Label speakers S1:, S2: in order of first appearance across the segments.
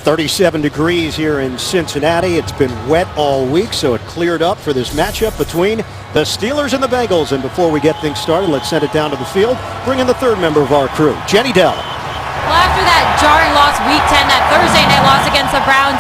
S1: 37 degrees here in Cincinnati. It's been wet all week, so it cleared up for this matchup between the Steelers and the Bengals. And before we get things started, let's send it down to the field. Bring in the third member of our crew, Jenny Dell.
S2: Well, after that jarring loss week 10, that Thursday night loss against the Browns,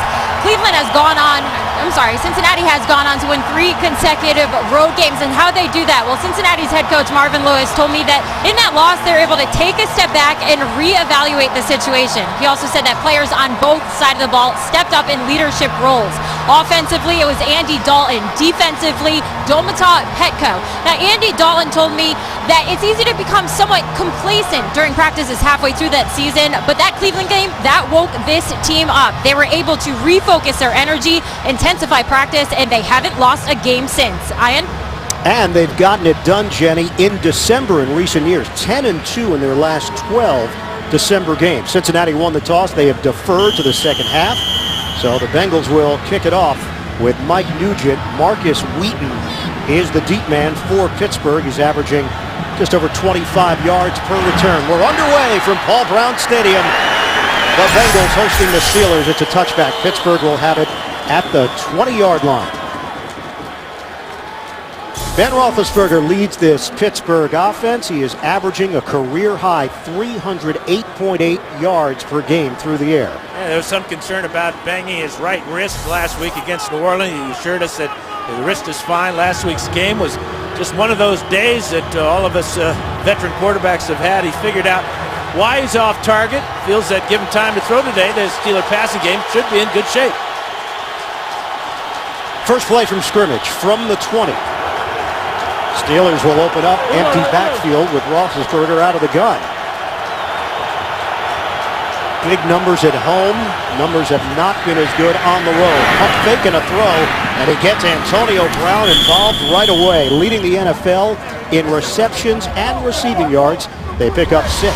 S2: Cincinnati has gone on to win 3 consecutive road games. And how they do that? Well, Cincinnati's head coach Marvin Lewis told me that in that loss, they're able to take a step back and reevaluate the situation. He also said that players on both sides of the ball stepped up in leadership roles. Offensively, it was Andy Dalton. Defensively, Domata Petco. Now, Andy Dalton told me that it's easy to become somewhat complacent during practices halfway through that season, but that Cleveland game, that woke this team up. They were able to refocus their energy, intensify practice, and they haven't lost a game since. Ian?
S1: And they've gotten it done, Jenny, in December in recent years. 10-2 in their last 12 December games. Cincinnati won the toss. They have deferred to the second half. So the Bengals will kick it off with Mike Nugent. Marcus Wheaton is the deep man for Pittsburgh. He's averaging just over 25 yards per return. We're underway from Paul Brown Stadium. The Bengals hosting the Steelers. It's a touchback. Pittsburgh will have it at the 20-yard line. Ben Roethlisberger leads this Pittsburgh offense. He is averaging a career-high 308.8 yards per game through the air.
S3: Yeah, there was some concern about banging his right wrist last week against New Orleans. He assured us that the wrist is fine. Last week's game was just one of those days that all of us veteran quarterbacks have had. He figured out why he's off target. Feels that given time to throw today, the Steeler passing game should be in good shape.
S1: First play from scrimmage from the 20. Steelers will open up empty backfield with Roethlisberger out of the gun. Big numbers at home. Numbers have not been as good on the road. Pump fake and a throw, and he gets Antonio Brown involved right away, leading the NFL in receptions and receiving yards. They pick up 6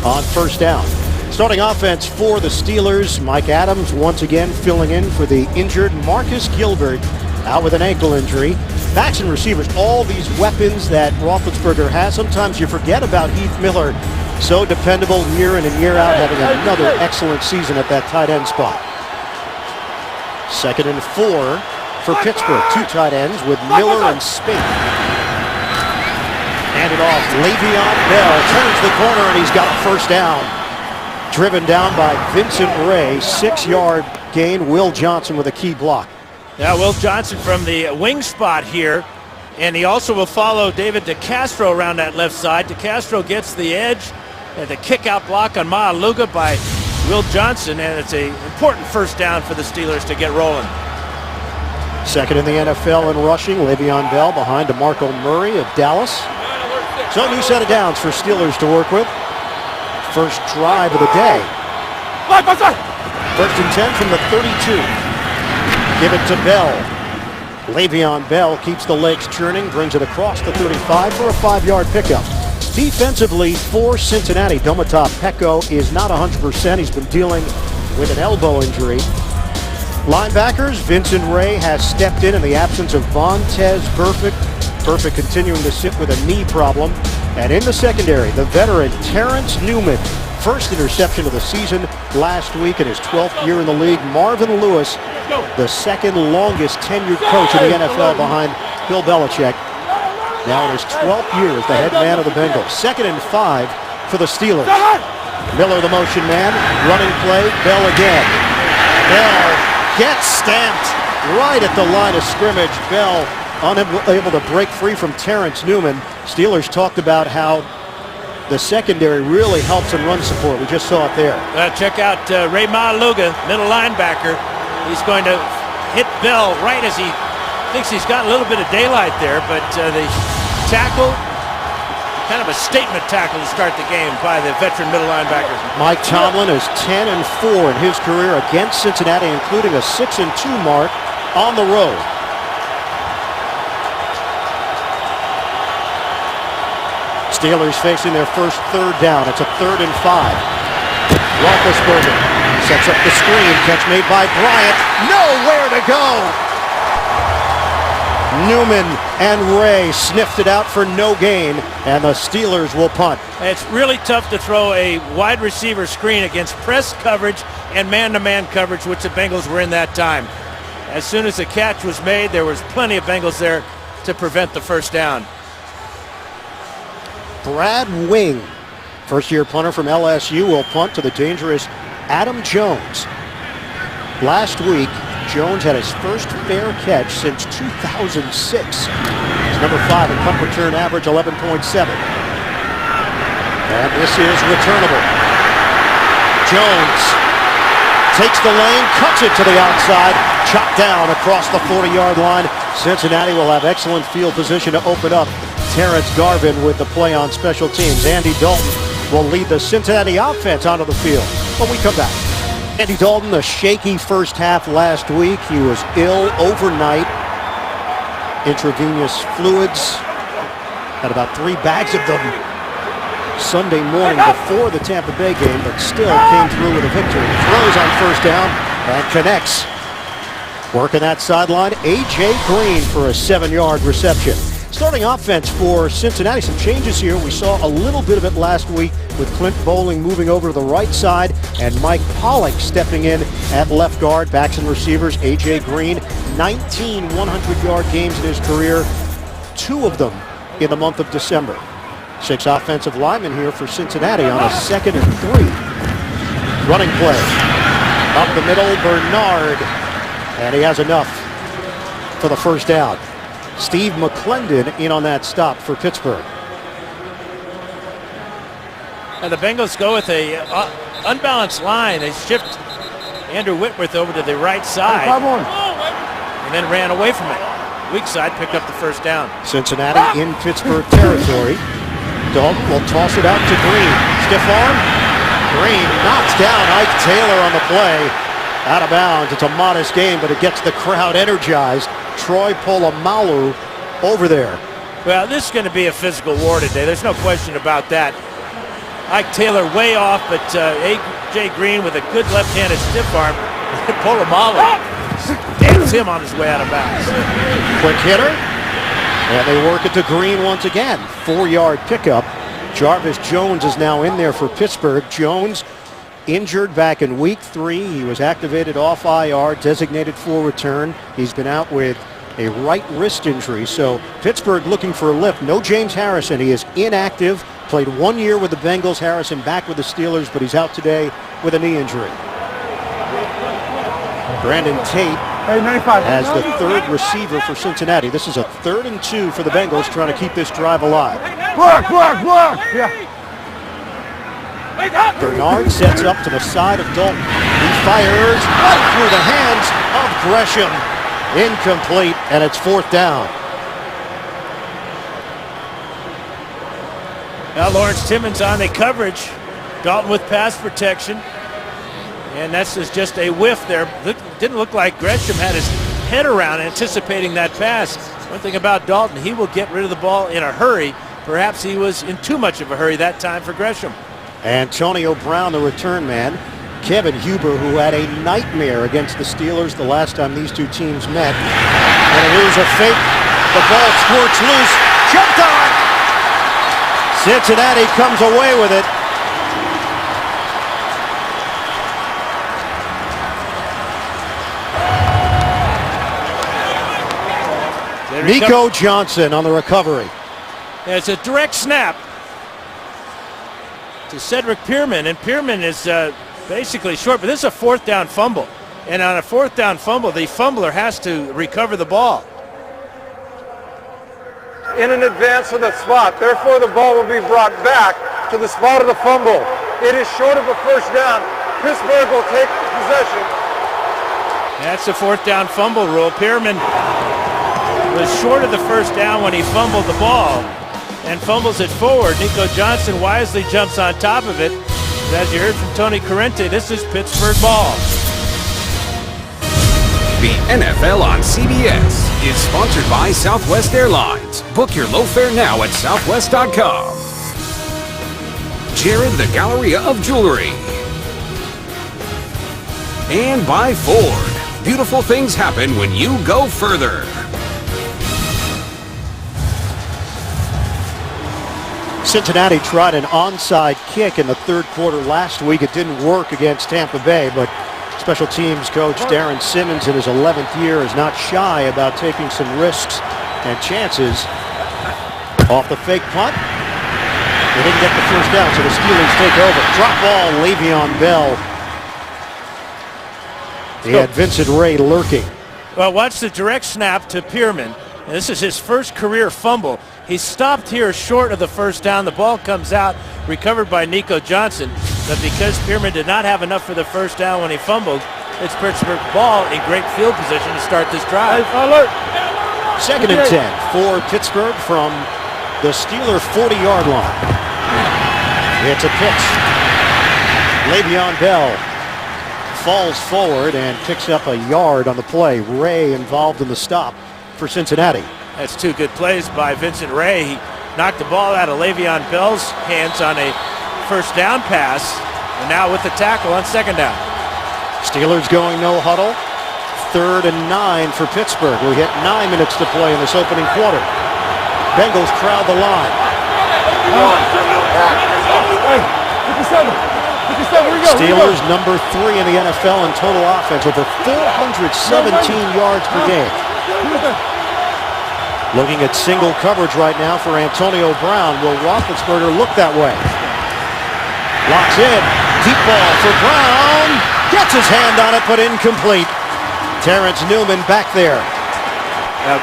S1: on first down. Starting offense for the Steelers, Mike Adams once again filling in for the injured Marcus Gilbert, out with an ankle injury. Backs and receivers, all these weapons that Roethlisberger has. Sometimes you forget about Heath Miller. So dependable year in and year out, having another excellent season at that tight end spot. 2nd and 4 for Pittsburgh. 2 tight ends with Miller and Spink. Handed off. Le'Veon Bell turns the corner and he's got a first down. Driven down by Vincent Ray. 6-yard gain. Will Johnson with a key block.
S3: Now, Will Johnson from the wing spot here, and he also will follow David DeCastro around that left side. DeCastro gets the edge and the kick-out block on Maaluga by Will Johnson, and it's an important first down for the Steelers to get rolling.
S1: 2nd in the NFL in rushing. Le'Veon Bell behind DeMarco Murray of Dallas. So a new set of downs for Steelers to work with. First drive of the day. 1st and 10 from the 32. Give it to Bell. Le'Veon Bell keeps the legs churning, brings it across the 35 for a 5-yard pickup. Defensively for Cincinnati, Domata Petco is not 100%. He's been dealing with an elbow injury. Linebackers, Vincent Ray has stepped in the absence of Vontaze Burfict. Burfict continuing to sit with a knee problem. And in the secondary, the veteran Terrence Newman. First interception of the season last week in his 12th year in the league. Marvin Lewis, the second longest tenured coach in the NFL behind Bill Belichick. Now in his 12th year as the head man of the Bengals. 2nd and 5 for the Steelers. Miller the motion man, running play, Bell again. Bell gets stamped right at the line of scrimmage. Bell unable to break free from Terrence Newman. Steelers talked about how the secondary really helps in run support. We just saw it there.
S3: Check out Ray Maaluga, middle linebacker. He's going to hit Bell right as he thinks he's got a little bit of daylight there, but the tackle, kind of a statement tackle to start the game by the veteran middle linebacker.
S1: Mike Tomlin is 10 and 4 in his career against Cincinnati, including a 6 and 2 mark on the road. Steelers facing their first 3rd down. It's a 3rd and 5. Roethlisberger sets up the screen. Catch made by Bryant. Nowhere to go. Newman and Ray sniffed it out for no gain, and the Steelers will punt.
S3: It's really tough to throw a wide receiver screen against press coverage and man-to-man coverage, which the Bengals were in that time. As soon as the catch was made, there was plenty of Bengals there to prevent the first down.
S1: Brad Wing, first-year punter from LSU, will punt to the dangerous Adam Jones. Last week, Jones had his first fair catch since 2006. He's number 5 in punt return average, 11.7. And this is returnable. Jones takes the lane, cuts it to the outside, chopped down across the 40-yard line. Cincinnati will have excellent field position to open up. Terrence Garvin with the play on special teams. Andy Dalton will lead the Cincinnati offense onto the field when we come back. Andy Dalton, a shaky first half last week. He was ill overnight. Intravenous fluids. Had about 3 bags of them Sunday morning before the Tampa Bay game, but still came through with a victory. Throws on first down and connects. Working that sideline, A.J. Green for a 7-yard reception. Starting offense for Cincinnati, some changes here. We saw a little bit of it last week with Clint Bowling moving over to the right side and Mike Pollock stepping in at left guard. Backs and receivers, A.J. Green, 19 100-yard games in his career, 2 of them in the month of December. 6 offensive linemen here for Cincinnati on a 2nd and 3. Running play. Up the middle, Bernard. And he has enough for the first down. Steve McClendon in on that stop for Pittsburgh.
S3: And the Bengals go with a unbalanced line. They shift Andrew Whitworth over to the right side and then ran away from it. Weak side picked up the first down.
S1: Cincinnati in Pittsburgh territory. Dalton will toss it out to Green. Stiff arm. Green knocks down Ike Taylor on the play. Out of bounds. It's a modest game, but it gets the crowd energized. Troy Polamalu over there.
S3: Well, this is going to be a physical war today. There's no question about that. Ike Taylor way off, but A.J. Green with a good left-handed stiff arm. Polamalu dams him on his way out of bounds.
S1: Quick hitter. And they work it to Green once again. 4-yard pickup. Jarvis Jones is now in there for Pittsburgh. Jones injured back in week 3. He was activated off IR, designated for return. He's been out with a right wrist injury. So Pittsburgh looking for a lift. No James Harrison. He is inactive. Played 1 year with the Bengals. Harrison back with the Steelers, but he's out today with a knee injury. Brandon Tate as the 3rd receiver for Cincinnati. This is a 3rd and 2 for the Bengals trying to keep this drive alive.
S4: Block! Yeah.
S1: Bernard sets up to the side of Dalton. He fires right through the hands of Gresham. Incomplete, and it's 4th down.
S3: Now Lawrence Timmons on the coverage. Dalton with pass protection. And that's just a whiff there. Didn't look like Gresham had his head around anticipating that pass. One thing about Dalton, he will get rid of the ball in a hurry. Perhaps he was in too much of a hurry that time for Gresham.
S1: Antonio Brown, the return man. Kevin Huber, who had a nightmare against the Steelers the last time these two teams met. And here's a fake. The ball squirts loose. Jumped on. Cincinnati comes away with it. Nico Johnson on the recovery.
S3: Yeah, it's a direct snap to Cedric Pierman, and Pierman is basically short, but this is a 4th down fumble. And on a 4th down fumble, the fumbler has to recover the ball.
S4: In an advance of the spot. Therefore, the ball will be brought back to the spot of the fumble. It is short of a first down. Pittsburgh will take possession.
S3: That's the 4th down fumble rule. Pierman was short of the first down when he fumbled the ball and fumbles it forward. Nico Johnson wisely jumps on top of it. As you heard from Tony Corrente, this is Pittsburgh ball.
S5: The NFL on CBS is sponsored by Southwest Airlines. Book your low fare now at southwest.com. Jared the Galleria of Jewelry. And by Ford. Beautiful things happen when you go further.
S1: Cincinnati tried an onside kick in the third quarter last week. It didn't work against Tampa Bay, but special teams coach Darren Simmons in his 11th year is not shy about taking some risks and chances. Off the fake punt. They didn't get the first down, so the Steelers take over. Drop ball, Le'Veon Bell. He had Vincent Ray lurking.
S3: Well, watch the direct snap to Pierman. And this is his first career fumble. He stopped here short of the first down. The ball comes out, recovered by Nico Johnson. But because Pierman did not have enough for the first down when he fumbled, it's Pittsburgh ball in great field position to start this drive.
S1: Second and 10 for Pittsburgh from the Steeler 40-yard line. It's a pitch. Le'Veon Bell falls forward and picks up a yard on the play. Ray involved in the stop for Cincinnati.
S3: That's two good plays by Vincent Ray. He knocked the ball out of Le'Veon Bell's hands on a first down pass, and now with the tackle on second down.
S1: Steelers going no huddle. 3rd and 9 for Pittsburgh. We hit 9 minutes to play in this opening quarter. Bengals crowd the line. Steelers number 3 in the NFL in total offense, over 417 yards per game. Looking at single coverage right now for Antonio Brown. Will Roethlisberger look that way? Locks in. Deep ball for Brown. Gets his hand on it, but incomplete. Terrence Newman back there.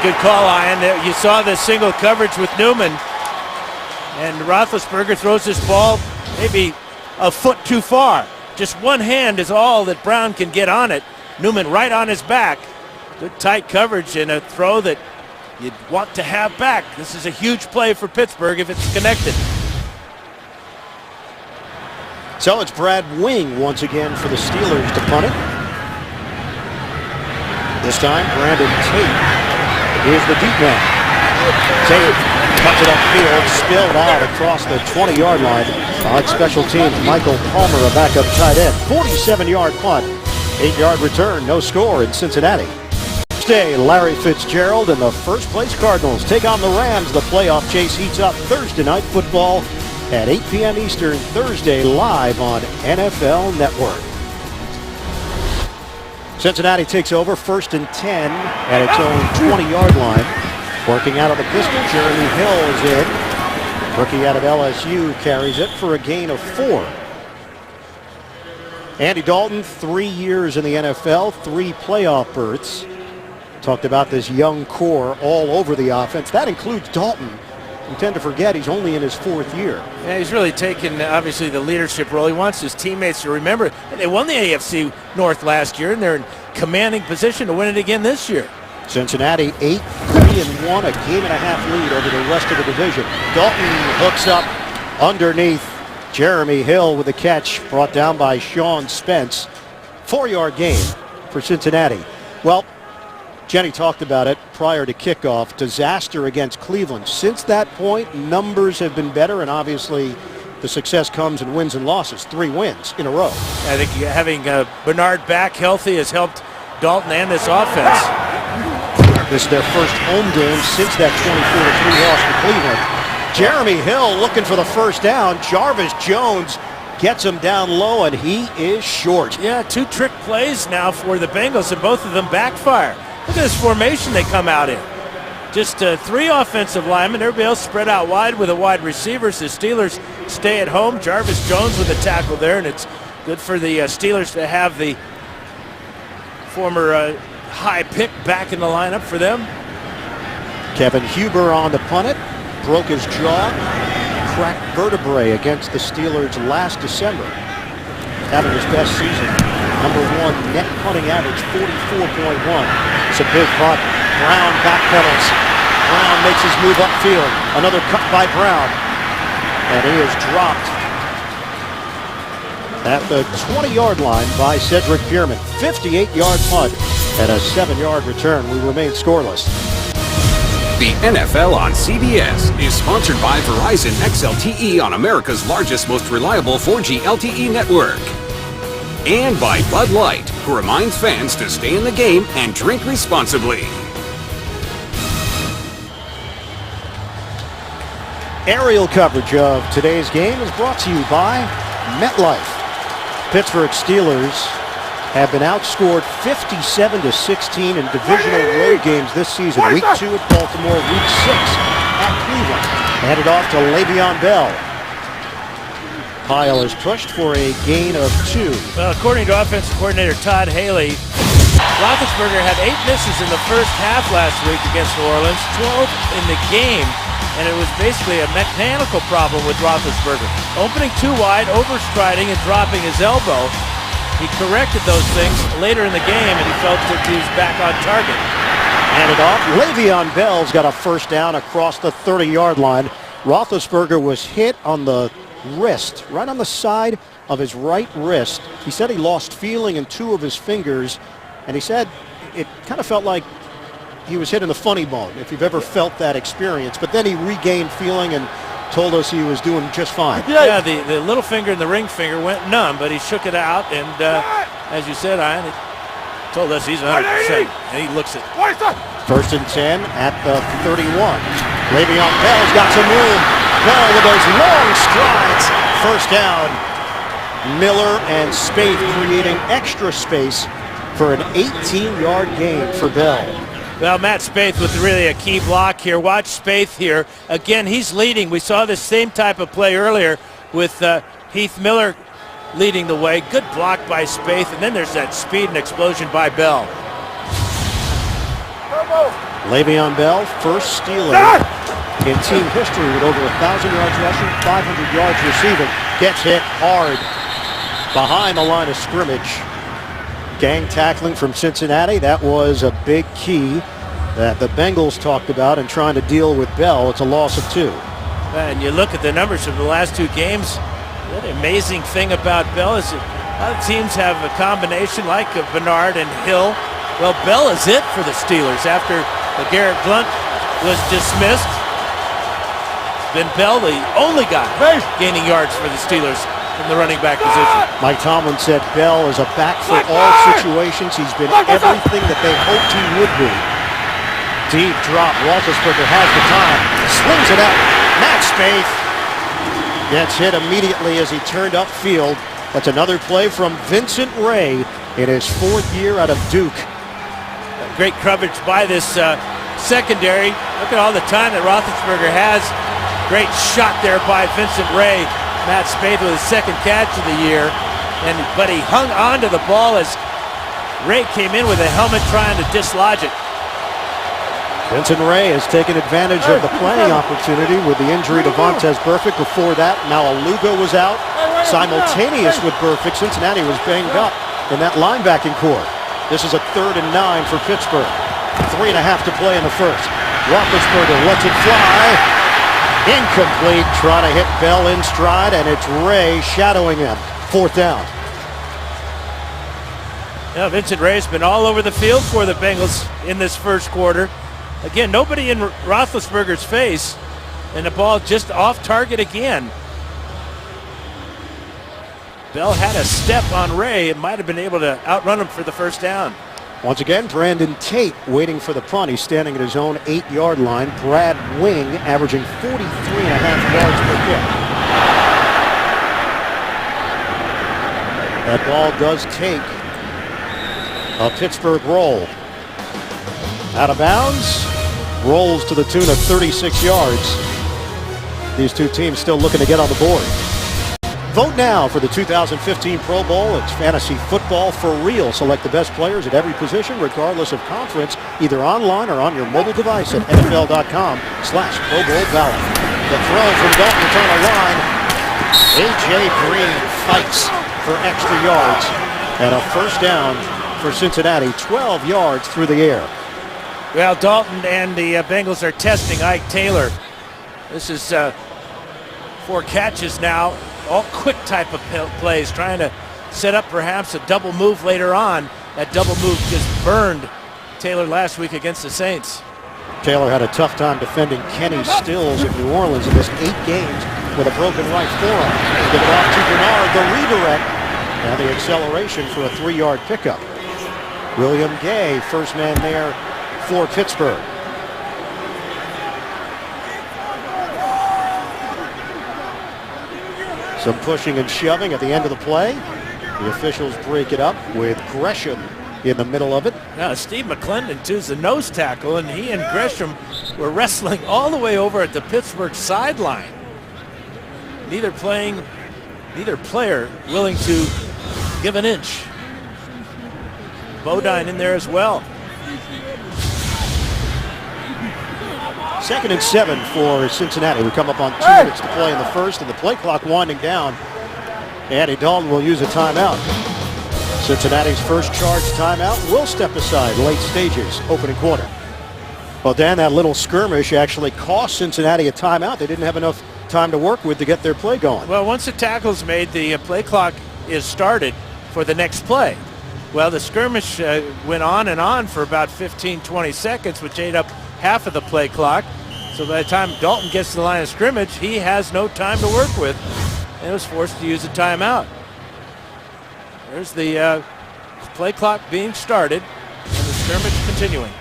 S3: Good call, Ian. You saw the single coverage with Newman. And Roethlisberger throws this ball maybe a foot too far. Just one hand is all that Brown can get on it. Newman right on his back. Good tight coverage and a throw that you'd want to have back. This is a huge play for Pittsburgh if it's connected.
S1: So it's Brad Wing once again for the Steelers to punt it. This time Brandon Tate is the deep man. Tate puts it upfield, spilled out across the 20-yard line. On special teams, Michael Palmer, a backup tight end. 47-yard punt, 8-yard return, no score in Cincinnati. Thursday, Larry Fitzgerald and the first-place Cardinals take on the Rams. The playoff chase heats up Thursday night football at 8 p.m. Eastern, Thursday, live on NFL Network. Cincinnati takes over 1st and 10 at its own 20-yard line. Working out of the pistol, Jeremy Hill is in. Rookie out of LSU carries it for a gain of 4. Andy Dalton, 3 years in the NFL, 3 playoff berths. Talked about this young core all over the offense. That includes Dalton. You tend to forget he's only in his 4th year.
S3: Yeah, he's really taken, obviously, the leadership role. He wants his teammates to remember that they won the AFC North last year, and they're in commanding position to win it again this year.
S1: Cincinnati 8-3-1, a game-and-a-half lead over the rest of the division. Dalton hooks up underneath. Jeremy Hill with the catch, brought down by Sean Spence. 4-yard gain for Cincinnati. Well, Jenny talked about it prior to kickoff. Disaster against Cleveland. Since that point, numbers have been better, and obviously the success comes in wins and losses. 3 wins in a row.
S3: I think having Bernard back healthy has helped Dalton and this offense.
S1: This is their first home game since that 24-3 loss to Cleveland. Jeremy Hill looking for the first down. Jarvis Jones gets him down low, and he is short.
S3: Yeah, 2 trick plays now for the Bengals, and both of them backfire. Look at this formation they come out in. Just 3 offensive linemen. Everybody else spread out wide with a wide receiver. So the Steelers stay at home. Jarvis Jones with a tackle there, and it's good for the Steelers to have the former high pick back in the lineup for them.
S1: Kevin Huber on the punt it. Broke his jaw. Cracked vertebrae against the Steelers last December. Having his best season. Number 1 net punting average, 44.1. It's a big punt. Brown backpedals. Brown makes his move upfield. Another cut by Brown. And he is dropped at the 20-yard line by Cedric Pierman. 58-yard punt and a 7-yard return. We remain scoreless.
S5: The NFL on CBS is sponsored by Verizon XLTE on America's largest, most reliable 4G LTE network. And by Bud Light, who reminds fans to stay in the game and drink responsibly.
S1: Aerial coverage of today's game is brought to you by MetLife. Pittsburgh Steelers have been outscored 57-16 in divisional road games this season. Week 2 at Baltimore, Week 6 at Cleveland. Handed off to Le'Veon Bell. Pyle is pushed for a gain of 2.
S3: Well, according to offensive coordinator Todd Haley, Roethlisberger had 8 misses in the first half last week against New Orleans, 12 in the game, and it was basically a mechanical problem with Roethlisberger. Opening too wide, overstriding, and dropping his elbow. He corrected those things later in the game, and he felt that he was back on target.
S1: Handed off. Le'Veon Bell's got a first down across the 30-yard line. Roethlisberger was hit on the wrist, right on the side of his right wrist. He said he lost feeling in 2 of his fingers, and he said it kind of felt like he was hit in the funny bone, if you've ever felt that experience. But then he regained feeling and told us he was doing just fine.
S3: Yeah, the little finger and the ring finger went numb, but he shook it out, and as you said, Ian, he told us he's 100%, and he looks it.
S1: First and 10 at the 31. Le'Veon Bell's got some room. Bell with those long strides. First down. Miller and Spaeth creating extra space for an 18-yard gain for Bell.
S3: Well, Matt Spaeth with really a key block here. Watch Spaeth here. Again, he's leading. We saw this same type of play earlier with Heath Miller leading the way. Good block by Spaeth, and then there's that speed and explosion by Bell.
S1: Le'Veon Bell, first Steeler in team history with over 1,000 yards rushing, 500 yards receiving. Gets hit hard behind the line of scrimmage. Gang tackling from Cincinnati. That was a big key that the Bengals talked about in trying to deal with Bell. It's a loss of 2.
S3: And you look at the numbers from the last 2 games. The amazing thing about Bell is that a lot of teams have a combination like Bernard and Hill. Well, Bell is it for the Steelers after Garrett Blunt was dismissed. Then Bell, the only guy gaining yards for the Steelers from the running back position.
S1: Mike Tomlin said Bell is a back for all situations. He's been everything that they hoped he would be. Deep drop. Roethlisberger has the time. Slings it out. Matt Spaeth gets hit immediately as he turned upfield. That's another play from Vincent Ray in his 4th year out of Duke.
S3: Great coverage by this secondary. Look at all the time that Roethlisberger has. Great shot there by Vincent Ray. Matt Spaeth with his 2nd catch of the year, but he hung on to the ball as Ray came in with a helmet trying to dislodge it.
S1: Vincent Ray has taken advantage of the playing opportunity with the injury to Vontaze Burfict. Before that, Malaluga was out. Simultaneous with Burfict, Cincinnati was banged up in that linebacking core. This is a 3rd and 9 for Pittsburgh. 3.5 to play in the first. Roethlisberger lets it fly. Incomplete, trying to hit Bell in stride, and it's Ray shadowing him. 4th down.
S3: Yeah, Vincent Ray's been all over the field for the Bengals in this first quarter. Again, nobody in Roethlisberger's face, and the ball just off target again. Bell had a step on Ray and might have been able to outrun him for the first down.
S1: Once again, Brandon Tate waiting for the punt. He's standing at his own 8-yard line. Brad Wing averaging 43.5 yards per kick. That ball does take a Pittsburgh roll. Out of bounds, rolls to the tune of 36 yards. These 2 teams still looking to get on the board. Vote now for the 2015 Pro Bowl. It's fantasy football for real. Select the best players at every position, regardless of conference, either online or on your mobile device at NFL.com/Pro Bowl ballot. The throw from Dalton on the line. A.J. Green fights for extra yards. And a first down for Cincinnati, 12 yards through the air.
S3: Well, Dalton and the Bengals are testing Ike Taylor. This is 4 catches now. All quick type of plays, trying to set up perhaps a double move later on. That double move just burned Taylor last week against the Saints.
S1: Taylor had a tough time defending Kenny Stills in New Orleans in his 8 games with a broken right forearm. Give it off to Bernard, the redirect, and the acceleration for a 3-yard pickup. William Gay, first man there for Pittsburgh. Some pushing and shoving at the end of the play. The officials break it up with Gresham in the middle of it.
S3: Now, Steve McClendon, too, is the nose tackle, and he and Gresham were wrestling all the way over at the Pittsburgh sideline. Neither player willing to give an inch. Bodine in there as well.
S1: 2nd and 7 for Cincinnati. We come up on 2 minutes to play in the first, and the play clock winding down. Andy Dalton will use a timeout. Cincinnati's first charge timeout will step aside late stages, opening quarter. Well, Dan, that little skirmish actually cost Cincinnati a timeout. They didn't have enough time to work with to get their play going.
S3: Well, once the tackle's made, the play clock is started for the next play. Well, the skirmish went on and on for about 15-20 seconds, which ate up half of the play clock. So by the time Dalton gets to the line of scrimmage, he has no time to work with and was forced to use a timeout. There's the play clock being started and the skirmish continuing.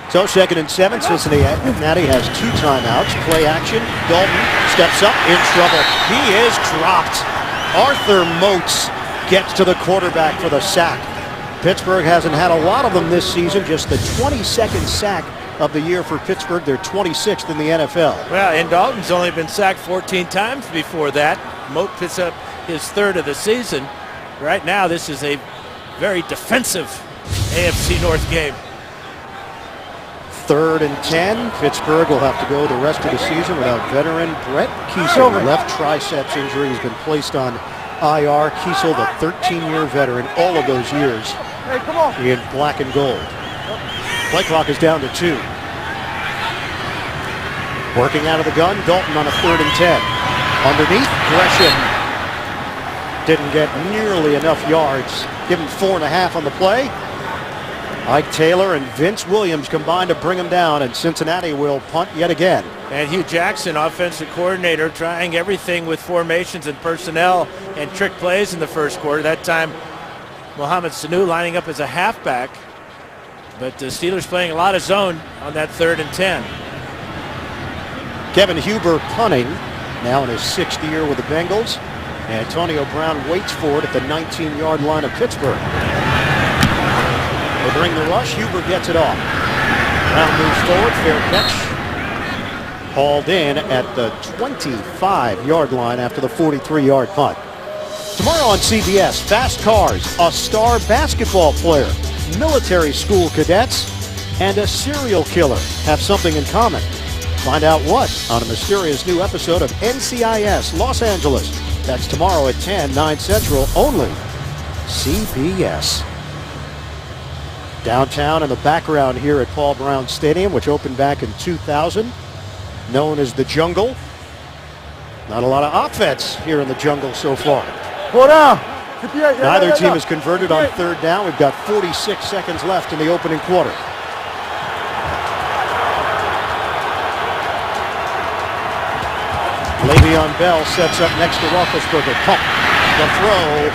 S1: So 2nd and 7, Cincinnati has 2 timeouts. Play action. Dalton steps up, in trouble. He is dropped. Arthur Moats gets to the quarterback for the sack. Pittsburgh hasn't had a lot of them this season, just the 22nd sack of the year for Pittsburgh. They're 26th in the NFL.
S3: Well, and Dalton's only been sacked 14 times before that. Moat picks up his 3rd of the season. Right now, this is a very defensive AFC North game.
S1: 3rd and 10. Pittsburgh will have to go the rest of the season without veteran Brett Kiesel. Left triceps injury has been placed on IR. Kiesel, the 13-year veteran, all of those years in black and gold. Play clock is down to 2. Working out of the gun, Dalton on a 3rd and 10. Underneath, Gresham didn't get nearly enough yards. Give him 4.5 on the play. Ike Taylor and Vince Williams combined to bring him down, and Cincinnati will punt yet again.
S3: And Hugh Jackson, offensive coordinator, trying everything with formations and personnel and trick plays in the first quarter. That time, Mohamed Sanu lining up as a halfback. But the Steelers playing a lot of zone on that 3rd and 10.
S1: Kevin Huber punting, now in his 6th year with the Bengals. Antonio Brown waits for it at the 19-yard line of Pittsburgh. They bring the rush. Huber gets it off. Brown moves forward. Fair catch. Hauled in at the 25-yard line after the 43-yard punt. Tomorrow on CBS, fast cars, a star basketball player, military school cadets, and a serial killer have something in common. Find out what on a mysterious new episode of NCIS Los Angeles. That's tomorrow at 10, 9 Central, only CBS. Downtown in the background here at Paul Brown Stadium, which opened back in 2000, known as the Jungle. Not a lot of offense here in the Jungle so far. Neither team has converted on 3rd down. We've got 46 seconds left in the opening quarter. Le'Veon Bell sets up next to Roethlisberger. Pump. The throw.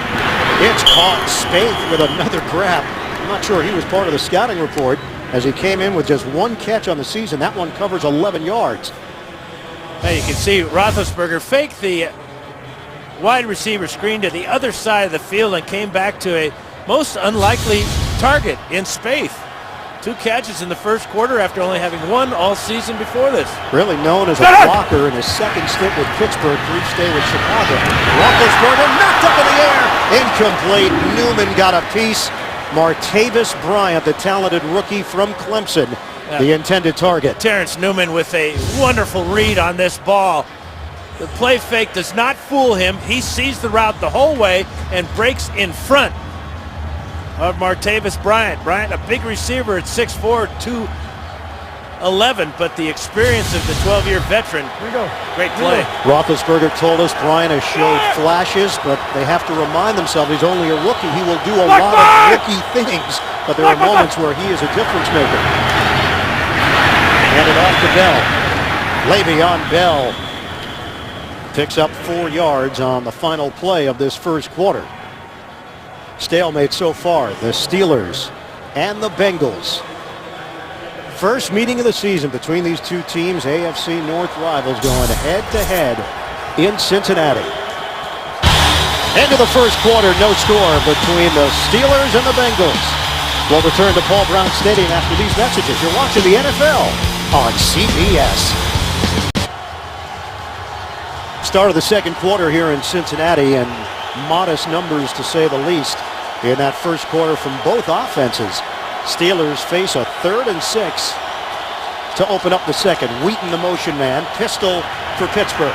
S1: It's caught. Spaeth with another grab. I'm not sure he was part of the scouting report as he came in with just 1 catch on the season. That one covers 11 yards.
S3: Now you can see Roethlisberger faked the wide receiver screen to the other side of the field and came back to a most unlikely target in Spaeth. 2 catches in the first quarter after only having 1 all season before this.
S1: Really known as a blocker in his 2nd stint with Pittsburgh, brief stay with Chicago. Roethlisberger knocked up in the air. Incomplete. Newman got a piece. Martavis Bryant, the talented rookie from Clemson, the intended target.
S3: Terrence Newman with a wonderful read on this ball. The play fake does not fool him. He sees the route the whole way and breaks in front of Martavis Bryant. Bryant, a big receiver at 6'4", 211, but the experience of the 12-year veteran. Great play.
S1: Roethlisberger told us Bryant has showed flashes, but they have to remind themselves he's only a rookie. He will do a lot of rookie things, but there are moments where he is a difference maker. Handed off to Bell. Le'Veon Bell picks up 4 yards on the final play of this first quarter. Stalemate so far, the Steelers and the Bengals. First meeting of the season between these two teams, AFC North rivals going head-to-head in Cincinnati. End of the first quarter, no score between the Steelers and the Bengals. We'll return to Paul Brown Stadium after these messages. You're watching the NFL on CBS. Start of the second quarter here in Cincinnati, and modest numbers to say the least in that first quarter from both offenses. Steelers face a 3rd and 6 to open up the second. Wheaton, the motion man, pistol for Pittsburgh.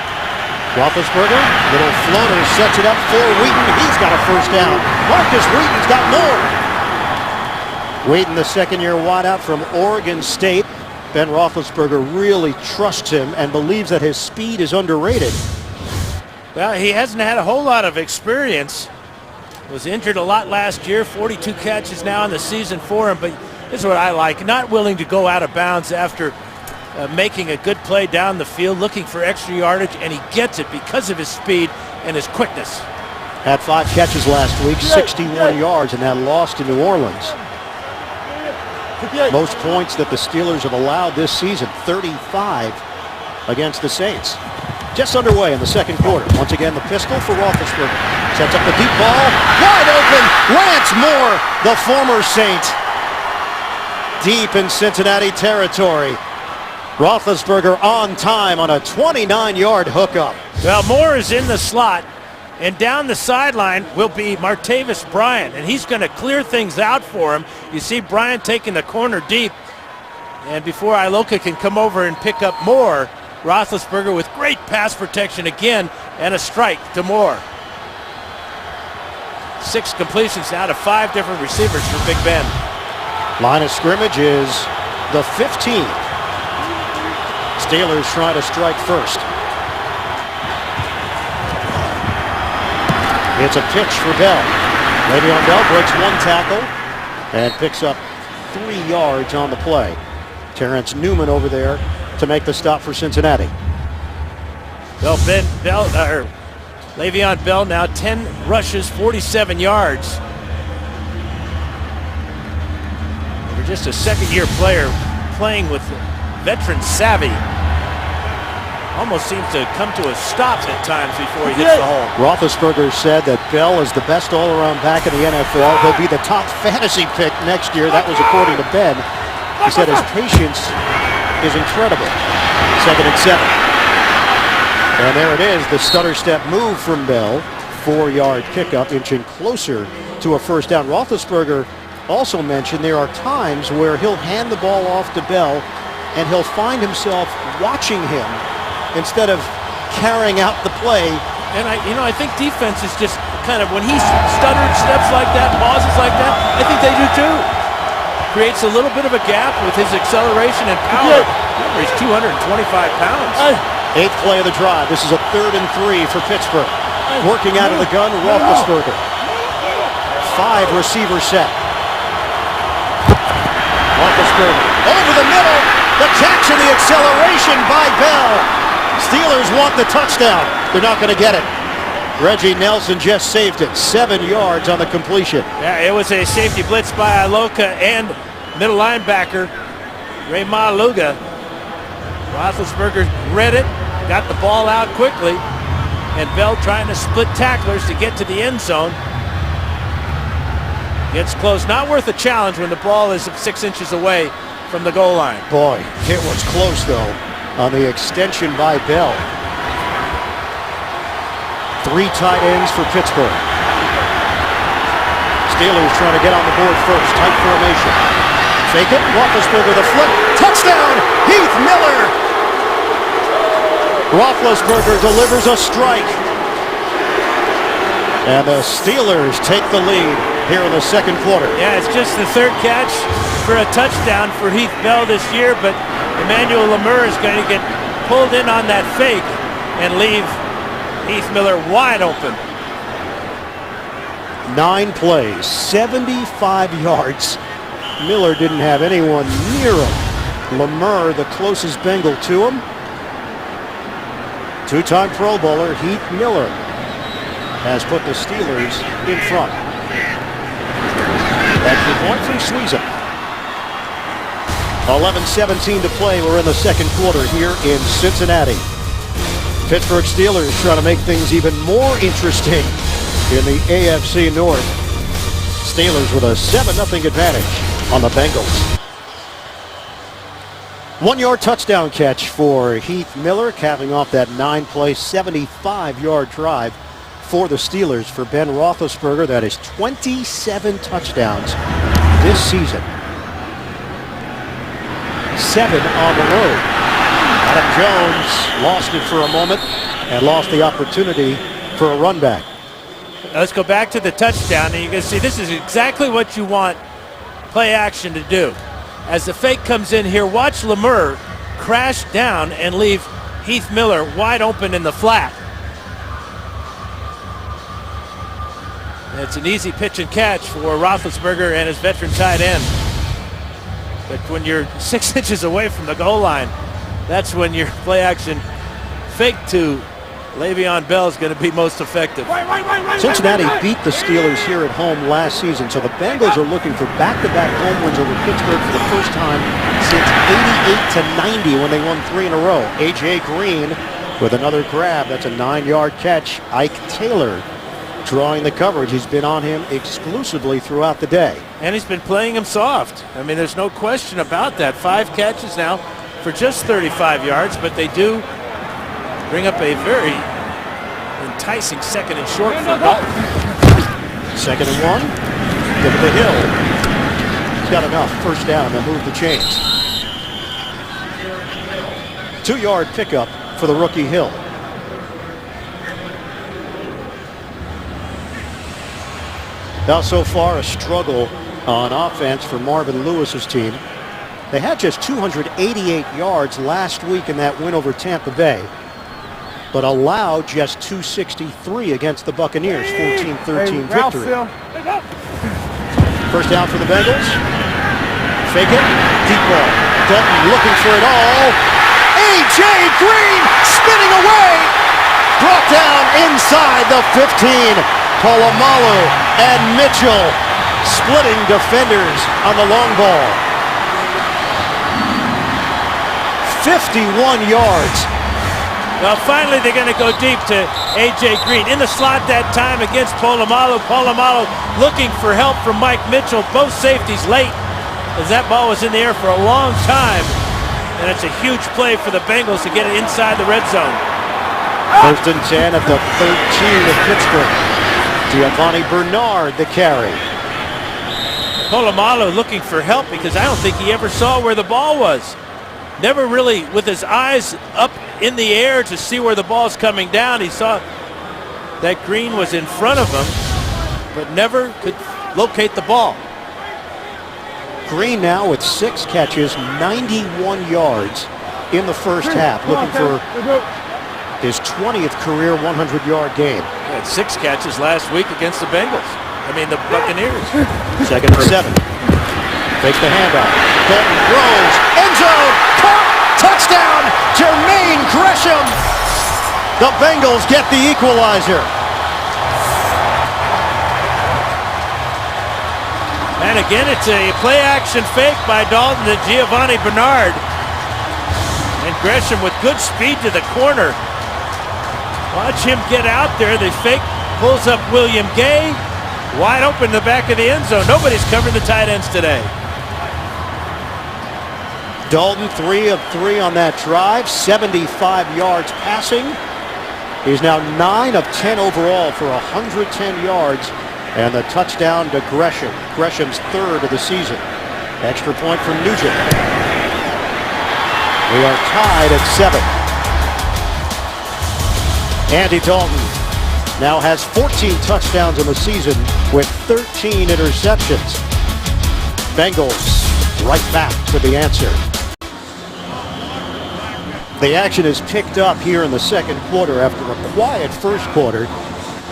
S1: Roethlisberger, little floater, sets it up for Wheaton. He's got a first down. Marcus Wheaton's got more. Wheaton, the second-year wideout from Oregon State. Ben Roethlisberger really trusts him and believes that his speed is underrated.
S3: Well, he hasn't had a whole lot of experience. Was injured a lot last year. 42 catches now in the season for him. But this is what I like. Not willing to go out of bounds after making a good play down the field, looking for extra yardage, and he gets it because of his speed and his quickness.
S1: Had 5 catches last week, 61 yards, and that loss to New Orleans. Most points that the Steelers have allowed this season, 35 against the Saints. Just underway in the second quarter. Once again, the pistol for Roethlisberger. Sets up the deep ball. Wide open. Lance Moore, the former Saint. Deep in Cincinnati territory. Roethlisberger on time on a 29-yard hookup.
S3: Well, Moore is in the slot, and down the sideline will be Martavis Bryant, and he's going to clear things out for him. You see Bryant taking the corner deep, and before Iloka can come over and pick up Moore, Roethlisberger with great pass protection again, and a strike to Moore. 6 completions now to 5 different receivers for Big Ben.
S1: Line of scrimmage is the 15. Steelers trying to strike first. It's a pitch for Bell. Le'Veon Bell breaks 1 tackle and picks up 3 yards on the play. Terrence Newman over there to make the stop for Cincinnati.
S3: Le'Veon Bell now 10 rushes, 47 yards. For just a second-year player playing with veteran savvy. Almost seems to come to a stop at times before he hits the hole.
S1: Roethlisberger said that Bell is the best all-around back in the NFL. He'll be the top fantasy pick next year. That was according to Ben. He said his patience is incredible. 2nd and 7. And there it is, the stutter step move from Bell. 4-yard pickup, inching closer to a first down. Roethlisberger also mentioned there are times where he'll hand the ball off to Bell and he'll find himself watching him instead of carrying out the play.
S3: And I think defense is just kind of, when he stuttered steps like that, pauses like that, I think they do too. Creates a little bit of a gap with his acceleration and power. Remember, he's 225 pounds.
S1: 8th play of the drive. This is a 3rd and 3 for Pittsburgh. Working out of the gun, Roethlisberger. 5 receiver set. Roethlisberger over the middle. The catch and the acceleration by Bell. Steelers want the touchdown. They're not going to get it. Reggie Nelson just saved it. 7 yards on the completion.
S3: Yeah, it was a safety blitz by Iloka and middle linebacker Ray Maluga. Roethlisberger read it, got the ball out quickly, and Bell trying to split tacklers to get to the end zone. Gets close. Not worth a challenge when the ball is 6 inches away from the goal line.
S1: Boy, it was close though on the extension by Bell. 3 tight ends for Pittsburgh. Steelers trying to get on the board first. Tight formation. Fake it. Roethlisberger the flip. Touchdown! Heath Miller! Roethlisberger delivers a strike. And the Steelers take the lead here in the second quarter.
S3: Yeah, it's just the 3rd catch for a touchdown for Heath Bell this year, but Emmanuel Lemur is going to get pulled in on that fake and leave Heath Miller wide open.
S1: 9 plays, 75 yards. Miller didn't have anyone near him. Lemur, the closest Bengal to him. 2-time Pro Bowler Heath Miller has put the Steelers in front. Extra point from Suiza. 11:17 to play. We're in the second quarter here in Cincinnati. Pittsburgh Steelers trying to make things even more interesting in the AFC North. Steelers with a 7-0 advantage on the Bengals. 1-yard touchdown catch for Heath Miller, capping off that 9-play, 75-yard drive for the Steelers. For Ben Roethlisberger, that is 27 touchdowns this season. 7 on the road. Adam Jones lost it for a moment and lost the opportunity for a run back.
S3: Let's go back to the touchdown, and you can see this is exactly what you want play action to do. As the fake comes in here, watch Lemur crash down and leave Heath Miller wide open in the flat. And it's an easy pitch and catch for Roethlisberger and his veteran tight end. But when you're 6 inches away from the goal line, that's when your play action fake to Le'Veon Bell is going to be most effective.
S1: Cincinnati beat the Steelers here at home last season, so the Bengals are looking for back-to-back home wins over Pittsburgh for the first time since 88-90 when they won 3 in a row. A.J. Green with another grab. That's a 9-yard catch. Ike Taylor drawing the coverage. He's been on him exclusively throughout the day.
S3: And he's been playing him soft. I mean, there's no question about that. 5 catches now for just 35 yards, but they do bring up a very enticing 2nd and short for Dalton.
S1: 2nd and 1. Give it to Hill. He's got enough. First down to move the chains. 2-yard pickup for the rookie Hill. Now so far a struggle on offense for Marvin Lewis's team. They had just 288 yards last week in that win over Tampa Bay, but allowed just 263 against the Buccaneers. 14-13 victory. First down for the Bengals. Fake it. Deep ball. Dalton looking for it all. A.J. Green spinning away. Brought down inside the 15. Polamalu and Mitchell splitting defenders on the long ball. 51 yards.
S3: Well, finally they're going to go deep to A.J. Green. In the slot that time against Polamalu. Polamalu looking for help from Mike Mitchell. Both safeties late as that ball was in the air for a long time. And it's a huge play for the Bengals to get it inside the red zone.
S1: 1st and 10 at the 13 of Pittsburgh. Giovanni Bernard the carry.
S3: Polamalu looking for help because I don't think he ever saw where the ball was. Never really with his eyes up in the air to see where the ball's coming down. He saw that Green was in front of him, but never could locate the ball.
S1: Green now with 6 catches, 91 yards in the first half, looking for his 20th career 100-yard game.
S3: He had 6 catches last week against the Bengals. The Buccaneers.
S1: 2nd and 7. Fake the handoff. Dalton throws. End zone. Caught. Touchdown. Jermaine Gresham. The Bengals get the equalizer.
S3: And again, it's a play-action fake by Dalton to Giovanni Bernard. And Gresham with good speed to the corner. Watch him get out there. The fake pulls up William Gay. Wide open in the back of the end zone. Nobody's covering the tight ends today.
S1: Dalton 3 of 3 on that drive. 75 yards passing. He's now 9 of 10 overall for 110 yards. And the touchdown to Gresham. Gresham's 3rd of the season. Extra point from Nugent. We are tied at 7. Andy Dalton now has 14 touchdowns in the season with 13 interceptions. Bengals right back to the answer. The action is picked up here in the second quarter after a quiet first quarter.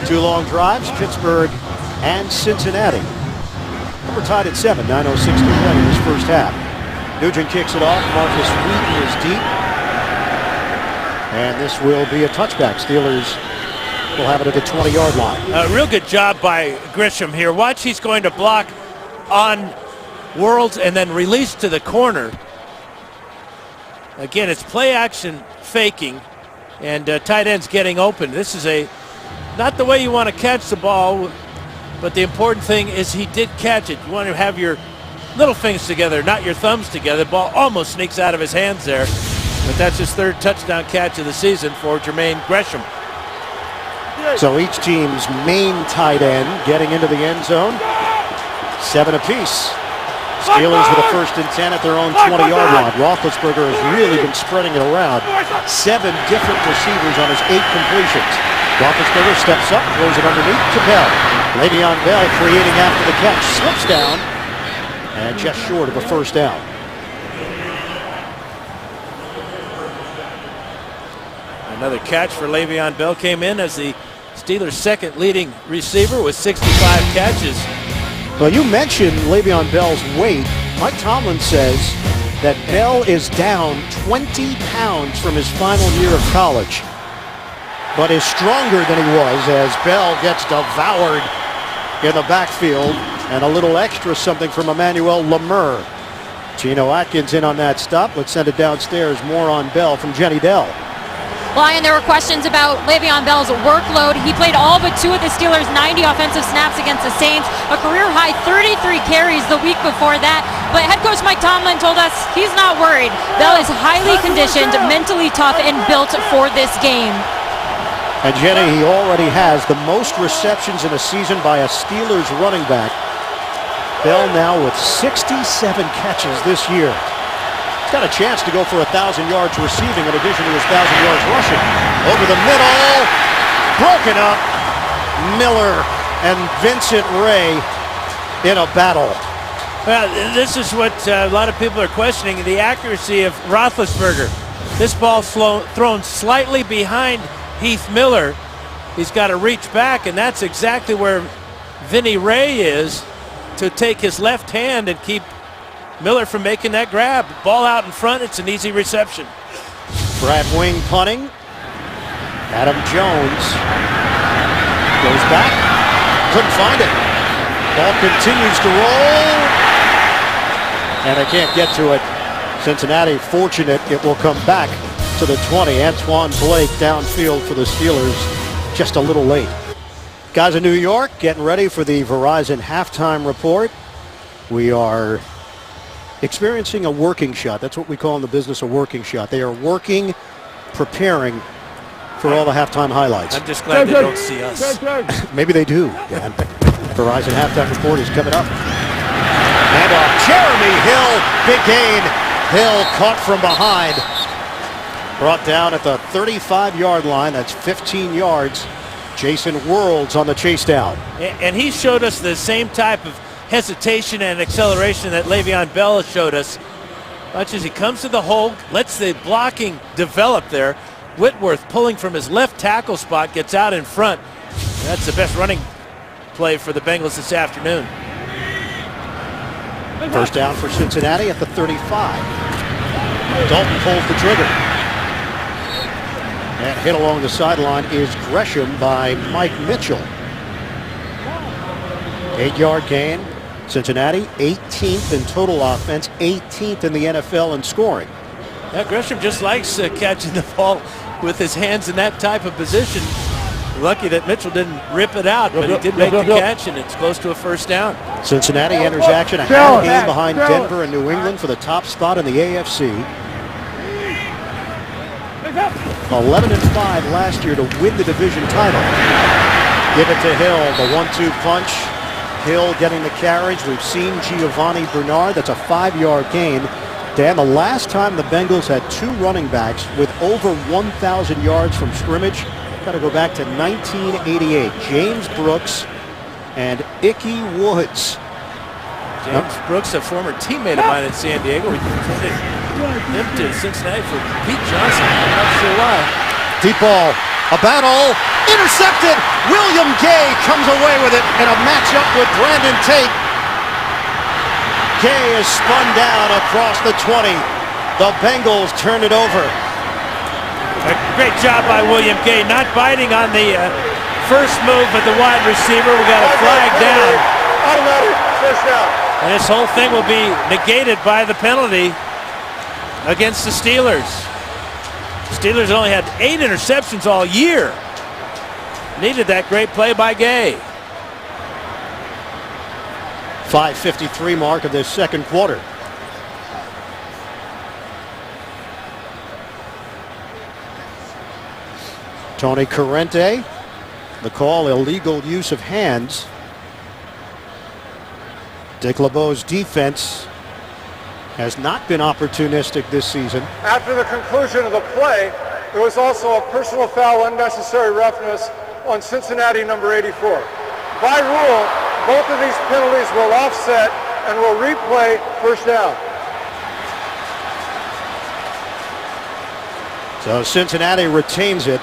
S1: 2 long drives, Pittsburgh and Cincinnati. We're tied at 7, 9:06 to play in this first half. Nugent kicks it off. Marcus Wheaton is deep. And this will be a touchback. Steelers will have it at the 20-yard line.
S3: Real good job by Gresham here. Watch, he's going to block on Worlds and then release to the corner. Again, it's play action faking and tight ends getting open. This is a not the way you want to catch the ball, but the important thing is he did catch it. You want to have your little fingers together, not your thumbs together. The ball almost sneaks out of his hands there, but that's his third touchdown catch of the season for Jermaine Gresham.
S1: So each team's main tight end getting into the end zone. 7 apiece. Steelers with a 1st and 10 at their own 20-yard line. Roethlisberger has really been spreading it around. 7 different receivers on his 8 completions. Roethlisberger steps up, throws it underneath to Bell. Le'Veon Bell creating after the catch, slips down, and just short of a 1st down.
S3: Another catch for Le'Veon Bell came in as the Steelers' 2nd leading receiver with 65 catches.
S1: Well, you mentioned Le'Veon Bell's weight. Mike Tomlin says that Bell is down 20 pounds from his final year of college, but is stronger than he was as Bell gets devoured in the backfield, and a little extra something from Emmanuel Lemur. Geno Atkins in on that stop. Let's send it downstairs. More on Bell from Jenny Dell.
S2: Lion, there were questions about Le'Veon Bell's workload. He played all but 2 of the Steelers' 90 offensive snaps against the Saints, a career-high 33 carries the week before that. But head coach Mike Tomlin told us he's not worried. Bell is highly conditioned, mentally tough, and built for this game.
S1: And Jenny, he already has the most receptions in a season by a Steelers running back. Bell now with 67 catches this year. Got a chance to go for 1,000 yards receiving in addition to his 1,000 yards rushing. Over the middle, broken up. Miller and Vincent Ray in a battle.
S3: Well, this is what a lot of people are questioning, the accuracy of Roethlisberger. This ball's thrown slightly behind Heath Miller. He's got to reach back, and that's exactly where Vinny Ray is to take his left hand and keep Miller from making that grab. Ball out in front, it's an easy reception.
S1: Brad Wing punting. Adam Jones goes back. Couldn't find it. Ball continues to roll. And they can't get to it. Cincinnati fortunate it will come back to the 20. Antoine Blake downfield for the Steelers. Just a little late. Guys in New York getting ready for the Verizon halftime report. We are experiencing a working shot. That's what we call in the business a working shot. They are working, preparing for all the halftime highlights.
S3: I'm just glad they don't see us.
S1: Maybe they do, Dan. Verizon halftime report is coming up. And Jeremy Hill, big gain. Hill caught from behind. Brought down at the 35-yard line. That's 15 yards. Jason Worlds on the chase down.
S3: And he showed us the same type of hesitation and acceleration that Le'Veon Bell showed us. Much as he comes to the hole, lets the blocking develop there. Whitworth pulling from his left tackle spot, gets out in front. That's the best running play for the Bengals this afternoon.
S1: First down for Cincinnati at the 35. Dalton pulls the trigger. And hit along the sideline is Gresham by Mike Mitchell. 8-yard gain. Cincinnati 18th in total offense, 18th in the NFL in scoring.
S3: Yeah, Gresham just likes catching the ball with his hands in that type of position. Lucky that Mitchell didn't rip it out, but he did make the catch, and it's close to a first down.
S1: Cincinnati enters action a half game behind Denver and New England for the top spot in the AFC. 11-5 last year to win the division title. Give it to Hill, the 1-2 punch. Hill getting the carriage. We've seen Giovanni Bernard. That's a 5-yard gain. Dan, the last time the Bengals had 2 running backs with over 1,000 yards from scrimmage, got to go back to 1988. James Brooks and Ickey Woods.
S3: James Brooks, a former teammate of mine in San Diego. We traded him to Cincinnati for Pete Johnson. I'm not sure why.
S1: Deep ball. A battle. Intercepted. William Gay comes away with it in a matchup with Brandon Tate. Gay is spun down across the 20. The Bengals turn it over.
S3: A great job by William Gay, not biting on the first move of the wide receiver. We got a flag down.
S4: Automatic first down.
S3: And this whole thing will be negated by the penalty against the Steelers. Steelers only had 8 interceptions all year. Needed that great play by Gay.
S1: 5:53 mark of this second quarter. Tony Corrente, the call, illegal use of hands. Dick LeBeau's defense has not been opportunistic this season.
S4: After the conclusion of the play, there was also a personal foul, unnecessary roughness on Cincinnati number 84. By rule, both of these penalties will offset and will replay first down.
S1: So Cincinnati retains it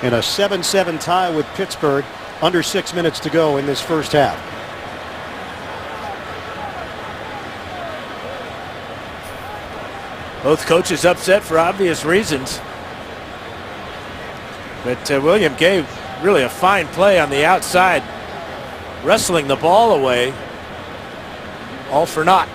S1: in a 7-7 tie with Pittsburgh. Under 6 minutes to go in this first half.
S3: Both coaches upset for obvious reasons. But William Gay, really a fine play on the outside, wrestling the ball away. All for naught.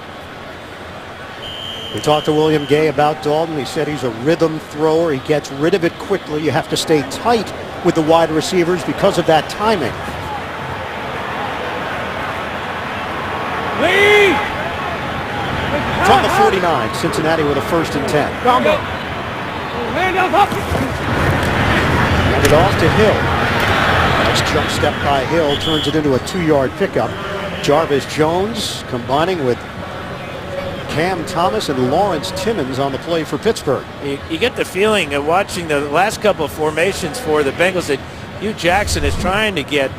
S1: We talked to William Gay about Dalton. He said he's a rhythm thrower. He gets rid of it quickly. You have to stay tight with the wide receivers because of that timing. From the 49, Cincinnati with a 1st and 10. Hand it off to Hill. Nice jump step by Hill, turns it into a 2-yard pickup. Jarvis Jones combining with Cam Thomas and Lawrence Timmons on the play for Pittsburgh.
S3: You get the feeling of watching the last couple of formations for the Bengals that Hugh Jackson is trying to get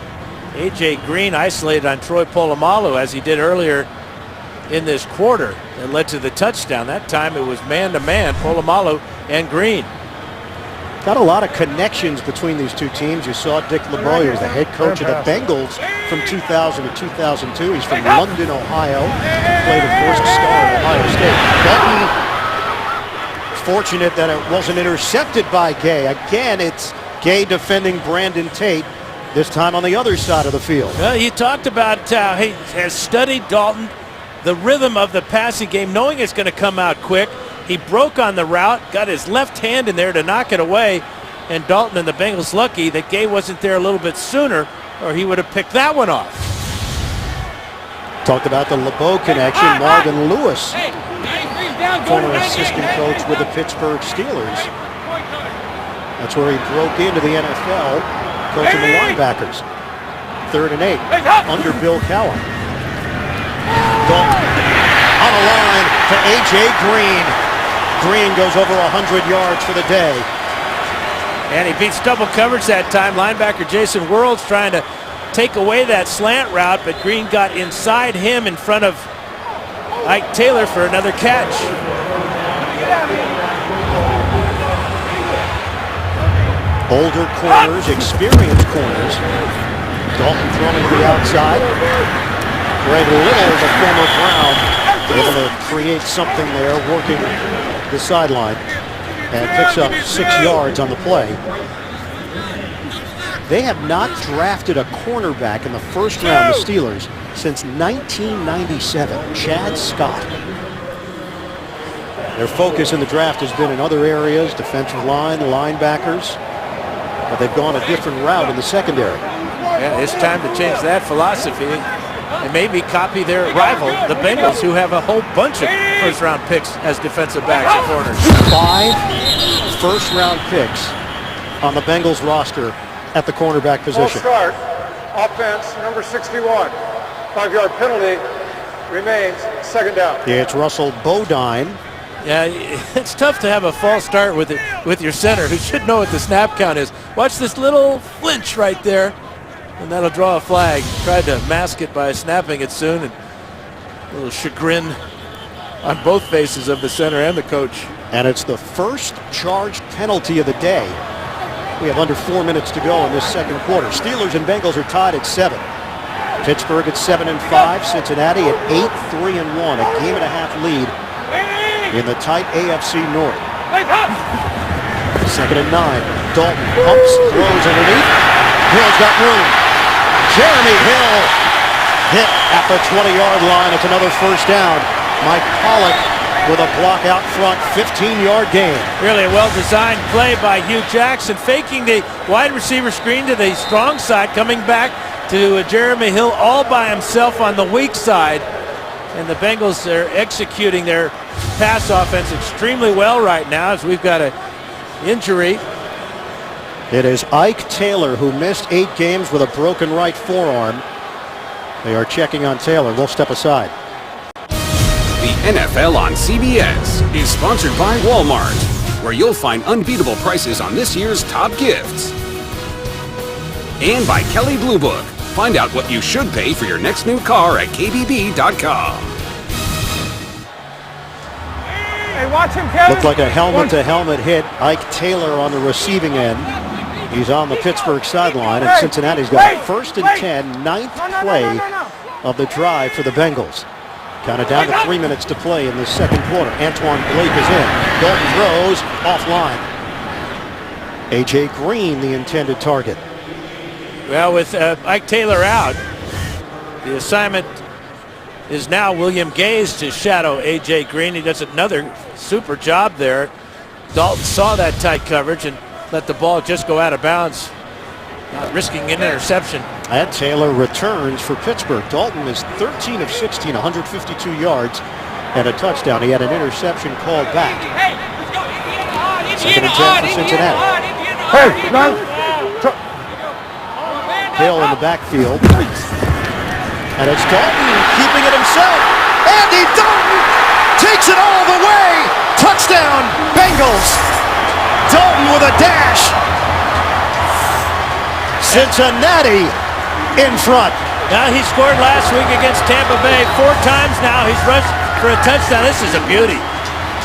S3: A.J. Green isolated on Troy Polamalu as he did earlier in this quarter. That led to the touchdown. That time it was man-to-man, Polamalu and Green.
S1: Got a lot of connections between these two teams. You saw Dick LeBeau, he was the head coach of the Bengals from 2000 to 2002. He's from London, Ohio. Played, of course, a star at Ohio State. Dalton, fortunate that it wasn't intercepted by Gay. Again, it's Gay defending Brandon Tate, this time on the other side of the field.
S3: Well, he talked about how he has studied Dalton, the rhythm of the passing game, knowing it's going to come out quick. He broke on the route, got his left hand in there to knock it away, and Dalton and the Bengals lucky that Gay wasn't there a little bit sooner, or he would have picked that one off.
S1: Talked about the LeBeau connection. Marvin Lewis, former assistant coach with the Pittsburgh Steelers. That's where he broke into the NFL, coaching the linebackers. 3rd and 8, under Bill Cowher. Dalton on the line to A.J. Green. Green goes over 100 yards for the day.
S3: And he beats double coverage that time. Linebacker Jason Worlds trying to take away that slant route, but Green got inside him in front of Ike Taylor for another catch.
S1: Older corners, experienced corners. Dalton throwing to the outside. Greg Little, the former Brown, able to create something there, working the sideline, and picks up 6 yards on the play. They have not drafted a cornerback in the first round, the Steelers, since 1997, Chad Scott. Their focus in the draft has been in other areas, defensive line, linebackers, but they've gone a different route in the secondary.
S3: Yeah, it's time to change that philosophy and maybe copy their rival, the Bengals, who have a whole bunch of first-round picks as defensive backs and corners.
S1: 5 first-round picks on the Bengals roster at the cornerback position.
S4: Full start, offense, number 61. 5-yard penalty, remains 2nd down.
S1: Yeah, it's Russell Bodine.
S3: Yeah, it's tough to have a false start with your center, who should know what the snap count is. Watch this little flinch right there, and that'll draw a flag. Tried to mask it by snapping it soon, and a little chagrin on both faces of the center and the coach.
S1: And it's the first charged penalty of the day. We have under 4 minutes to go in this second quarter. Steelers and Bengals are tied at 7. Pittsburgh at 7-5. Cincinnati at 8-3-1. A game-and-a-half lead in the tight AFC North. 2nd and 9. Dalton pumps, throws underneath. Hill's got room. Jeremy Hill hit at the 20-yard line. It's another first down. Mike Pollock with a block out front, 15-yard gain.
S3: Really a well-designed play by Hugh Jackson, faking the wide receiver screen to the strong side, coming back to Jeremy Hill all by himself on the weak side. And the Bengals are executing their pass offense extremely well right now as we've got an injury.
S1: It is Ike Taylor, who missed 8 games with a broken right forearm. They are checking on Taylor. We'll step aside.
S5: The NFL on CBS is sponsored by Walmart, where you'll find unbeatable prices on this year's top gifts. And by Kelley Blue Book. Find out what you should pay for your next new car at KBB.com.
S4: Hey, watch him, Kevin.
S1: Looked like a helmet-to-helmet hit. Ike Taylor on the receiving end. He's on the Pittsburgh sideline, and Cincinnati's got a 1st and 10, ninth play of the drive for the Bengals. Counted down to 3 minutes to play in the second quarter. Antoine Blake is in. Dalton throws offline. A.J. Green, the intended target.
S3: Well, with Ike Taylor out, the assignment is now William Gay's to shadow A.J. Green. He does another super job there. Dalton saw that tight coverage and let the ball just go out of bounds, not risking an interception.
S1: And Taylor returns for Pittsburgh. Dalton is 13 of 16, 152 yards and a touchdown. He had an interception called back. Second and 10 for Cincinnati.
S4: Hey,
S1: Hill in the backfield. And it's Dalton keeping it himself. Andy Dalton takes it all the way. Touchdown, Bengals. Dalton with a dash. Cincinnati in front.
S3: Now, he scored last week against Tampa Bay 4 times now. He's rushed for a touchdown. This is a beauty.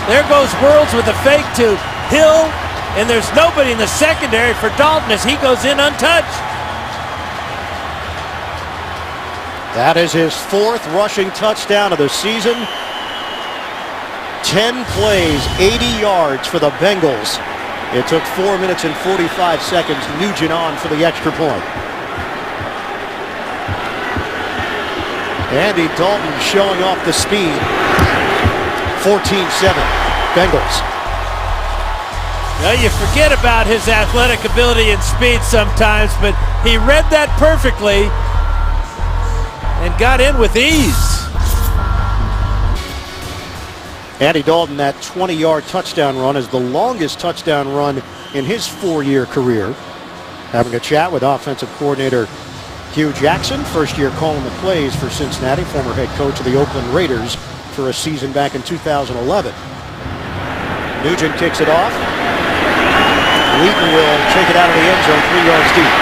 S3: There goes Worlds with a fake to Hill, and there's nobody in the secondary for Dalton as he goes in untouched.
S1: That is his 4th rushing touchdown of the season. 10 plays, 80 yards for the Bengals. It took 4 minutes and 45 seconds. Nugent on for the extra point. Andy Dalton showing off the speed. 14-7, Bengals.
S3: Well, you forget about his athletic ability and speed sometimes, but he read that perfectly and got in with ease.
S1: Andy Dalton, that 20-yard touchdown run is the longest touchdown run in his 4-year career. Having a chat with offensive coordinator Hugh Jackson, first year calling the plays for Cincinnati, former head coach of the Oakland Raiders for a season back in 2011. Nugent kicks it off. Wheaton will take it out of the end zone 3 yards deep.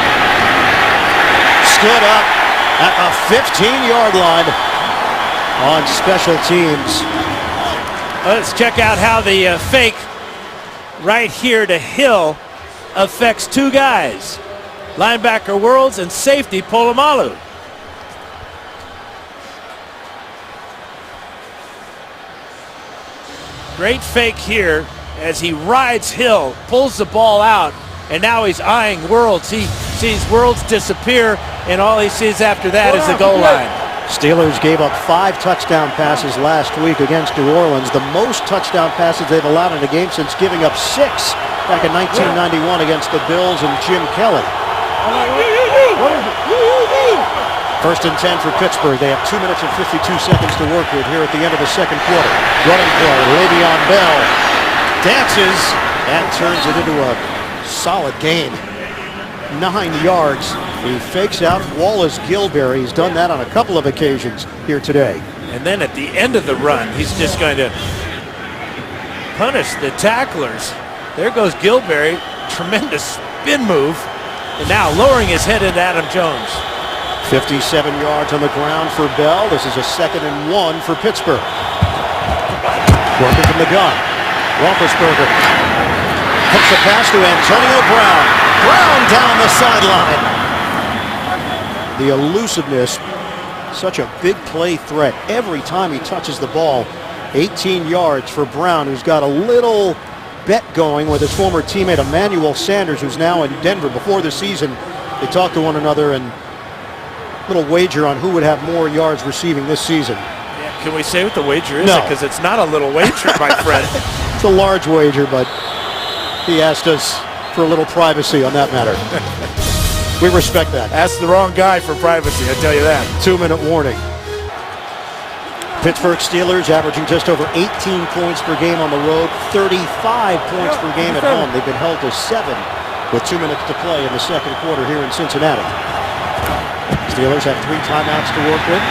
S1: Stood up at a 15-yard line on special teams.
S3: Let's check out how the fake right here to Hill affects 2 guys. Linebacker Worlds and safety Polamalu. Great fake here as he rides Hill, pulls the ball out, and now he's eyeing Worlds. He sees Worlds disappear, and all he sees after that is the goal line.
S1: Steelers gave up 5 touchdown passes last week against New Orleans, the most touchdown passes they've allowed in a game since giving up 6 back in 1991 against the Bills and Jim Kelly. 1st and 10 for Pittsburgh. They have 2 minutes and 52 seconds to work with here at the end of the second quarter. Running play, Le'Veon Bell dances and turns it into a solid gain. 9 yards. He fakes out Wallace Gilberry. He's done that on a couple of occasions here today.
S3: And then at the end of the run, he's just going to punish the tacklers. There goes Gilberry. Tremendous spin move. And now lowering his head into Adam Jones.
S1: 57 yards on the ground for Bell. This is a 2nd and 1 for Pittsburgh. Working from the gun. Roethlisberger hooks a pass to Antonio Brown. Brown down the sideline. The elusiveness, such a big play threat every time he touches the ball. 18 yards for Brown, who's got a little bet going with his former teammate Emmanuel Sanders, who's now in Denver. Before the season, they talked to one another and little wager on who would have more yards receiving this season.
S3: Yeah, Can we say what the wager is?
S1: No.
S3: Because it's not a little wager, my friend.
S1: It's a large wager, but he asked us for a little privacy on that matter. We respect that.
S3: Ask the wrong guy for privacy, I tell you that.
S1: 2-minute warning. Pittsburgh Steelers averaging just over 18 points per game on the road, 35 points per game at home. They've been held to 7 with 2 minutes to play in the second quarter here in Cincinnati. Steelers have 3 timeouts to work with.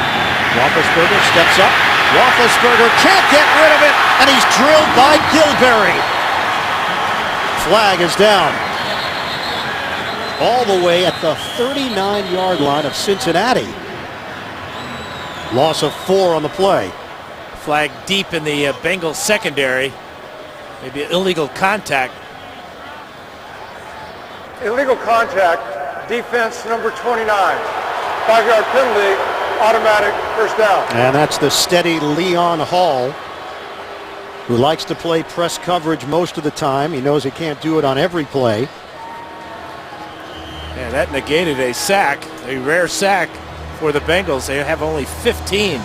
S1: Roethlisberger steps up. Roethlisberger can't get rid of it, and he's drilled by Gilberry. Flag is down. All the way at the 39-yard line of Cincinnati. Loss of 4 on the play.
S3: Flag deep in the Bengals secondary. Maybe illegal contact.
S4: Illegal contact, defense number 29. 5-yard penalty, automatic first down.
S1: And that's the steady Leon Hall, who likes to play press coverage most of the time. He knows he can't do it on every play.
S3: Yeah, that negated a sack, a rare sack for the Bengals. They have only 15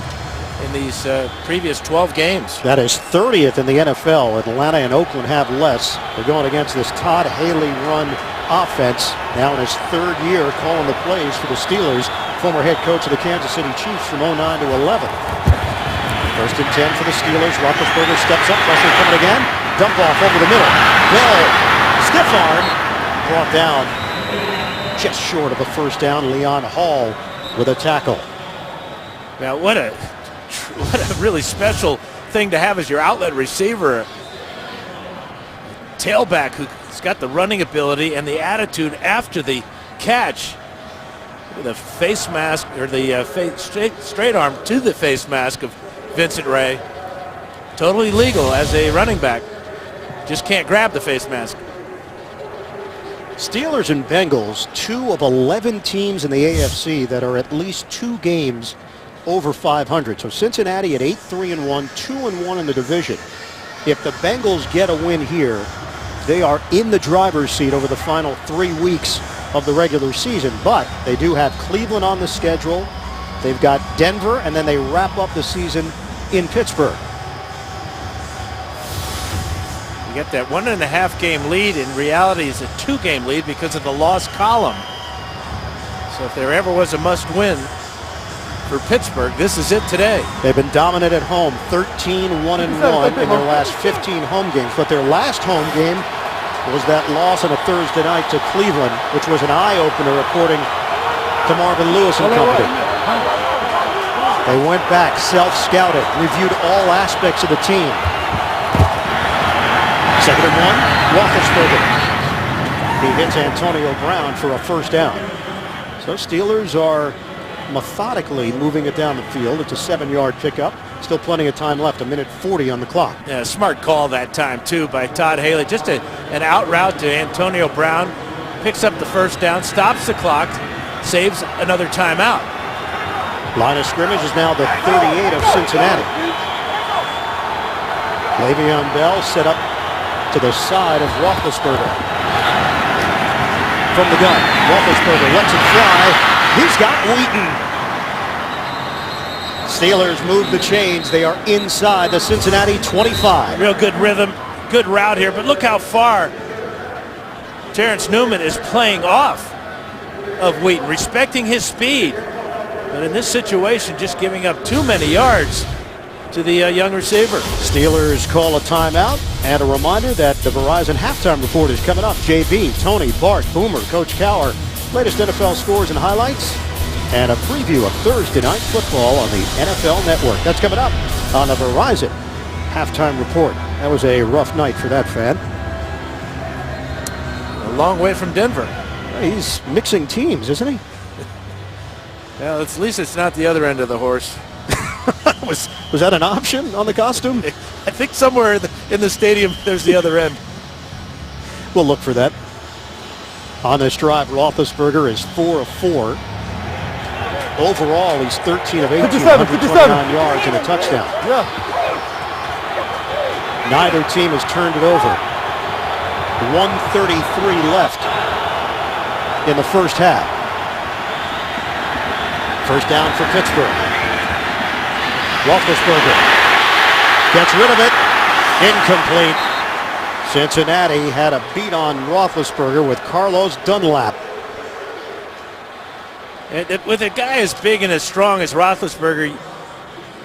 S3: in these previous 12 games.
S1: That is 30th in the NFL. Atlanta and Oakland have less. They're going against this Todd Haley run offense, now in his 3rd year calling the plays for the Steelers. Former head coach of the Kansas City Chiefs from 09 to 11. First and 10 for the Steelers. Roethlisberger steps up, pressure coming again. Dump off over the middle. Bell, stiff arm, brought down just short of a first down. Leon Hall with a tackle.
S3: Now, what a really special thing to have as your outlet receiver. Tailback who's got the running ability and the attitude after the catch. The face mask, or the straight arm to the face mask of Vincent Ray. Totally legal as a running back. Just can't grab the face mask.
S1: Steelers and Bengals, 2 of 11 teams in the AFC that are at least 2 games over 500. So Cincinnati at 8-3-1, 2-1 in the division. If the Bengals get a win here, they are in the driver's seat over the final 3 weeks of the regular season. But they do have Cleveland on the schedule. They've got Denver, and then they wrap up the season in Pittsburgh.
S3: You get that 1.5 game lead. In reality, it's a 2-game lead because of the loss column. So if there ever was a must-win for Pittsburgh, this is it today.
S1: They've been dominant at home, 13-1-1 in their last 15 home games. But their last home game was that loss on a Thursday night to Cleveland, which was an eye-opener according to Marvin Lewis and company. They went back, self-scouted, reviewed all aspects of the team. 2nd and 1, Roethlisberger. He hits Antonio Brown for a first down. So Steelers are methodically moving it down the field. It's a 7-yard pickup. Still plenty of time left, 1:40 on the clock.
S3: Yeah, smart call that time, too, by Todd Haley. Just an out route to Antonio Brown. Picks up the first down, stops the clock, saves another timeout.
S1: Line of scrimmage is now the 38 of Cincinnati. Le'Veon Bell set up to the side of Roethlisberger. From the gun, Roethlisberger lets it fly. He's got Wheaton. Steelers move the chains. They are inside the Cincinnati 25.
S3: Real good rhythm, good route here, but look how far Terrence Newman is playing off of Wheaton, respecting his speed. But in this situation, just giving up too many yards to the young receiver.
S1: Steelers call a timeout, and a reminder that the Verizon halftime report is coming up. JB, Tony, Bart, Boomer, Coach Cower, latest NFL scores and highlights, and a preview of Thursday Night Football on the NFL Network. That's coming up on the Verizon halftime report. That was a rough night for that fan.
S3: A long way from Denver.
S1: He's mixing teams, isn't he?
S3: Well, at least it's not the other end of the horse.
S1: Was that an option on the costume?
S3: I think somewhere in the stadium there's the other end.
S1: We'll look for that. On this drive, Roethlisberger is 4 of 4. Overall, he's 13 of 18, 129 yards and a touchdown.
S4: Yeah.
S1: Neither team has turned it over. 1:33 left in the first half. First down for Pittsburgh. Roethlisberger gets rid of it. Incomplete. Cincinnati had a beat on Roethlisberger with Carlos Dunlap.
S3: With a guy as big and as strong as Roethlisberger,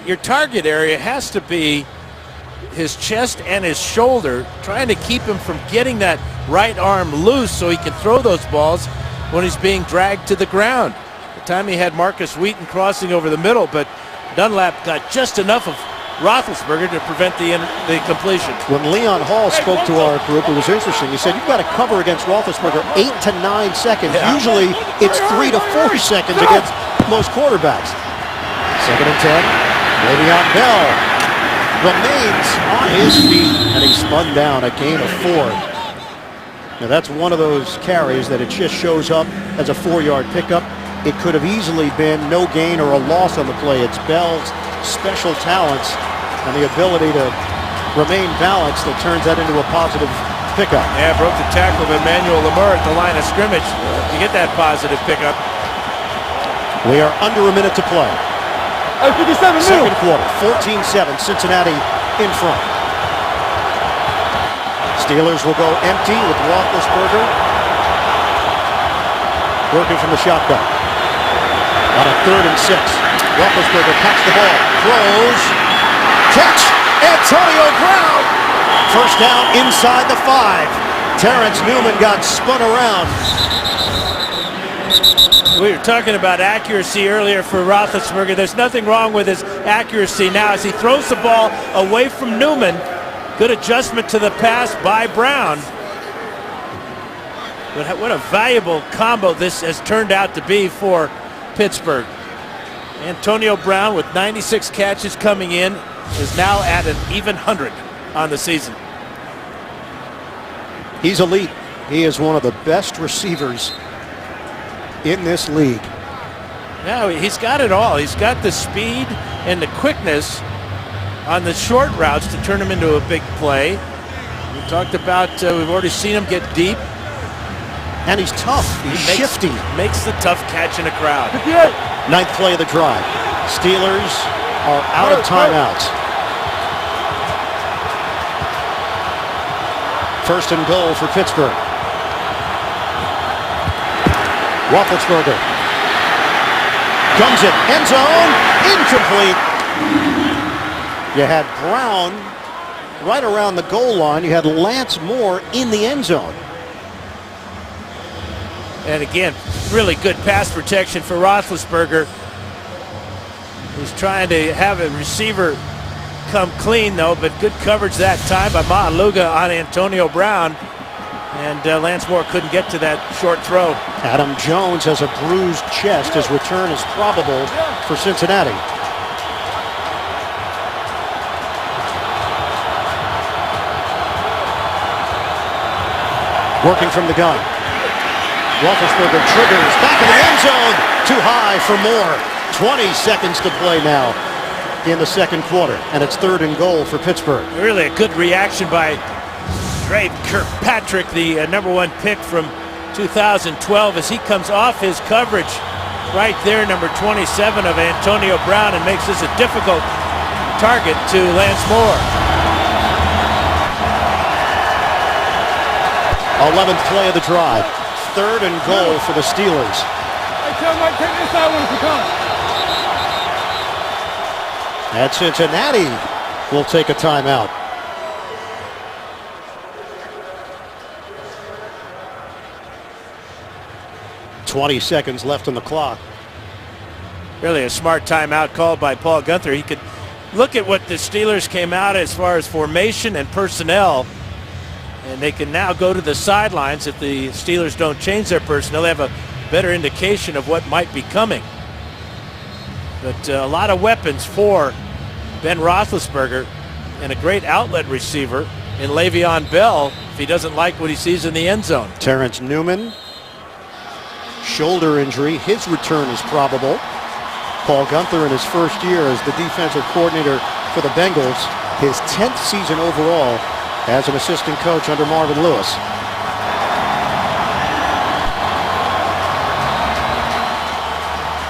S3: your target area has to be his chest and his shoulder, trying to keep him from getting that right arm loose so he can throw those balls when he's being dragged to the ground. The time he had Marcus Wheaton crossing over the middle, but Dunlap got just enough of Roethlisberger to prevent the completion.
S1: When Leon Hall spoke to our group, it was interesting. He said, you've got to cover against Roethlisberger 8 to 9 seconds.
S3: Yeah.
S1: Usually it's 3 to 4 seconds against most quarterbacks. 2nd and 10. Le'Veon Bell remains on his feet, and he spun down a gain of 4. Now that's one of those carries that it just shows up as a 4-yard pickup. It could have easily been no gain or a loss on the play. It's Bell's special talents and the ability to remain balanced that turns that into a positive pickup.
S3: Yeah, broke the tackle of Emmanuel Lamar at the line of scrimmage. You get that positive pickup.
S1: We are under a minute to play. Second quarter, 14-7, Cincinnati in front. Steelers will go empty with Roethlisberger working from the shotgun. On a 3rd and 6, Roethlisberger packs the ball, throws, catch, Antonio Brown. First down inside the 5. Terrence Newman got spun around.
S3: We were talking about accuracy earlier for Roethlisberger. There's nothing wrong with his accuracy now as he throws the ball away from Newman. Good adjustment to the pass by Brown. But what a valuable combo this has turned out to be for Pittsburgh. Antonio Brown with 96 catches coming in is now at an even 100 on the season.
S1: He's elite. He is one of the best receivers in this league.
S3: Now he's got it all. He's got the speed and the quickness on the short routes to turn him into a big play. We talked about, we've already seen him get deep.
S1: And he's tough. He's shifty.
S3: Makes the tough catch in a crowd.
S1: 9th play of the drive. Steelers are out of timeouts. 1st and goal for Pittsburgh. Roethlisberger guns it, end zone, incomplete. You had Brown right around the goal line. You had Lance Moore in the end zone.
S3: And again, really good pass protection for Roethlisberger. He's trying to have a receiver come clean though, but good coverage that time by Ma'aluga on Antonio Brown. And Lance Moore couldn't get to that short throw.
S1: Adam Jones has a bruised chest. His return is probable for Cincinnati. Working from the gun. Roethlisberger triggers back in the end zone. Too high for Moore. 20 seconds to play now in the 2nd quarter. And it's 3rd and goal for Pittsburgh.
S3: Really a good reaction by Dre Kirkpatrick, the #1 pick from 2012, as he comes off his coverage right there, number 27 of Antonio Brown, and makes this a difficult target to Lance Moore.
S1: 11th play of the drive. 3rd and goal for the Steelers. And Cincinnati will take a timeout. "20 seconds left on the clock."
S3: Really a smart timeout called by Paul Gunther. He could look at what the Steelers came out as far as formation and personnel, and they can now go to the sidelines. If the Steelers don't change their personnel, they have a better indication of what might be coming. But a lot of weapons for Ben Roethlisberger, and a great outlet receiver in Le'Veon Bell if he doesn't like what he sees in the end zone.
S1: Terrence Newman, shoulder injury. His return is probable. Paul Gunther in his first year as the defensive coordinator for the Bengals, his 10th season overall as an assistant coach under Marvin Lewis.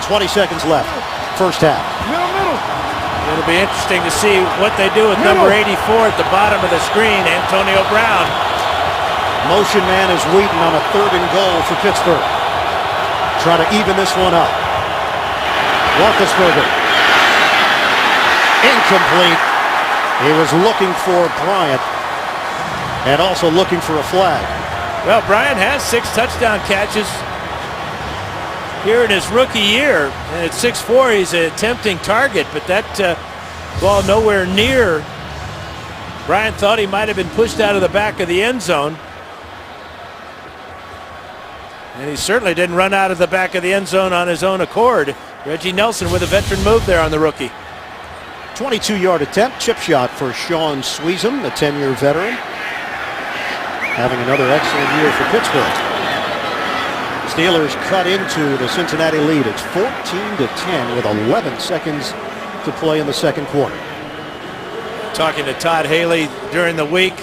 S1: "20 seconds left, first half."
S3: It'll be interesting to see what they do with number 84 at the bottom of the screen, Antonio Brown.
S1: Motion man is Wheaton on a 3rd and goal for Pittsburgh. Trying to even this one up. Roethlisberger. Incomplete. He was looking for Bryant and also looking for a flag.
S3: Well, Bryant has 6 touchdown catches here in his rookie year. And at 6'4", he's a tempting target, but that ball nowhere near. Bryant thought he might have been pushed out of the back of the end zone. And he certainly didn't run out of the back of the end zone on his own accord. Reggie Nelson with a veteran move there on the rookie.
S1: 22-yard attempt, chip shot for Sean Sweezum, the 10-year veteran. Having another excellent year for Pittsburgh. Steelers cut into the Cincinnati lead. It's 14-10 with 11 seconds to play in the second quarter.
S3: Talking to Todd Haley during the week,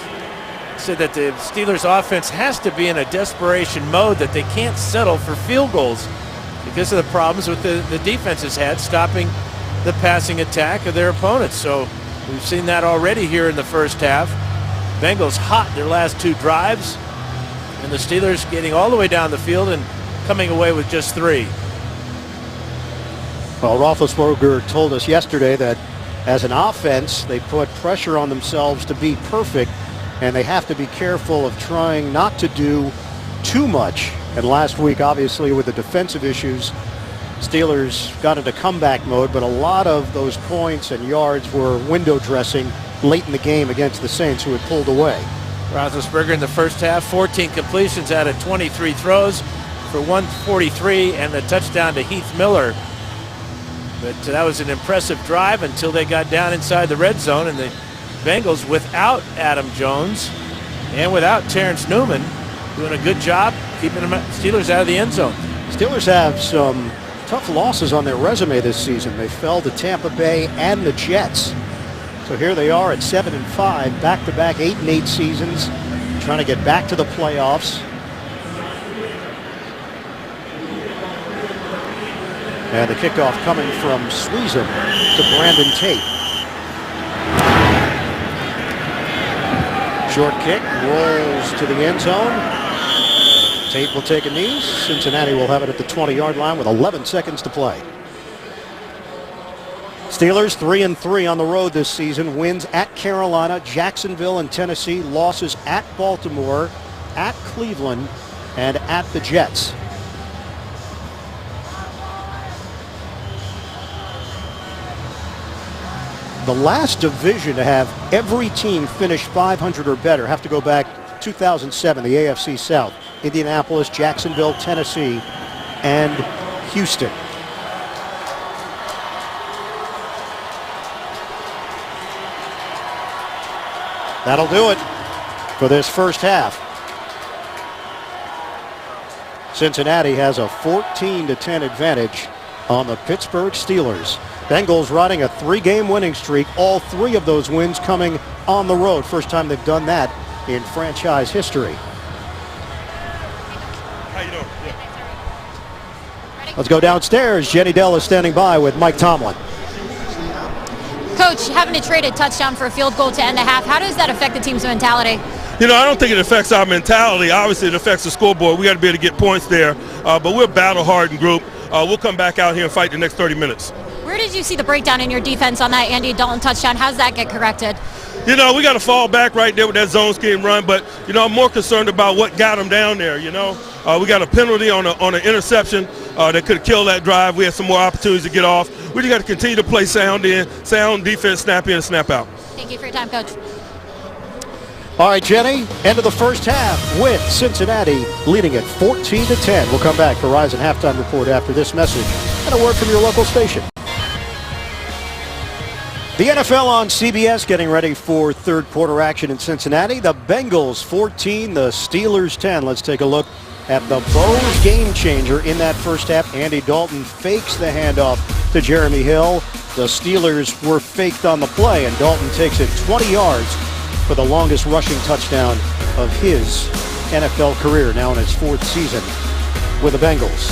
S3: said that the Steelers offense has to be in a desperation mode, that they can't settle for field goals because of the problems with the defense has had stopping the passing attack of their opponents. So we've seen that already here in the first half. Bengals hot their last 2 drives, and the Steelers getting all the way down the field and coming away with just 3.
S1: Well, Roethlisberger told us yesterday that as an offense, they put pressure on themselves to be perfect, and they have to be careful of trying not to do too much. And last week, obviously, with the defensive issues, Steelers got into comeback mode, but a lot of those points and yards were window dressing late in the game against the Saints, who had pulled away.
S3: Roethlisberger in the first half, 14 completions out of 23 throws for 143 and the touchdown to Heath Miller. But that was an impressive drive until they got down inside the red zone, and the Bengals, without Adam Jones and without Terrence Newman, doing a good job keeping the Steelers out of the end zone.
S1: Steelers have some tough losses on their resume this season. They fell to Tampa Bay and the Jets. So here they are at 7-5, back-to-back 8-8 seasons, trying to get back to the playoffs. And the kickoff coming from Sweezum to Brandon Tate. Short kick, rolls to the end zone. Tate will take a knee. Cincinnati will have it at the 20-yard line with 11 seconds to play. Steelers 3-3 on the road this season. Wins at Carolina, Jacksonville, and Tennessee. Losses at Baltimore, at Cleveland, and at the Jets. The last division to have every team finish 500 or better, have to go back 2007, the AFC South. Indianapolis, Jacksonville, Tennessee, and Houston. That'll do it for this first half. Cincinnati has a 14-10 advantage on the Pittsburgh Steelers. Bengals riding a 3-game winning streak, all 3 of those wins coming on the road. First time they've done that in franchise history.
S6: How you doing? Yeah.
S1: Let's go downstairs. Jenny Dell is standing by with Mike Tomlin.
S2: Coach, having to trade a touchdown for a field goal to end the half, how does that affect the team's mentality?
S6: You know, I don't think it affects our mentality. Obviously, it affects the scoreboard. We got to be able to get points there. But we're a battle-hardened group. We'll come back out here and fight the next 30 minutes.
S2: Where did you see the breakdown in your defense on that Andy Dalton touchdown? How does that get corrected?
S6: You know, we got to fall back right there with that zone scheme run. But, you know, I'm more concerned about what got him down there, you know. We got a penalty on an interception that could have killed that drive. We had some more opportunities to get off. We just got to continue to play sound defense, snap in and snap out.
S2: Thank you for your time, Coach.
S1: All right, Jenny, end of the first half with Cincinnati leading at 14-10. We'll come back for Verizon Halftime Report after this message and a word from your local station. The NFL on CBS getting ready for third quarter action in Cincinnati. The Bengals 14, the Steelers 10. Let's take a look at the Bose game changer in that first half. Andy Dalton fakes the handoff to Jeremy Hill. The Steelers were faked on the play, and Dalton takes it 20 yards for the longest rushing touchdown of his NFL career, now in his 4th season with the Bengals.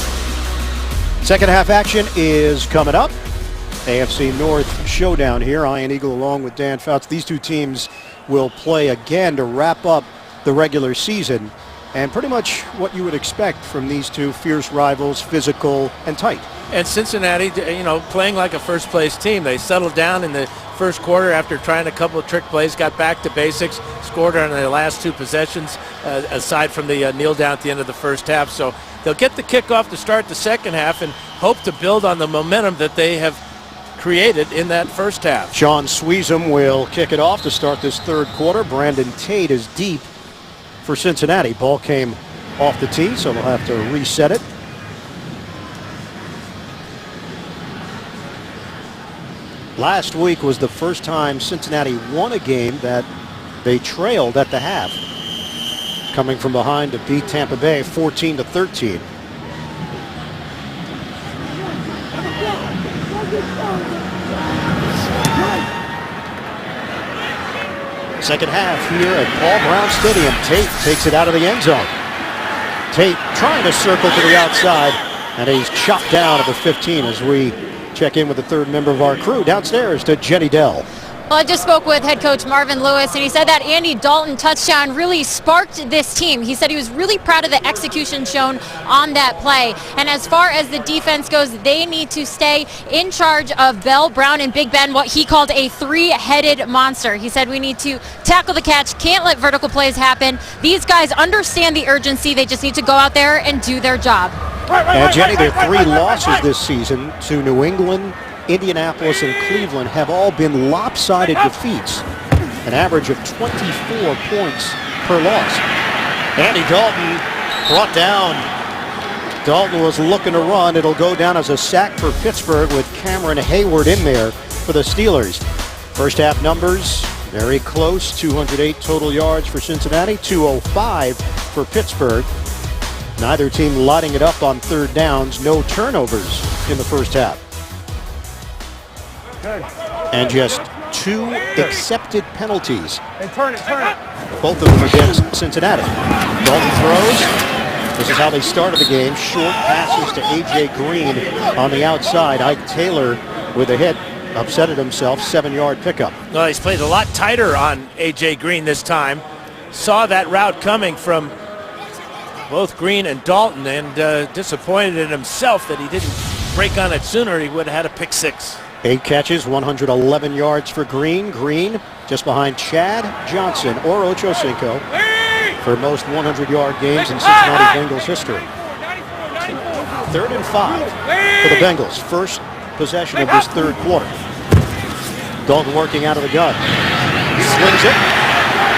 S1: Second half action is coming up. AFC North showdown here. Ian Eagle along with Dan Fouts. These two teams will play again to wrap up the regular season. And pretty much what you would expect from these two fierce rivals, physical and tight.
S3: And Cincinnati, playing like a first-place team. They settled down in the first quarter after trying a couple of trick plays, got back to basics, scored on their last two possessions, aside from the kneel down at the end of the first half. So they'll get the kickoff to start the second half and hope to build on the momentum that they have created in that first half.
S1: Sean Sweezum will kick it off to start this third quarter. Brandon Tate is deep for Cincinnati. Ball came off the tee, so they'll have to reset it. Last week was the first time Cincinnati won a game that they trailed at the half, coming from behind to beat Tampa Bay 14-13. Second half here at Paul Brown Stadium. Tate takes it out of the end zone. Tate trying to circle to the outside, and he's chopped down at the 15 as we check in with the third member of our crew downstairs to Jenny Dell.
S2: Well, I just spoke with head coach Marvin Lewis, and he said that Andy Dalton touchdown really sparked this team. He said he was really proud of the execution shown on that play. And as far as the defense goes, they need to stay in charge of Bell, Brown, and Big Ben, what he called a three-headed monster. He said we need to tackle the catch, can't let vertical plays happen. These guys understand the urgency. They just need to go out there and do their job.
S1: And Jenny, their three losses this season to New England, Indianapolis, and Cleveland have all been lopsided defeats, an average of 24 points per loss. Andy Dalton brought down. Dalton was looking to run. It'll go down as a sack for Pittsburgh with Cameron Hayward in there for the Steelers. First half numbers, very close. 208 total yards for Cincinnati, 205 for Pittsburgh. Neither team lighting it up on third downs. No turnovers in the first half. And just 2 accepted penalties. Both of them against Cincinnati. Dalton throws. This is how they started the game. Short passes to A.J. Green on the outside. Ike Taylor with a hit. Upsetted himself. 7-yard pickup.
S3: Well, he's played a lot tighter on A.J. Green this time. Saw that route coming from both Green and Dalton, and disappointed in himself that he didn't break on it sooner. He would have had a pick 6.
S1: 8 catches, 111 yards for Green. Green just behind Chad Johnson or Ocho Cinco for most 100-yard games in Cincinnati Bengals history. 3rd and 5 for the Bengals. First possession of this third quarter. Dalton working out of the gun. Slings it.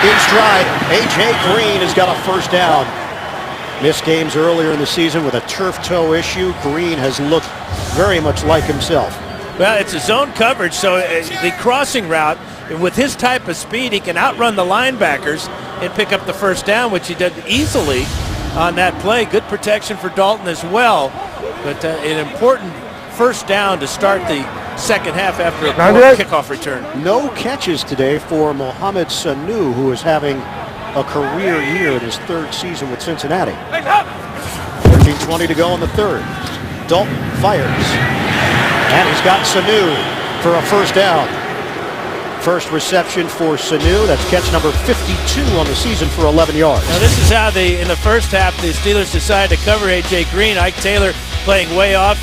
S1: In stride. A.J. Green has got a first down. Missed games earlier in the season with a turf toe issue. Green has looked very much like himself.
S3: Well, it's a zone coverage, so the crossing route, with his type of speed, he can outrun the linebackers and pick up the first down, which he did easily on that play. Good protection for Dalton as well, but an important first down to start the second half after a poor kickoff return.
S1: No catches today for Mohamed Sanu, who is having a career year in his 3rd season with Cincinnati. 13:20 to go in the 3rd. Dalton fires. And he's got Sanu for a first down. First reception for Sanu. That's catch number 52 on the season for 11 yards.
S3: Now this is how in the first half, the Steelers decided to cover A.J. Green. Ike Taylor playing way off,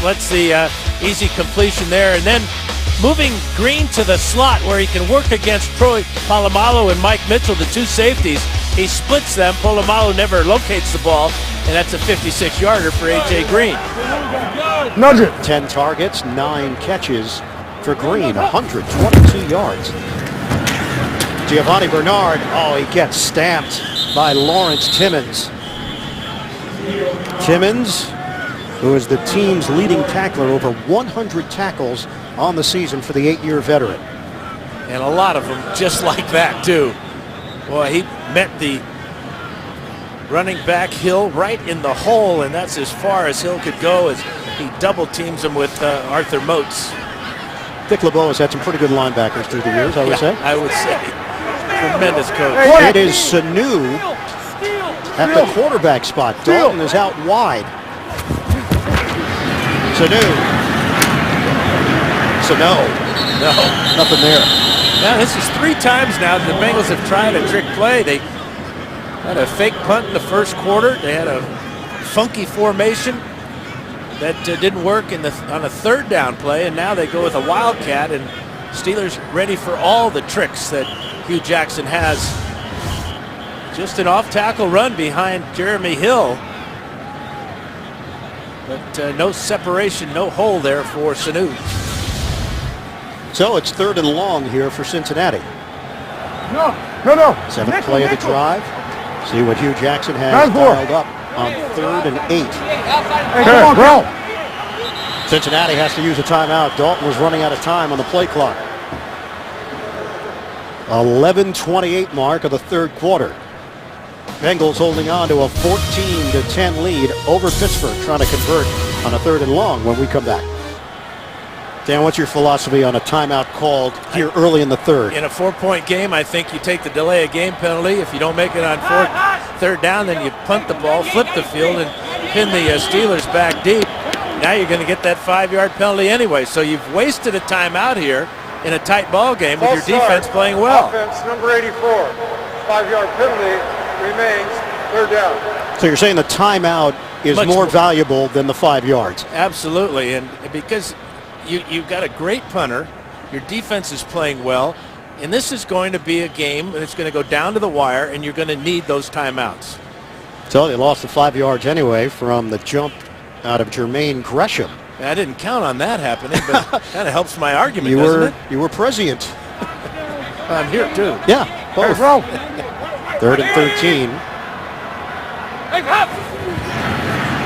S3: lets the easy completion there, and then moving Green to the slot where he can work against Troy Polamalu and Mike Mitchell, the 2 safeties. He splits them. Polamalu never locates the ball, and that's a 56-yarder for A.J. Green.
S1: 10 targets, 9 catches for Green, 122 yards. Giovanni Bernard, he gets stamped by Lawrence Timmons. Timmons, who is the team's leading tackler, over 100 tackles on the season for the 8-year veteran.
S3: And a lot of them just like that, too. Boy, he met the running back Hill right in the hole, and that's as far as Hill could go as he double teams him with Arthur Moats.
S1: Dick LeBeau has had some pretty good linebackers through the years, I would say.
S3: I would say. Tremendous coach.
S1: It is Sanu at the quarterback spot. Dalton is out wide. Sanu That's a no.
S3: No.
S1: Nothing there.
S3: Now, this is 3 times now that the Bengals have tried a trick play. They had a fake punt in the first quarter. They had a funky formation that didn't work on a 3rd down play, and now they go with a wildcat, and Steelers ready for all the tricks that Hugh Jackson has. Just an off-tackle run behind Jeremy Hill, but no separation, no hole there for Sanu.
S1: So it's 3rd and long here for Cincinnati.
S4: No.
S1: 7th play of the drive. See what Hugh Jackson has dialed up on 3rd and 8.
S4: Hey, come on, bro.
S1: Cincinnati has to use a timeout. Dalton was running out of time on the play clock. 11:28 mark of the 3rd quarter. Bengals holding on to a 14-10 lead over Pittsburgh, trying to convert on a 3rd and long when we come back. Dan, what's your philosophy on a timeout called here early in the 3rd?
S3: In a 4-point game, I think you take the delay of game penalty. If you don't make it on 3rd down, then you punt the ball, flip the field, and pin the Steelers back deep. Now you're going to get that 5-yard penalty anyway. So you've wasted a timeout here in a tight ball game with your defense playing well.
S4: Offense number 84. 5-yard penalty remains 3rd down.
S1: So you're saying the timeout is more valuable than the 5 yards?
S3: Absolutely, and because you've got a great punter, your defense is playing well, and this is going to be a game that's going to go down to the wire, and you're going to need those timeouts.
S1: So they lost the 5 yards anyway from the jump out of Jermaine Gresham.
S3: I didn't count on that happening, but kind of helps my argument, doesn't it?
S1: You were prescient.
S3: I'm here too.
S1: Yeah, both. 3rd and 13.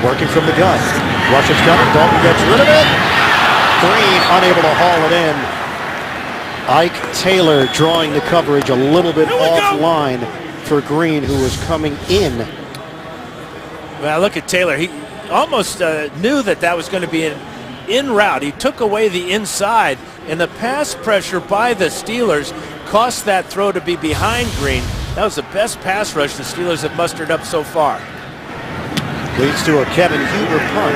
S1: Working from the gun. Rush is coming. Dalton gets rid of it. Green unable to haul it in. Ike Taylor drawing the coverage a little bit offline for Green, who was coming in.
S3: Well, look at Taylor. He almost knew that was going to be an in route. He took away the inside, and the pass pressure by the Steelers cost that throw to be behind Green. That was the best pass rush the Steelers have mustered up so far.
S1: Leads to a Kevin Huber punt.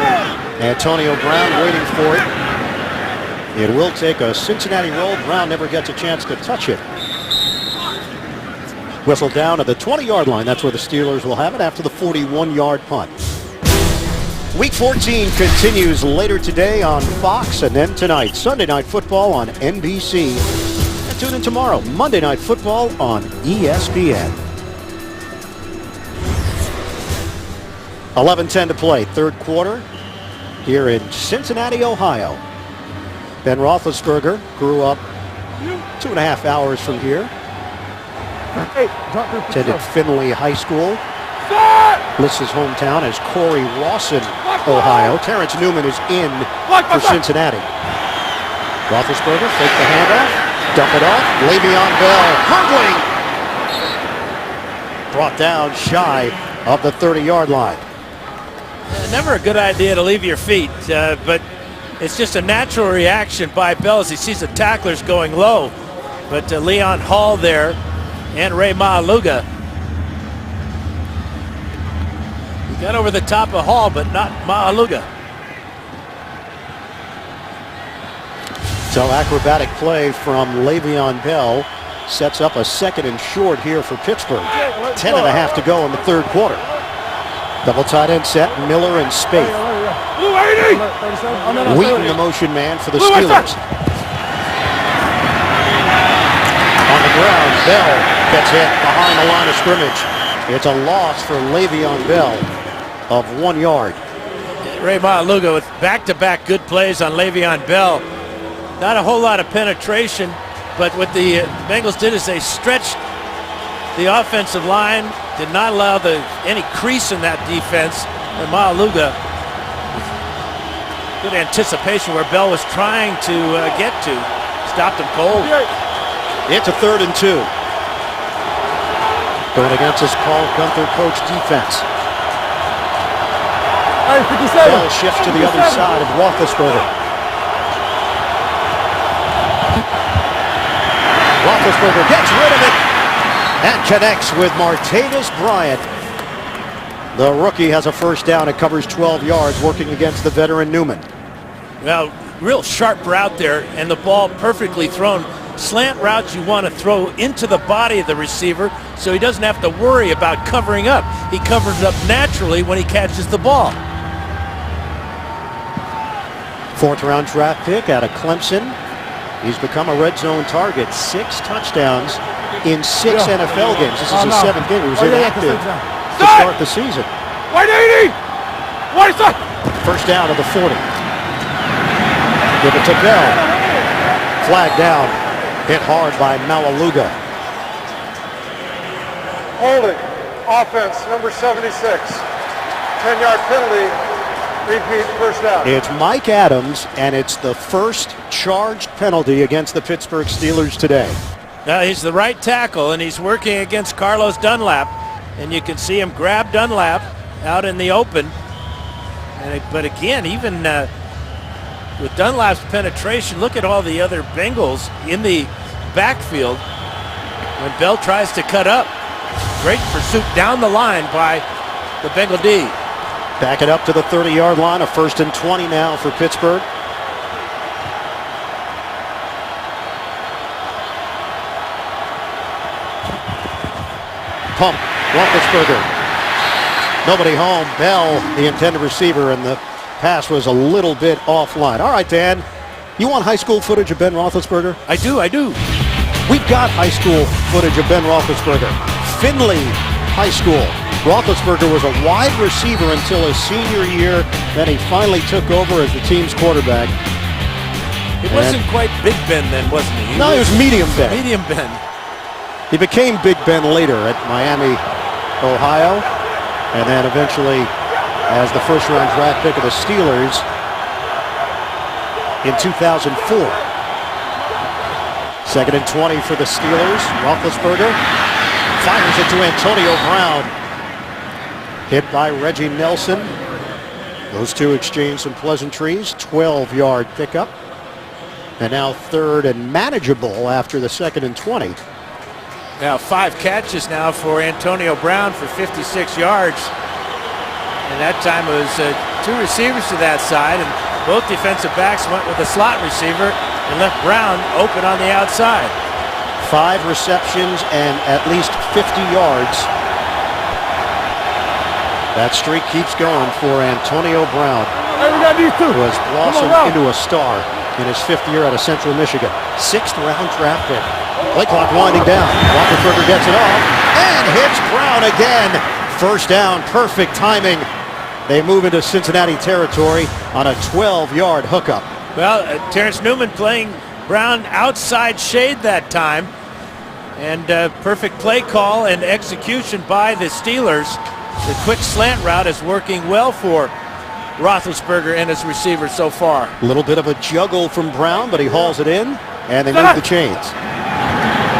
S1: Antonio Brown waiting for it. It will take a Cincinnati roll. Brown never gets a chance to touch it. Whistle down at the 20-yard line. That's where the Steelers will have it after the 41-yard punt. Week 14 continues later today on Fox, and then tonight, Sunday Night Football on NBC. And tune in tomorrow, Monday Night Football on ESPN. 11:10 to play, 3rd quarter here in Cincinnati, Ohio. Ben Roethlisberger grew up 2.5 hours from here. Attended Findlay High School. Lists his hometown as Corey Rawson, Ohio. Terrence Newman is in for Cincinnati. Roethlisberger fake the handoff, dump it off. Le'Veon Bell hurdling. Brought down shy of the 30-yard line.
S3: Never a good idea to leave your feet, but it's just a natural reaction by Bell as he sees the tacklers going low. But Leon Hall there and Ray Maaluga. He got over the top of Hall, but not Maaluga.
S1: So acrobatic play from Le'Veon Bell sets up a 2nd and short here for Pittsburgh. 10.5 to go in the 3rd quarter. Double tight end set, Miller and Spaeth. Wheaton, the motion man for the Steelers. On the ground, Bell gets hit behind the line of scrimmage. It's a loss for Le'Veon Bell of 1 yard.
S3: Ray Maaluga with back-to-back good plays on Le'Veon Bell. Not a whole lot of penetration, but what the Bengals did is they stretched the offensive line, did not allow any crease in that defense. And Maaluga, good anticipation where Bell was trying to get to. Stopped him cold.
S1: It's a 3rd and 2. Going against this Paul Gunther coach defense. Bell shifts to the other side of Roethlisberger. Roethlisberger gets rid of it and connects with Martavis Bryant. The rookie has a 1st down. It covers 12 yards working against the veteran Newman.
S3: Well, real sharp route there, and the ball perfectly thrown. Slant routes you want to throw into the body of the receiver so he doesn't have to worry about covering up. He covers up naturally when he catches the ball.
S1: 4th round draft pick out of Clemson. He's become a red zone target. 6 touchdowns in 6 NFL games. This is his 7th game. He was inactive to start the season.
S6: 180! What is that?
S1: First down to the 40. Give it to Bell. Flag down. Hit hard by Malaluga.
S4: Holding. Offense, number 76. 10-yard penalty. Repeat, first down.
S1: It's Mike Adams, and it's the first charged penalty against the Pittsburgh Steelers today.
S3: Now he's the right tackle, and he's working against Carlos Dunlap. And you can see him grab Dunlap out in the open. But again, even with Dunlap's penetration, look at all the other Bengals in the backfield when Bell tries to cut up. Great pursuit down the line by the Bengal D.
S1: Back it up to the 30-yard line. A 1st and 20 now for Pittsburgh. Pump. Roethlisberger. Nobody home. Bell, the intended receiver, and the pass was a little bit offline. All right, Dan. You want high school footage of Ben Roethlisberger?
S3: I do.
S1: We've got high school footage of Ben Roethlisberger. Finley High School. Roethlisberger was a wide receiver until his senior year. Then he finally took over as the team's quarterback.
S3: It wasn't quite Big Ben then, wasn't he?
S1: No, he was medium Ben.
S3: Medium Ben.
S1: He became Big Ben later at Miami, Ohio, and then eventually as the first-round draft pick of the Steelers in 2004. 2nd and 20 for the Steelers. Roethlisberger fires it to Antonio Brown. Hit by Reggie Nelson. Those two exchanged some pleasantries. 12-yard pickup. And now 3rd and manageable after the 2nd and 20.
S3: Now 5 catches now for Antonio Brown for 56 yards. And that time it was 2 receivers to that side, and both defensive backs went with a slot receiver and left Brown open on the outside.
S1: 5 receptions and at least 50 yards. That streak keeps going for Antonio Brown, who has blossomed into a star in his 5th year out of Central Michigan. 6th round draft pick. Play clock winding down. Roethlisberger gets it off and hits Brown again. First down, perfect timing. They move into Cincinnati territory on a 12-yard hookup.
S3: Well, Terrence Newman playing Brown outside shade that time. And perfect play call and execution by the Steelers. The quick slant route is working well for Roethlisberger and his receivers so far.
S1: A little bit of a juggle from Brown, but he hauls it in, and they move the chains.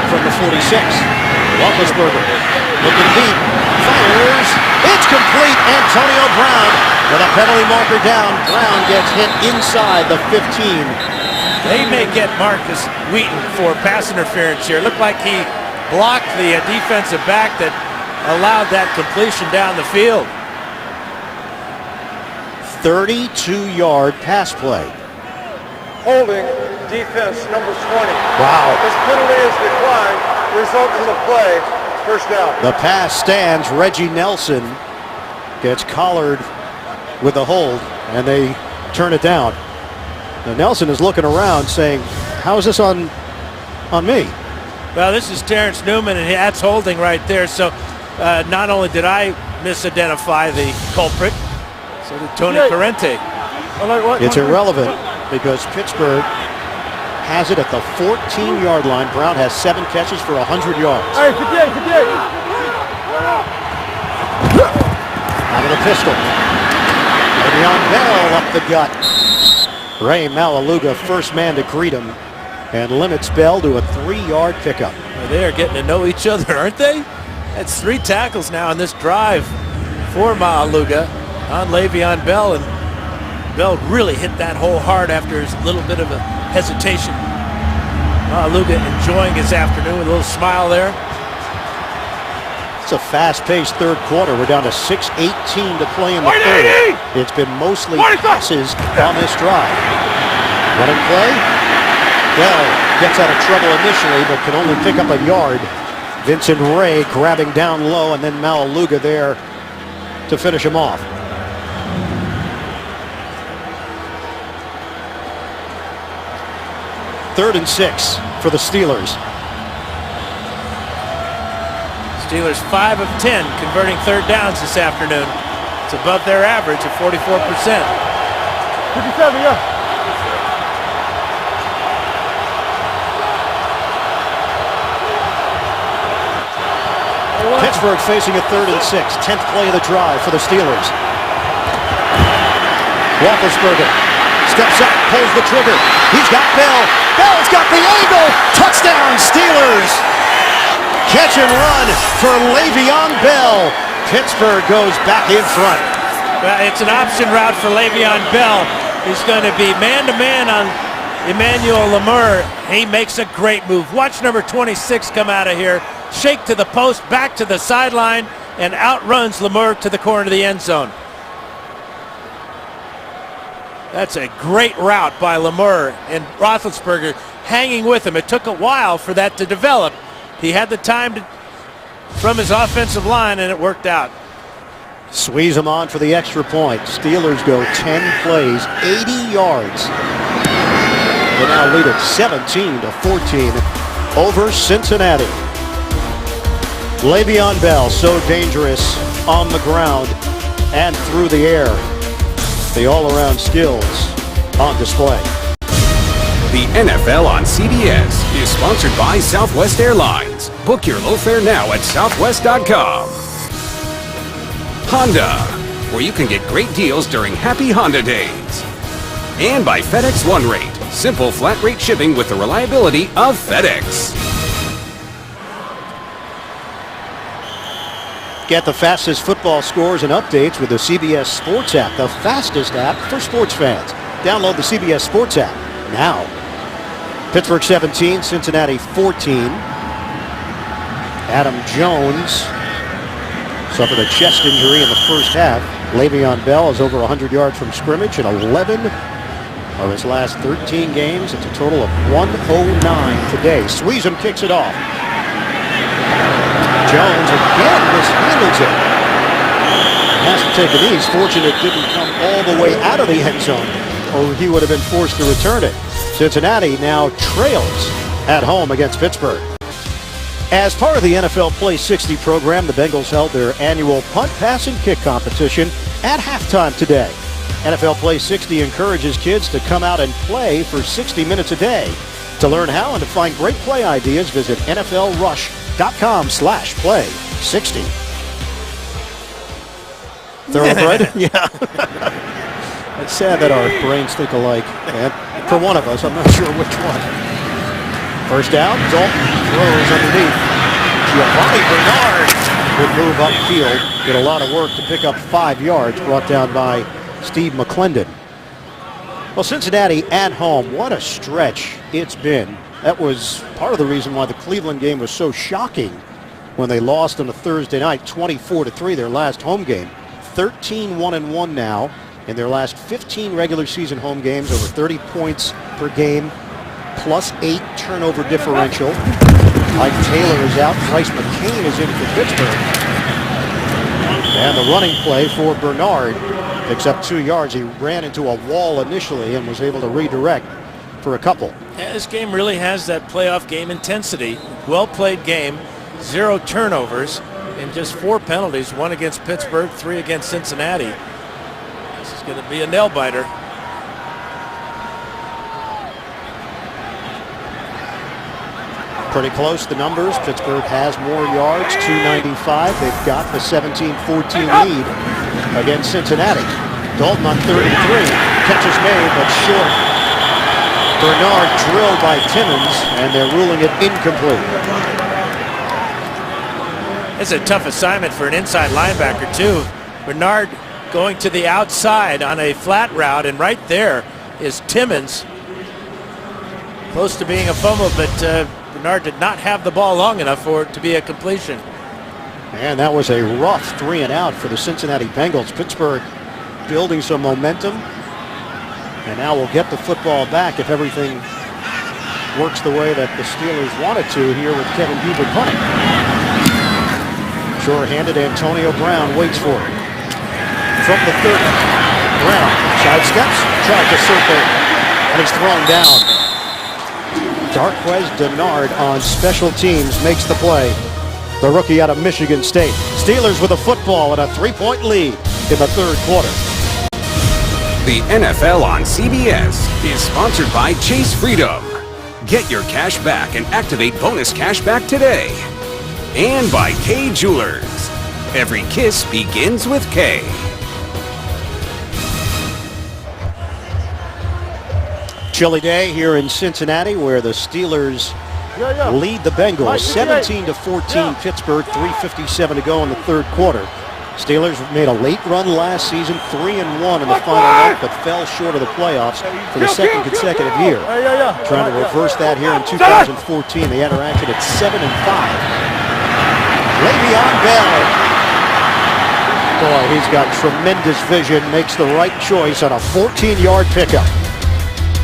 S1: From the 46, Roethlisberger looking deep, fires, it's complete. Antonio Brown with a penalty marker down. Brown gets hit inside the 15.
S3: They may get Marcus Wheaton for pass interference here. It looked like he blocked the defensive back that allowed that completion down the field.
S1: 32-yard pass play.
S4: Holding, defense, number 20.
S1: Wow.
S4: This penalty is declined. Result of the play, first down.
S1: The pass stands. Reggie Nelson gets collared with a hold, and they turn it down. Now Nelson is looking around saying, how is this on me?
S3: Well, this is Terrence Newman, and that's holding right there. So not only did I misidentify the culprit, so did Tony Parente.
S1: It's irrelevant because Pittsburgh has it at the 14-yard line. Brown has 7 catches for 100 yards. Out of the pistol. Le'Veon Bell up the gut. Ray Malaluga, first man to greet him, and limits Bell to a 3-yard pickup.
S3: Well, they are getting to know each other, aren't they? That's 3 tackles now on this drive for Malaluga on Le'Veon Bell, and Bell really hit that hole hard after his little bit of a hesitation. Malaluga enjoying his afternoon with a little smile there.
S1: It's a fast-paced third quarter. We're down to 6:18 to play in the third. It's been mostly passes on this drive. Running play. Bell gets out of trouble initially, but can only pick up a yard. Vincent Ray grabbing down low, and then Malaluga there to finish him off. Third and 6 for the Steelers.
S3: Steelers 5 of 10 converting third downs this afternoon. It's above their average of 44%.
S4: 57, yeah.
S1: Pittsburgh facing a third and 6. 10th play of the drive for the Steelers. Roethlisberger steps up, pulls the trigger. He's got Bell. Bell's got the angle. Touchdown, Steelers. Catch and run for Le'Veon Bell. Pittsburgh goes back in front.
S3: Well, it's an option route for Le'Veon Bell. He's going to be man-to-man on Emmanuel Lemur. He makes a great move. Watch number 26 come out of here. Shake to the post, back to the sideline, and outruns Lemur to the corner of the end zone. That's a great route by Lemur, and Roethlisberger hanging with him. It took a while for that to develop. He had the time from his offensive line, and it worked out.
S1: Squeeze him on for the extra point. Steelers go 10 plays, 80 yards. They now lead it 17-14 over Cincinnati. Le'Veon Bell, so dangerous on the ground and through the air. The all-around skills on display.
S5: The NFL on CBS is sponsored by Southwest Airlines. Book your low fare now at southwest.com. Honda, where you can get great deals during Happy Honda Days. And by FedEx One Rate, simple flat rate shipping with the reliability of FedEx.
S1: Get the fastest football scores and updates with the CBS Sports app, the fastest app for sports fans. Download the CBS Sports app now. Pittsburgh 17, Cincinnati 14. Adam Jones suffered a chest injury in the first half. Le'Veon Bell is over 100 yards from scrimmage in 11 of his last 13 games. It's a total of 109 today. Sweezum kicks it off. Jones again mishandles it. Has to take it easy. Fortunate it didn't come all the way out of the end zone, or he would have been forced to return it. Cincinnati now trails at home against Pittsburgh. As part of the NFL Play 60 program, the Bengals held their annual punt, pass, and kick competition at halftime today. NFL Play 60 encourages kids to come out and play for 60 minutes a day. To learn how and to find great play ideas, visit NFLRush.com/play60. Thoroughbred? Yeah. It's sad that our brains think alike. And for one of us, I'm not sure which one. First down, Dalton throws underneath. Giovanni Bernard would move upfield. Did a lot of work to pick up 5 yards, brought down by Steve McClendon. Well, Cincinnati at home, what a stretch it's been. That was part of the reason why the Cleveland game was so shocking when they lost on a Thursday night, 24-3, their last home game. 13-1-1 now in their last 15 regular season home games, over 30 points per game, plus 8 turnover differential. Mike Taylor is out. Bryce McCain is in for Pittsburgh. And the running play for Bernard picks up 2 yards. He ran into a wall initially and was able to redirect for a couple.
S3: Yeah, this game really has that playoff game intensity. Well-played game, 0 turnovers, and just 4 penalties, 1 against Pittsburgh, 3 against Cincinnati. This is going to be a nail-biter.
S1: Pretty close, the numbers. Pittsburgh has more yards, 295. They've got the 17-14 lead against Cincinnati. Dalton on 33. Catch is made, but short. Bernard drilled by Timmons, and they're ruling it incomplete.
S3: It's a tough assignment for an inside linebacker, too. Bernard going to the outside on a flat route, and right there is Timmons. Close to being a fumble, but Bernard did not have the ball long enough for it to be a completion.
S1: And that was a rough 3 and out for the Cincinnati Bengals. Pittsburgh building some momentum. And now we'll get the football back if everything works the way that the Steelers wanted to here with Kevin Huber punting. Sure-handed Antonio Brown waits for it. From the 30, Brown sidesteps, tried to circle, and he's thrown down. Darquez Denard on special teams makes the play. The rookie out of Michigan State. Steelers with a football and a 3-point lead in the third quarter.
S5: The NFL on CBS is sponsored by Chase Freedom. Get your cash back and activate bonus cash back today. And by K Jewelers. Every kiss begins with K.
S1: Chilly day here in Cincinnati where the Steelers lead the Bengals 17-14 Pittsburgh, 3:57 to go in the third quarter. Steelers made a late run last season, 3-1 in the final month, but fell short of the playoffs for the second consecutive year. Trying to reverse that here in 2014. They interacted at 7-5. Le'Veon Bell. Boy, he's got tremendous vision, makes the right choice on a 14-yard pickup.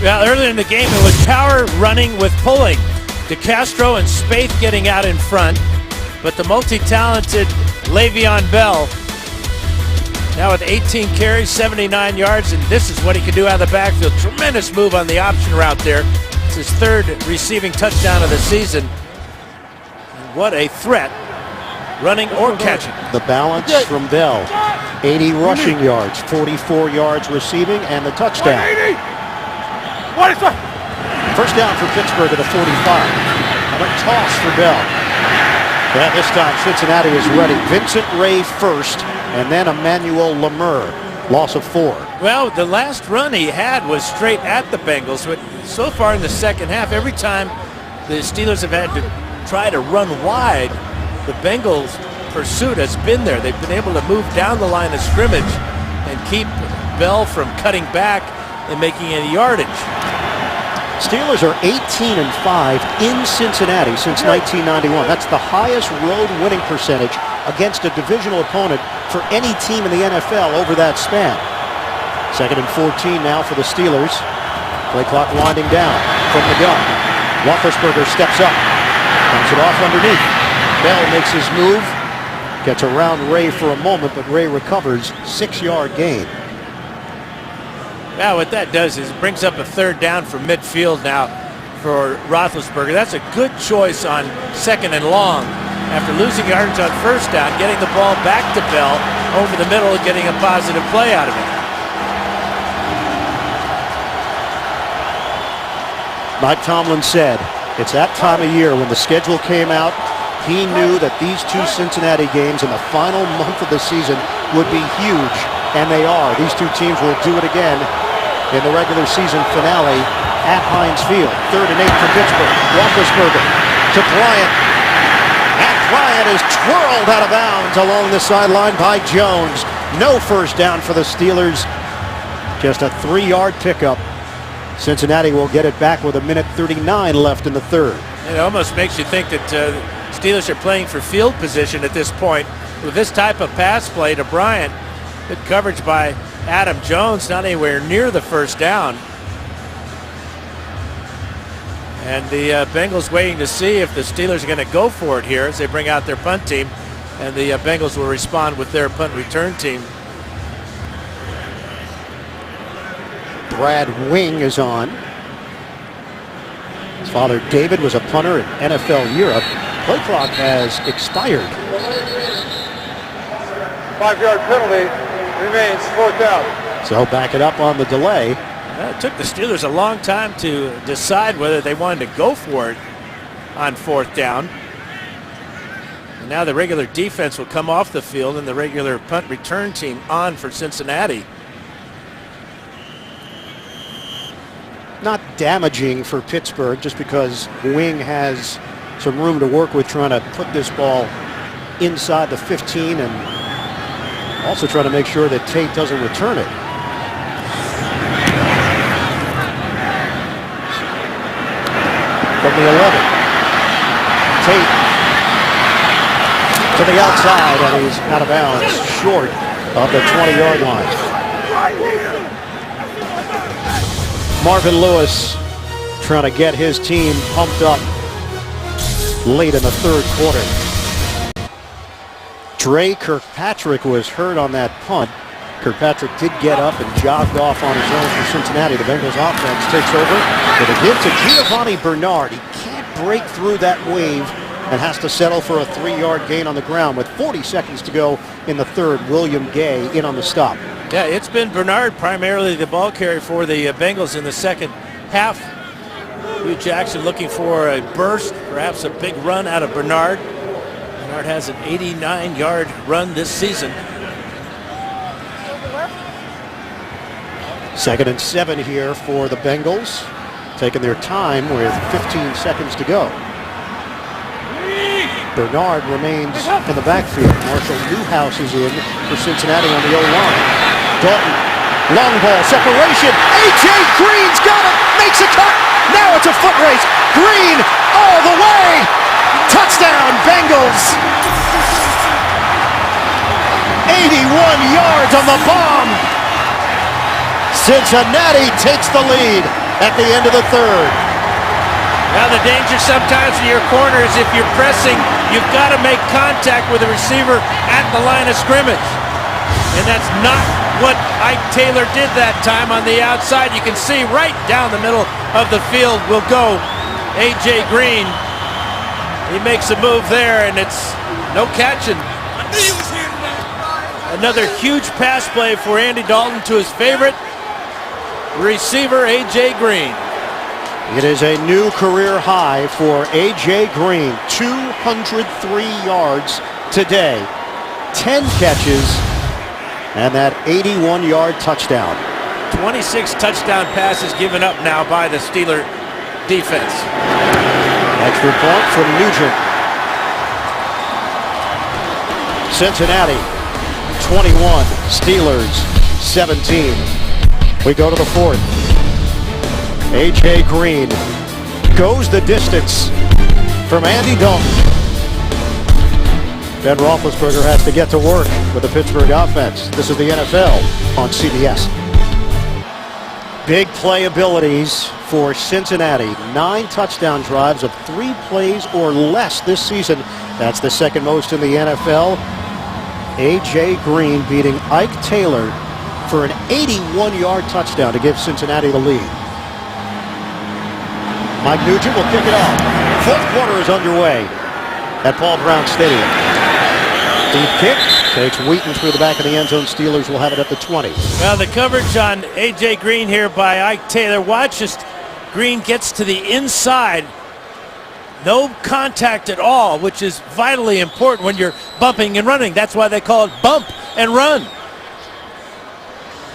S3: Yeah, earlier in the game, it was power running with pulling. DeCastro and Spaeth getting out in front, but the multi-talented Le'Veon Bell, now with 18 carries, 79 yards, and this is what he can do out of the backfield. Tremendous move on the option route there. It's his third receiving touchdown of the season. And what a threat, running or catching.
S1: The balance from Bell, 80 rushing yards, 44 yards receiving, and the touchdown. First down for Pittsburgh at the 45. And a toss for Bell. Yeah, this time Cincinnati is ready. Vincent Ray first, and then Emmanuel Lemur. Loss of 4.
S3: Well, the last run he had was straight at the Bengals, but so far in the second half, every time the Steelers have had to try to run wide, the Bengals' pursuit has been there. They've been able to move down the line of scrimmage and keep Bell from cutting back and making any yardage.
S1: Steelers are 18-5 in Cincinnati since 1991. That's the highest road winning percentage against a divisional opponent for any team in the NFL over that span. 2nd and 14 now for the Steelers. Play clock winding down from the gun. Roethlisberger steps up, comes it off underneath. Bell makes his move, gets around Ray for a moment, but Ray recovers. 6-yard gain.
S3: Yeah, what that does is it brings up a third down from midfield now for Roethlisberger. That's a good choice on 2nd and long. After losing yards on first down, getting the ball back to Bell over the middle and getting a positive play out of it.
S1: Mike Tomlin said, it's that time of year when the schedule came out, he knew that these two Cincinnati games in the final month of the season would be huge, and they are. These two teams will do it again in the regular season finale at Heinz Field. 3rd and 8 for Pittsburgh. Roethlisberger to Bryant. And Bryant is twirled out of bounds along the sideline by Jones. No first down for the Steelers. Just a 3-yard pickup. Cincinnati will get it back with 1:39 left in the third.
S3: It almost makes you think that Steelers are playing for field position at this point. With this type of pass play to Bryant, good coverage by Adam Jones, not anywhere near the first down. And the Bengals waiting to see if the Steelers are going to go for it here as they bring out their punt team. And the Bengals will respond with their punt return team.
S1: Brad Wing is on. His father David was a punter in NFL Europe. Play clock has expired.
S4: 5-yard penalty remains 4th down.
S1: So back it up on the delay.
S3: It took the Steelers a long time to decide whether they wanted to go for it on 4th down. And now the regular defense will come off the field and the regular punt return team on for Cincinnati.
S1: Not damaging for Pittsburgh just because Wing has some room to work with trying to put this ball inside the 15 and also trying to make sure that Tate doesn't return it. From the 11. Tate to the outside and he's out of bounds short of the 20-yard line. Marvin Lewis trying to get his team pumped up late in the third quarter. Dre Kirkpatrick was hurt on that punt. Kirkpatrick did get up and jogged off on his own for Cincinnati. The Bengals offense takes over with a give to Giovanni Bernard. He can't break through that wave and has to settle for a 3-yard gain on the ground with 40 seconds to go in the third. William Gay in on the stop.
S3: Yeah, it's been Bernard primarily the ball carrier for the Bengals in the second half. Hugh Jackson looking for a burst, perhaps a big run out of Bernard. Bernard has an 89-yard run this season.
S1: 2nd and 7 here for the Bengals, taking their time with 15 seconds to go. Bernard remains in the backfield. Marshall Newhouse is in for Cincinnati on the O-line. Dalton, long ball, separation. A.J. Green's got it, makes a cut. Now it's a foot race. Green all the way. Touchdown, Bengals. 81 yards on the bomb. Cincinnati takes the lead at the end of the third.
S3: Now the danger sometimes in your corner is if you're pressing, you've got to make contact with the receiver at the line of scrimmage. And that's not what Ike Taylor did that time on the outside. You can see right down the middle of the field will go A.J. Green. He makes a move there, and it's no catching. Another huge pass play for Andy Dalton to his favorite receiver, A.J. Green.
S1: It is a new career high for A.J. Green. 203 yards today. 10 catches and that 81-yard touchdown.
S3: 26 touchdown passes given up now by the Steeler defense.
S1: Extra point from Nugent. Cincinnati 21, Steelers 17. We go to the fourth. A.J. Green goes the distance from Andy Dalton. Ben Roethlisberger has to get to work with the Pittsburgh offense. This is the NFL on CBS. Big play abilities for Cincinnati. 9 touchdown drives of 3 plays or less this season. That's the second most in the NFL. A.J. Green beating Ike Taylor for an 81-yard touchdown to give Cincinnati the lead. Mike Nugent will kick it off. Fourth quarter is underway at Paul Brown Stadium. Deep kick takes Wheaton through the back of the end zone. Steelers will have it at the 20.
S3: Well, the coverage on A.J. Green here by Ike Taylor. Watch as Green gets to the inside. No contact at all, which is vitally important when you're bumping and running. That's why they call it bump and run.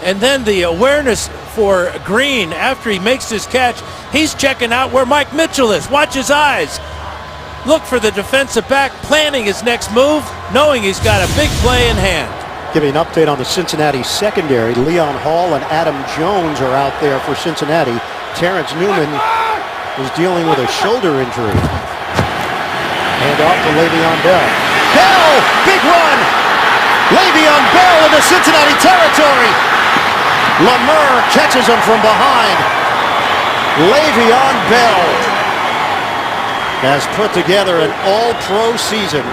S3: And then the awareness for Green after he makes his catch, he's checking out where Mike Mitchell is. Watch his eyes. Look for the defensive back planning his next move, knowing he's got a big play in hand.
S1: Give you an update on the Cincinnati secondary. Leon Hall and Adam Jones are out there for Cincinnati. Terrence Newman is dealing with a shoulder injury. Hand off to Le'Veon Bell. Bell, big run. Le'Veon Bell into Cincinnati territory. Lemur catches him from behind. Le'Veon Bell has put together an all-pro season.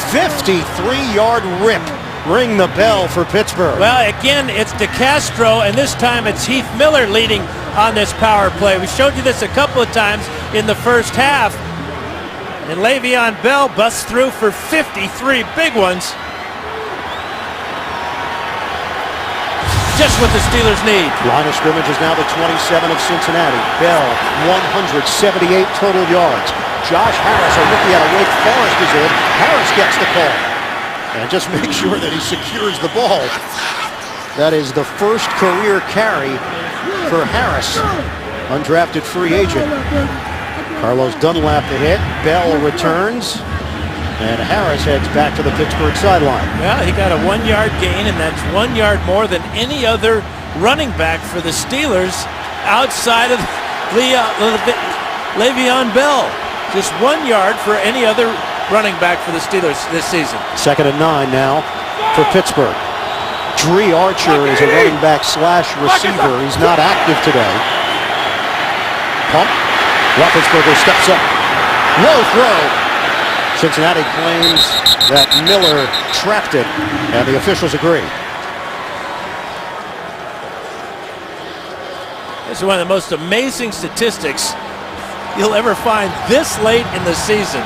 S1: 53-yard rip. Ring the bell for Pittsburgh.
S3: Well, again, it's DeCastro, and this time it's Heath Miller leading on this power play. We showed you this a couple of times in the first half. And Le'Veon Bell busts through for 53 big ones. Just what the Steelers need.
S1: Line of scrimmage is now the 27 of Cincinnati. Bell, 178 total yards. Josh Harris, a rookie out of Wake Forest, is in. Harris gets the call. And just make sure that he secures the ball. That is the first career carry for Harris, undrafted free agent. Carlos Dunlap to hit. Bell returns. And Harris heads back to the Pittsburgh sideline.
S3: Well, he got a 1-yard gain, and that's 1 yard more than any other running back for the Steelers outside of Le'Veon Bell. Just 1 yard for any other running back for the Steelers this season.
S1: 2nd and 9 now for Pittsburgh. Dree Archer is a running back slash receiver. He's not active today. Pump. Roethlisberger steps up. Low throw. Cincinnati claims that Miller trapped it, and the officials agree.
S3: This is one of the most amazing statistics you'll ever find this late in the season.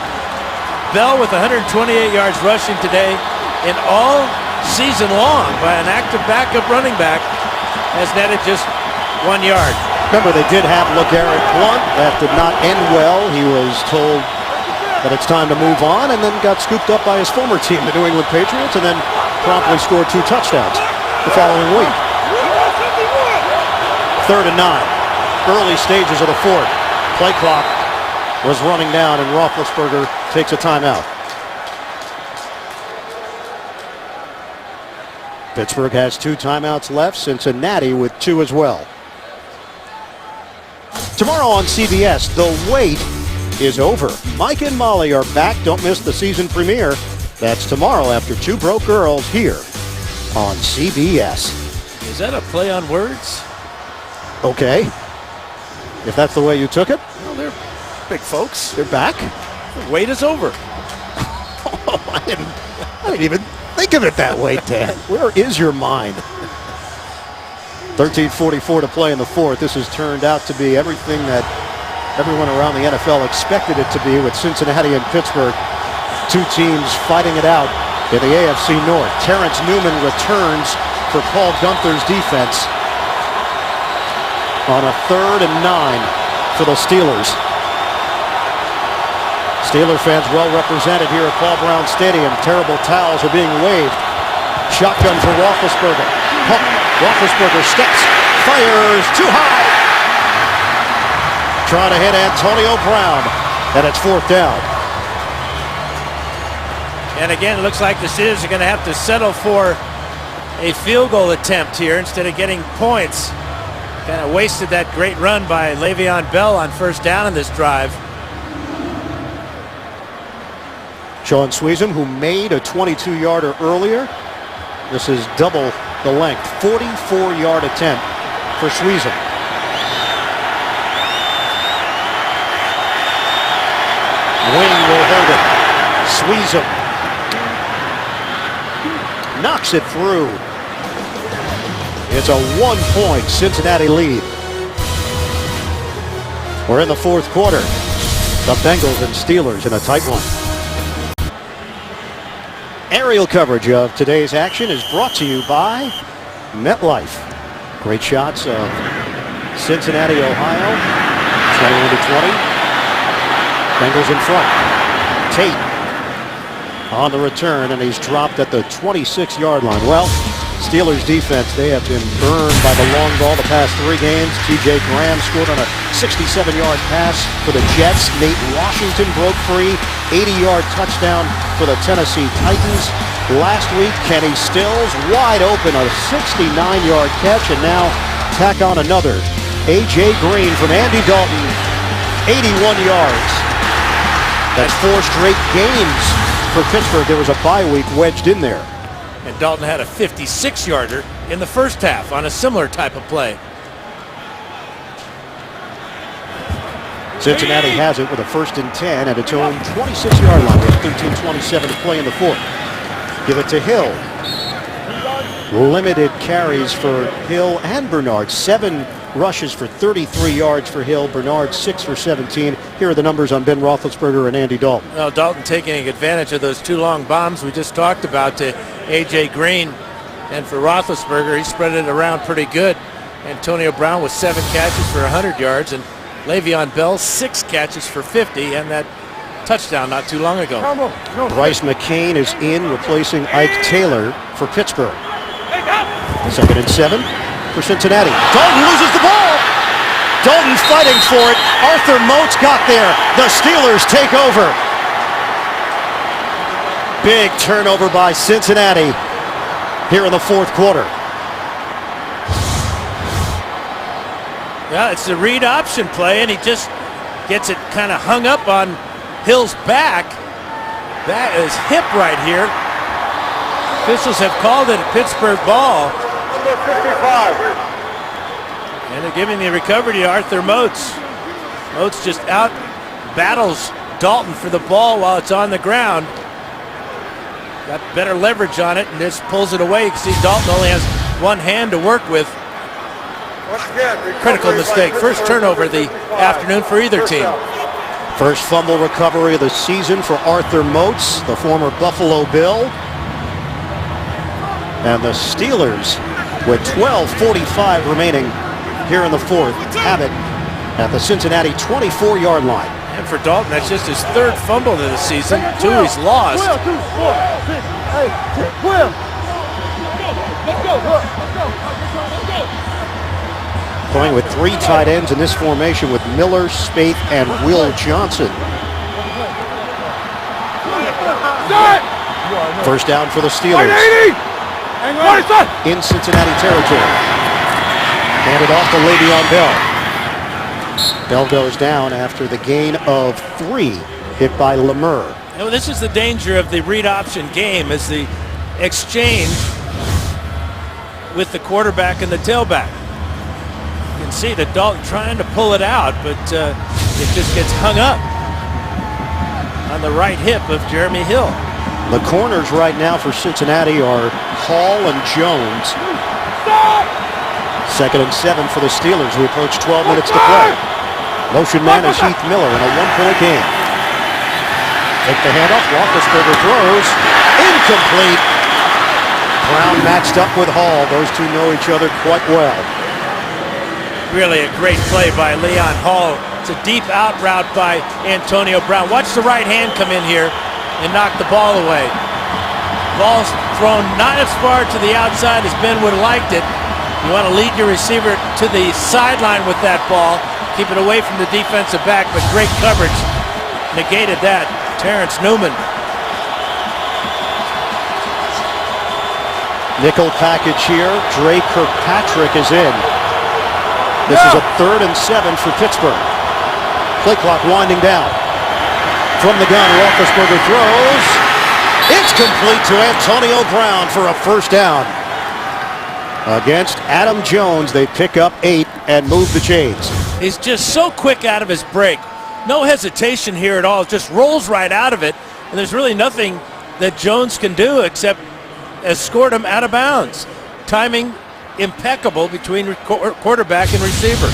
S3: Bell with 128 yards rushing today, and all season long by an active backup running back has netted just 1 yard.
S1: Remember, they did have LeGarrette Blount. That did not end well. He was told that it's time to move on, and then got scooped up by his former team, the New England Patriots, and then promptly scored 2 touchdowns the following week. 3rd and 9. Early stages of the fourth. Play clock was running down, and Roethlisberger takes a timeout. Pittsburgh has 2 timeouts left. Cincinnati with 2 as well. Tomorrow on CBS, the wait is over. Mike and Molly are back. Don't miss the season premiere. That's tomorrow after 2 Broke Girls here on CBS.
S3: Is that a play on words?
S1: Okay. If that's the way you took it.
S3: Well, they're big folks.
S1: They're back.
S3: The wait is over.
S1: I didn't even think of it that way, Dan. Where is your mind? 13:44 to play in the fourth. This has turned out to be everything that everyone around the NFL expected it to be, with Cincinnati and Pittsburgh, 2 teams fighting it out in the AFC North. Terrence Newman returns for Paul Gunther's defense on a 3rd and 9 for the Steelers. Steeler fans well represented here at Paul Brown Stadium. Terrible towels are being waved. Shotgun for Roethlisberger. Pump. Roethlisberger steps, fires too high. Trying to hit Antonio Brown, and it's 4th down.
S3: And again, it looks like the Steelers are going to have to settle for a field goal attempt here instead of getting points. Kind of wasted that great run by Le'Veon Bell on 1st down in this drive.
S1: Sean Sweezum, who made a 22-yarder earlier. This is double the length. 44-yard attempt for Sweezum. Wing will hold it. Sweezum knocks it through. It's a 1-point Cincinnati lead. We're in the 4th quarter. The Bengals and Steelers in a tight one. Aerial coverage of today's action is brought to you by MetLife. Great shots of Cincinnati, Ohio. 21-20. Bengals in front. Tate on the return, and he's dropped at the 26-yard line. Well, Steelers defense, they have been burned by the long ball the past 3 games. T.J. Graham scored on a 67-yard pass for the Jets. Nate Washington broke free. 80-yard touchdown for the Tennessee Titans. Last week, Kenny Stills wide open, a 69-yard catch, and now tack on another. A.J. Green from Andy Dalton, 81 yards. That's 4 straight games for Pittsburgh. There was a bye week wedged in there.
S3: And Dalton had a 56-yarder in the first half on a similar type of play.
S1: Cincinnati has it with a 1st and 10 at its own 26-yard line with 13:27 to play in the fourth. Give it to Hill. Limited carries for Hill and Bernard. 7 rushes for 33 yards for Hill. Bernard 6 for 17. Here are the numbers on Ben Roethlisberger and Andy Dalton.
S3: Well, Dalton taking advantage of those 2 long bombs we just talked about to A.J. Green. And for Roethlisberger, he spread it around pretty good. Antonio Brown with 7 catches for 100 yards. And Le'Veon Bell 6 catches for 50. And that touchdown not too long ago.
S1: Bryce McCain is in, replacing Ike Taylor for Pittsburgh. 2nd and 7 for Cincinnati. Dalton loses the ball. Dalton fighting for it. Arthur Moats got there. The Steelers take over. Big turnover by Cincinnati here in the 4th quarter.
S3: Yeah, it's the read option play, and he just gets it kind of hung up on Hill's back. That is hip right here. Officials have called it a Pittsburgh ball.
S4: Number 55.
S3: And they're giving the recovery to Arthur Moats. Moats just out battles Dalton for the ball while it's on the ground. Got better leverage on it and just pulls it away. You can see Dalton only has one hand to work with.
S4: Once again,
S3: Critical mistake. First turnover of the afternoon for either team.
S1: First fumble recovery of the season for Arthur Moats, the former Buffalo Bill. And the Steelers, with 12:45 remaining here in the fourth, have it at the Cincinnati 24-yard line.
S3: And for Dalton, that's just his third fumble of the season. Two he's lost.
S1: Going with three tight ends in this formation with Miller, Spaeth, and Will Johnson. First down for the Steelers. In Cincinnati territory. Handed off to Le'Veon Bell. Bell goes down after the gain of 3, hit by Lemur.
S3: Well, this is the danger of the read option game, is the exchange with the quarterback and the tailback. You can see that Dalton trying to pull it out, but it just gets hung up on the right hip of Jeremy Hill.
S1: The corners right now for Cincinnati are Hall and Jones. 2nd and 7 for the Steelers. We approach 12 minutes to play. Motion man is Heath Miller in a 1-point game. Take the handoff. Roethlisberger throws. Incomplete. Brown matched up with Hall. Those two know each other quite well.
S3: Really a great play by Leon Hall. It's a deep out route by Antonio Brown. Watch the right hand come in here and knock the ball away. Ball's thrown not as far to the outside as Ben would have liked it. You want to lead your receiver to the sideline with that ball. Keep it away from the defensive back, but great coverage negated that. Terrence Newman.
S1: Nickel package here. Dre Kirkpatrick is in. This is a 3rd and 7 for Pittsburgh. Play clock winding down. From the gun, Roethlisberger throws. It's complete to Antonio Brown for a first down. Against Adam Jones, they pick up 8 and move the chains.
S3: He's just so quick out of his break. No hesitation here at all. Just rolls right out of it. And there's really nothing that Jones can do except escort him out of bounds. Timing impeccable between quarterback and receiver.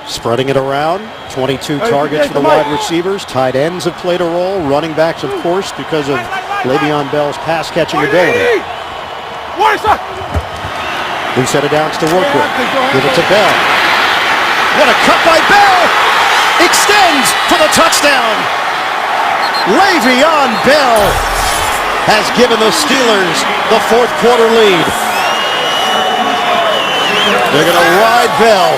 S1: Spreading it around. 22 targets for the wide receivers. Tight ends have played a role. Running backs, of course, because of Le'Veon Bell's pass-catching ability. Loose set of downs to work with. Give it to Bell. What a cut by Bell! Extends for the touchdown! Le'Veon Bell has given the Steelers the fourth quarter lead. They're going to ride Bell.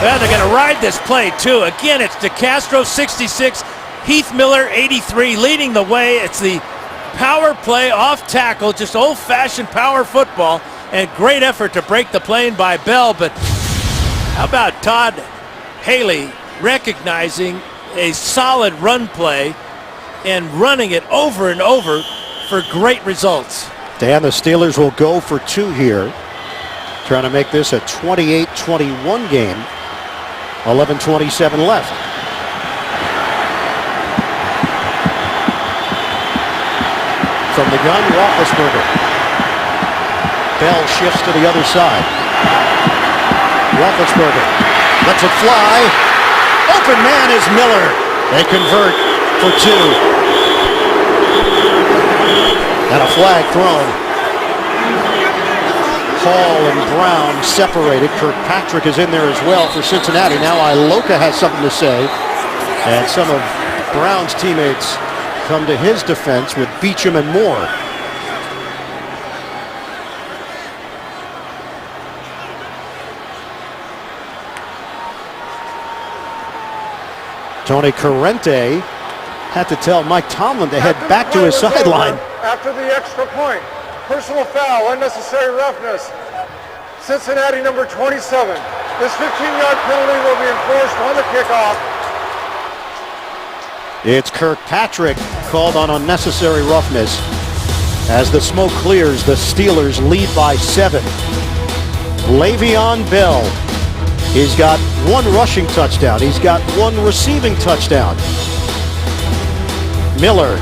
S3: Well, they're going to ride this play, too. Again, it's DeCastro, 66, Heath Miller, 83, leading the way. It's the power play off tackle, just old-fashioned power football, and great effort to break the plane by Bell. But how about Todd Haley recognizing a solid run play and running it over and over for great results?
S1: Dan, the Steelers will go for 2 here, trying to make this a 28-21 game. 11:27 left. From the gun, Roethlisberger. Bell shifts to the other side. Roethlisberger lets it fly. Open man is Miller. They convert for 2. And a flag thrown. Hall and Brown separated. Kirkpatrick is in there as well for Cincinnati. Now Iloka has something to say. And some of Brown's teammates come to his defense with Beachum and Moore. Tony Corrente had to tell Mike Tomlin to head back to his sideline.
S4: After the extra point, personal foul, unnecessary roughness. Cincinnati number 27. This 15-yard penalty will be enforced on the kickoff.
S1: It's Kirkpatrick called on unnecessary roughness. As the smoke clears, the Steelers lead by 7. Le'Veon Bell, he's got 1 rushing touchdown. He's got 1 receiving touchdown. Miller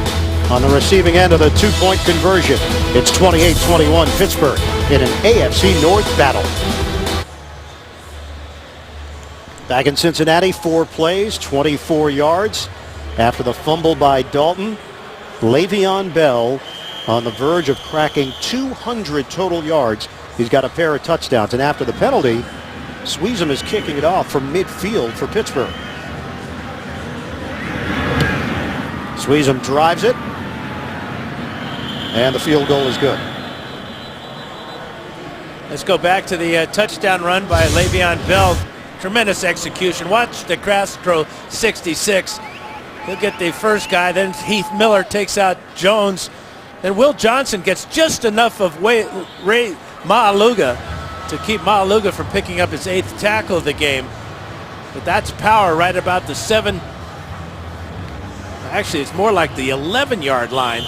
S1: on the receiving end of the 2-point conversion. It's 28-21 Pittsburgh in an AFC North battle. Back in Cincinnati, 4 plays, 24 yards. After the fumble by Dalton, Le'Veon Bell on the verge of cracking 200 total yards. He's got a pair of touchdowns, and after the penalty, Sweezum is kicking it off from midfield for Pittsburgh. Sweezum drives it, and the field goal is good.
S3: Let's go back to the touchdown run by Le'Veon Bell. Tremendous execution. Watch the grass throw 66. He'll get the first guy, then Heath Miller takes out Jones. Then Will Johnson gets just enough of Ray Maualuga to keep Maualuga from picking up his 8th tackle of the game. But that's power right about the 7. Actually, it's more like the 11-yard line.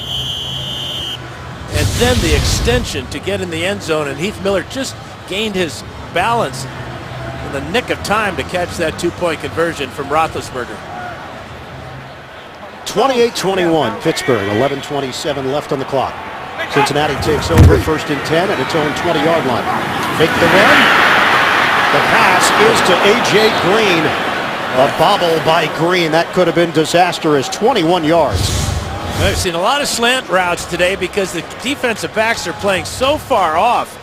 S3: And then the extension to get in the end zone, and Heath Miller just gained his balance in the nick of time to catch that 2-point conversion from Roethlisberger.
S1: 28-21 Pittsburgh, 11:27 left on the clock. Cincinnati takes over 1st and 10 at its own 20-yard line. Fake the run. The pass is to A.J. Green. A bobble by Green. That could have been disastrous. 21 yards.
S3: I've seen a lot of slant routes today because the defensive backs are playing so far off.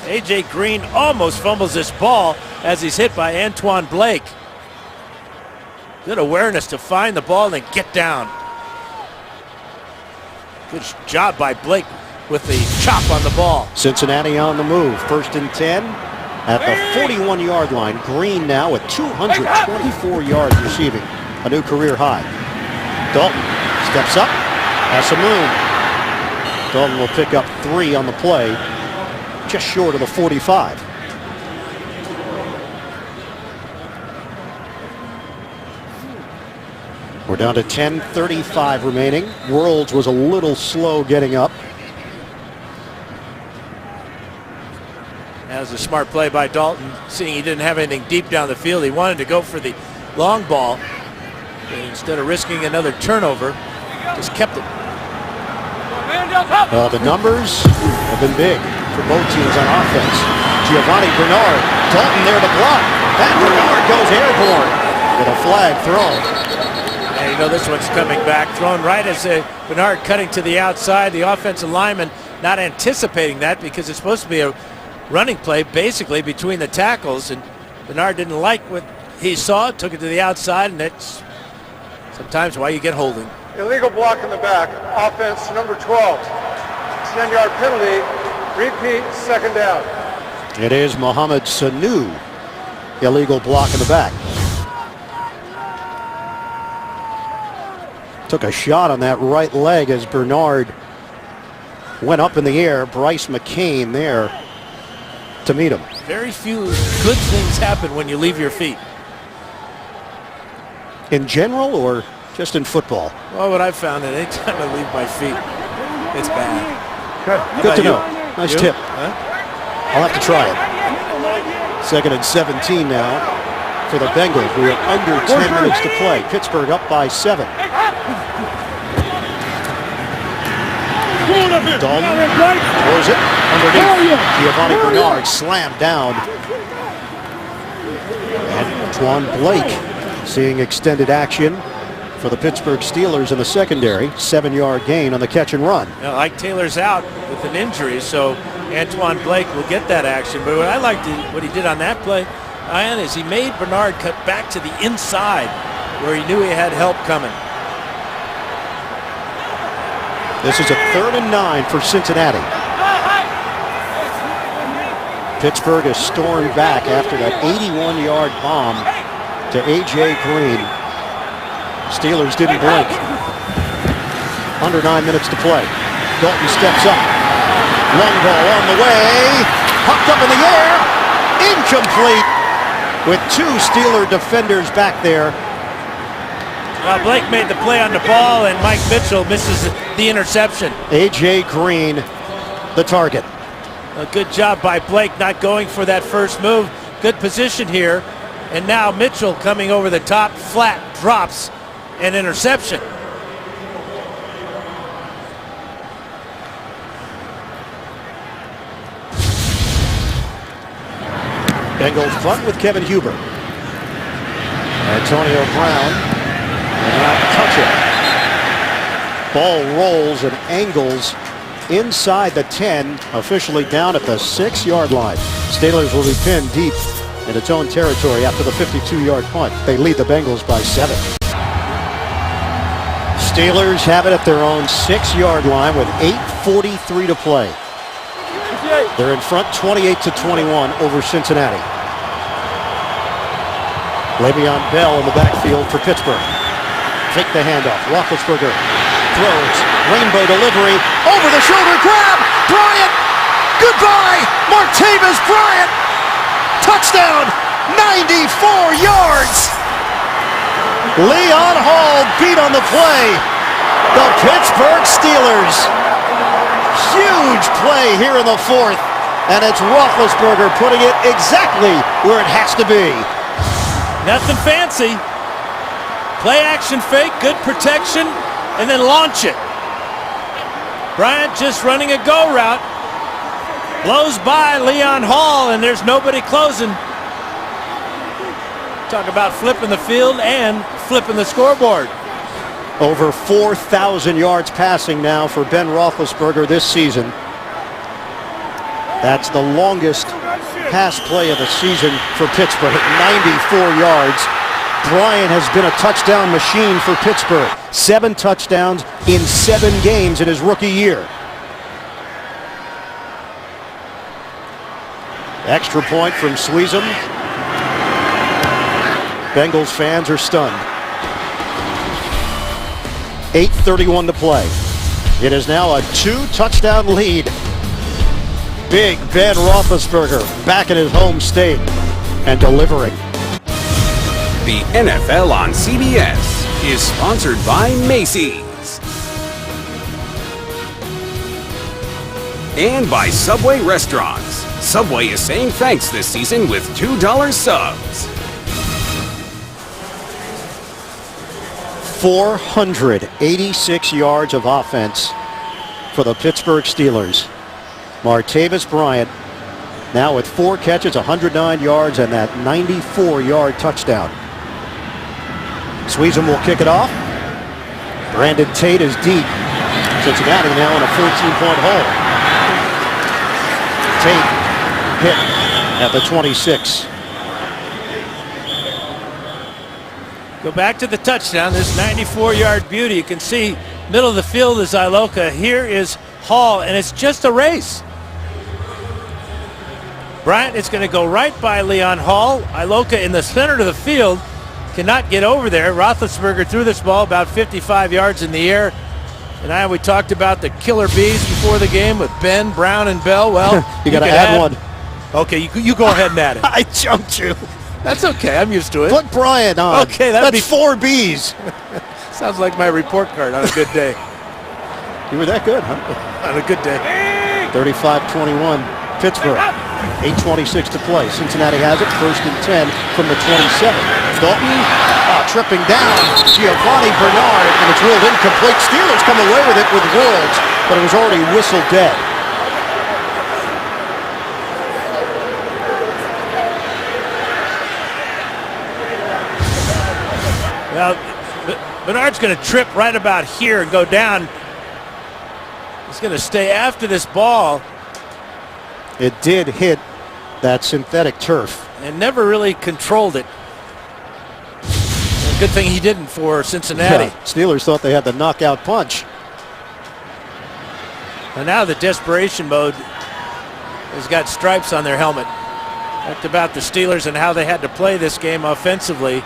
S3: A.J. Green almost fumbles this ball as he's hit by Antoine Blake. Good awareness to find the ball and then get down. Good job by Blake with the chop on the ball.
S1: Cincinnati on the move. 1st and 10 at the 41-yard line. Green now with 224 yards receiving. A new career high. Dalton steps up. Has some room. Dalton will pick up 3 on the play. Just short of the 45. We're down to 10:35 remaining. Worlds was a little slow getting up.
S3: That was a smart play by Dalton, seeing he didn't have anything deep down the field. He wanted to go for the long ball. And instead of risking another turnover, just kept it.
S1: The numbers have been big for both teams on offense. Giovanni Bernard, Dalton there to block. And Bernard goes airborne with a flag thrown.
S3: And you know this one's coming back, thrown right as Bernard cutting to the outside. The offensive lineman not anticipating that because it's supposed to be a running play basically between the tackles, and Bernard didn't like what he saw, took it to the outside, and that's sometimes why you get holding.
S4: Illegal block in the back. Offense number 12. 10-yard penalty. Repeat, 2nd down.
S1: It is Mohamed Sanu. Illegal block in the back. Took a shot on that right leg as Bernard went up in the air. Bryce McCain there to meet him.
S3: Very few good things happen when you leave your feet.
S1: In general or just in football?
S3: Well, what I've found that anytime I leave my feet, it's bad.
S1: Good to know. Nice
S3: You?
S1: tip.
S3: Huh?
S1: I'll have to try it. 2nd and 17 now for the Bengals. We are under 10 minutes to play. Pittsburgh up by 7. Dalton throws it underneath. Giovanni Bernard slammed down. And Antoine Blake seeing extended action for the Pittsburgh Steelers in the secondary. 7-yard gain on the catch and run.
S3: You know, Ike Taylor's out with an injury, so Antoine Blake will get that action. But what I liked what he did on that play, Ian, is he made Bernard cut back to the inside where he knew he had help coming.
S1: This is a 3rd and 9 for Cincinnati. Pittsburgh has stormed back after that 81-yard bomb to A.J. Green. Steelers didn't blink. Under 9 minutes to play. Dalton steps up. Long ball on the way. Popped up in the air. Incomplete. With 2 Steeler defenders back there.
S3: Well, Blake made the play on the ball, and Mike Mitchell misses the interception.
S1: A.J. Green, the target.
S3: A good job by Blake not going for that first move. Good position here. And now Mitchell coming over the top, flat, drops an interception.
S1: Bengals punt with Kevin Huber. Antonio Brown will not touch it. Ball rolls and angles inside the 10, officially down at the 6-yard line. Steelers will be pinned deep in its own territory after the 52-yard punt. They lead the Bengals by 7. Steelers have it at their own 6-yard line with 8:43 to play. They're in front 28-21 over Cincinnati. Le'Veon Bell in the backfield for Pittsburgh. Take the handoff. Roethlisberger throws. Rainbow delivery. Over the shoulder grab. Bryant. Goodbye. Martavis Bryant. Touchdown. 94 yards. Leon Hall beat on the play. The Pittsburgh Steelers. Huge play here in the 4th. And it's Roethlisberger putting it exactly where it has to be.
S3: Nothing fancy. Play action fake, good protection, and then launch it. Bryant just running a go route. Blows by Leon Hall, and there's nobody closing. Talk about flipping the field and flipping the scoreboard.
S1: Over 4,000 yards passing now for Ben Roethlisberger this season. That's the longest pass play of the season for Pittsburgh at 94 yards. Bryant has been a touchdown machine for Pittsburgh. 7 touchdowns in 7 games in his rookie year. Extra point from Sweezum. Bengals fans are stunned. 8:31 to play. It is now a 2-touchdown lead. Big Ben Roethlisberger back in his home state and delivering.
S5: The NFL on CBS is sponsored by Macy's and by Subway Restaurants. Subway is saying thanks this season with $2 subs.
S1: 486 yards of offense for the Pittsburgh Steelers. Martavis Bryant now with 4 catches, 109 yards, and that 94-yard touchdown. Sweezum will kick it off. Brandon Tate is deep. Cincinnati now in a 14-point hole. Tate hit at the 26.
S3: Go back to the touchdown, this 94-yard beauty. You can see middle of the field is Iloka. Here is Hall, and it's just a race. Bryant is going to go right by Leon Hall. Iloka in the center of the field cannot get over there. Roethlisberger threw this ball about 55 yards in the air. And we talked about the killer bees before the game with Ben, Brown, and Bell. Well,
S1: you got to add one.
S3: Okay, you go ahead and add it.
S1: I jumped you.
S3: That's okay. I'm used to it.
S1: Put Bryant on.
S3: Okay,
S1: that's 4 Bs.
S3: Sounds like my report card on a good day.
S1: You were that good, huh?
S3: On a good day.
S1: 35-21, Pittsburgh. 8:26 to play. Cincinnati has it. 1st and 10 from the 27. Dalton tripping down. Giovanni Bernard, and it's ruled incomplete. Steelers come away with it with worlds, but it was already whistled dead.
S3: Well, Bernard's going to trip right about here and go down. He's going to stay after this ball.
S1: It did hit that synthetic turf.
S3: And never really controlled it. And good thing he didn't for Cincinnati.
S1: Yeah, Steelers thought they had the knockout punch.
S3: And now the desperation mode has got stripes on their helmet. Talked about the Steelers and how they had to play this game offensively.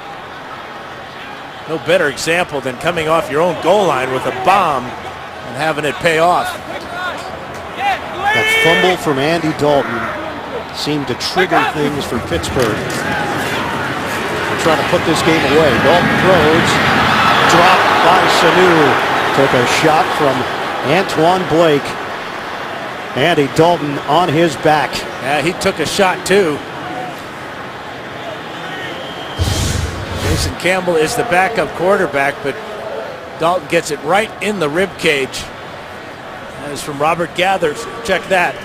S3: No better example than coming off your own goal line with a bomb and having it pay off.
S1: That fumble from Andy Dalton seemed to trigger things for Pittsburgh. They're trying to put this game away. Dalton throws. dropped by Sanu. Took a shot from Antoine Blake. Andy Dalton on his back.
S3: Yeah, he took a shot too. Jason Campbell is the backup quarterback, but Dalton gets it right in the rib cage. That is from Robert Gathers. Check that.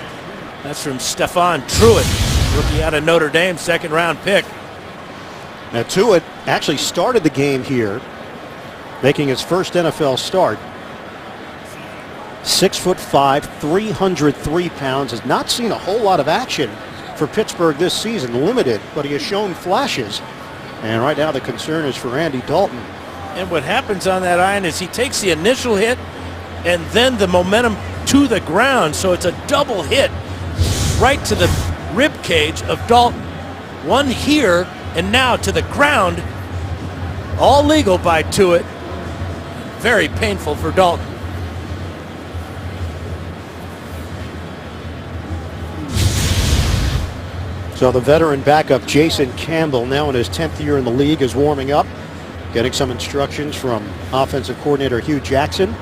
S3: That's from Stephon Truitt, rookie out of Notre Dame, second-round pick.
S1: Now Truitt actually started the game here, making his first NFL start. 6'5", 303 pounds. Has not seen a whole lot of action for Pittsburgh this season. Limited, but he has shown flashes. And right now the concern is for Andy Dalton.
S3: And what happens on that, Ian, is he takes the initial hit and then the momentum to the ground. So it's a double hit right to the rib cage of Dalton. One here and now to the ground. All legal by Truitt. Very painful for Dalton.
S1: So the veteran backup Jason Campbell, now in his 10th year in the league, is warming up, getting some instructions from offensive coordinator Hugh Jackson.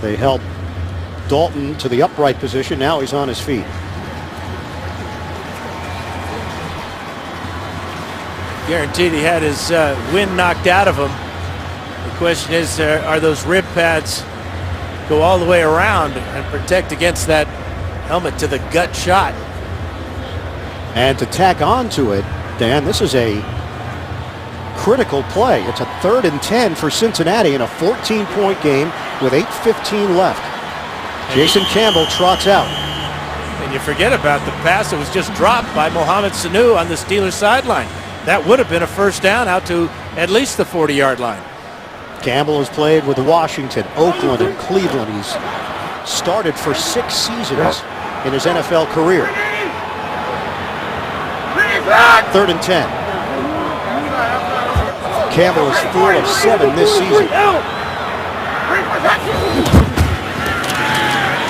S1: They help Dalton to the upright position. Now he's on his feet.
S3: Guaranteed he had his wind knocked out of him. The question is, are those rib pads go all the way around and protect against that helmet to the gut shot?
S1: And to tack on to it, Dan, this is a critical play. It's a 3rd and 10 for Cincinnati in a 14-point game with 8:15 left. Jason Campbell trots out.
S3: And you forget about the pass that was just dropped by Mohamed Sanu on the Steelers sideline. That would have been a first down out to at least the 40-yard line.
S1: Campbell has played with Washington, Oakland, and Cleveland. He's started for 6 seasons in his NFL career. 3rd and 10. Campbell is 4 of 7 this season.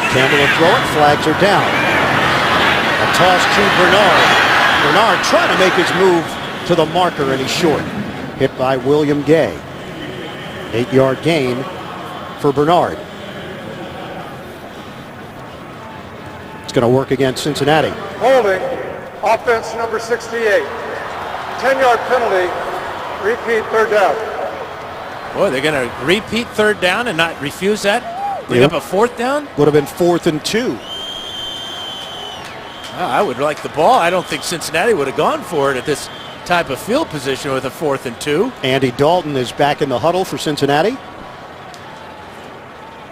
S1: Campbell will throw it, flags are down. A toss to Bernard. Bernard trying to make his move to the marker, and he's short. Hit by William Gay. 8-yard gain for Bernard. It's going to work against Cincinnati.
S4: Holding, offense number 68. 10-yard penalty, repeat 3rd down.
S3: Boy, they're going to repeat 3rd down and not refuse that? Bring up a 4th down?
S1: Would have been 4th and 2.
S3: Well, I would like the ball. I don't think Cincinnati would have gone for it at this type of field position with a 4th and 2.
S1: Andy Dalton is back in the huddle for Cincinnati.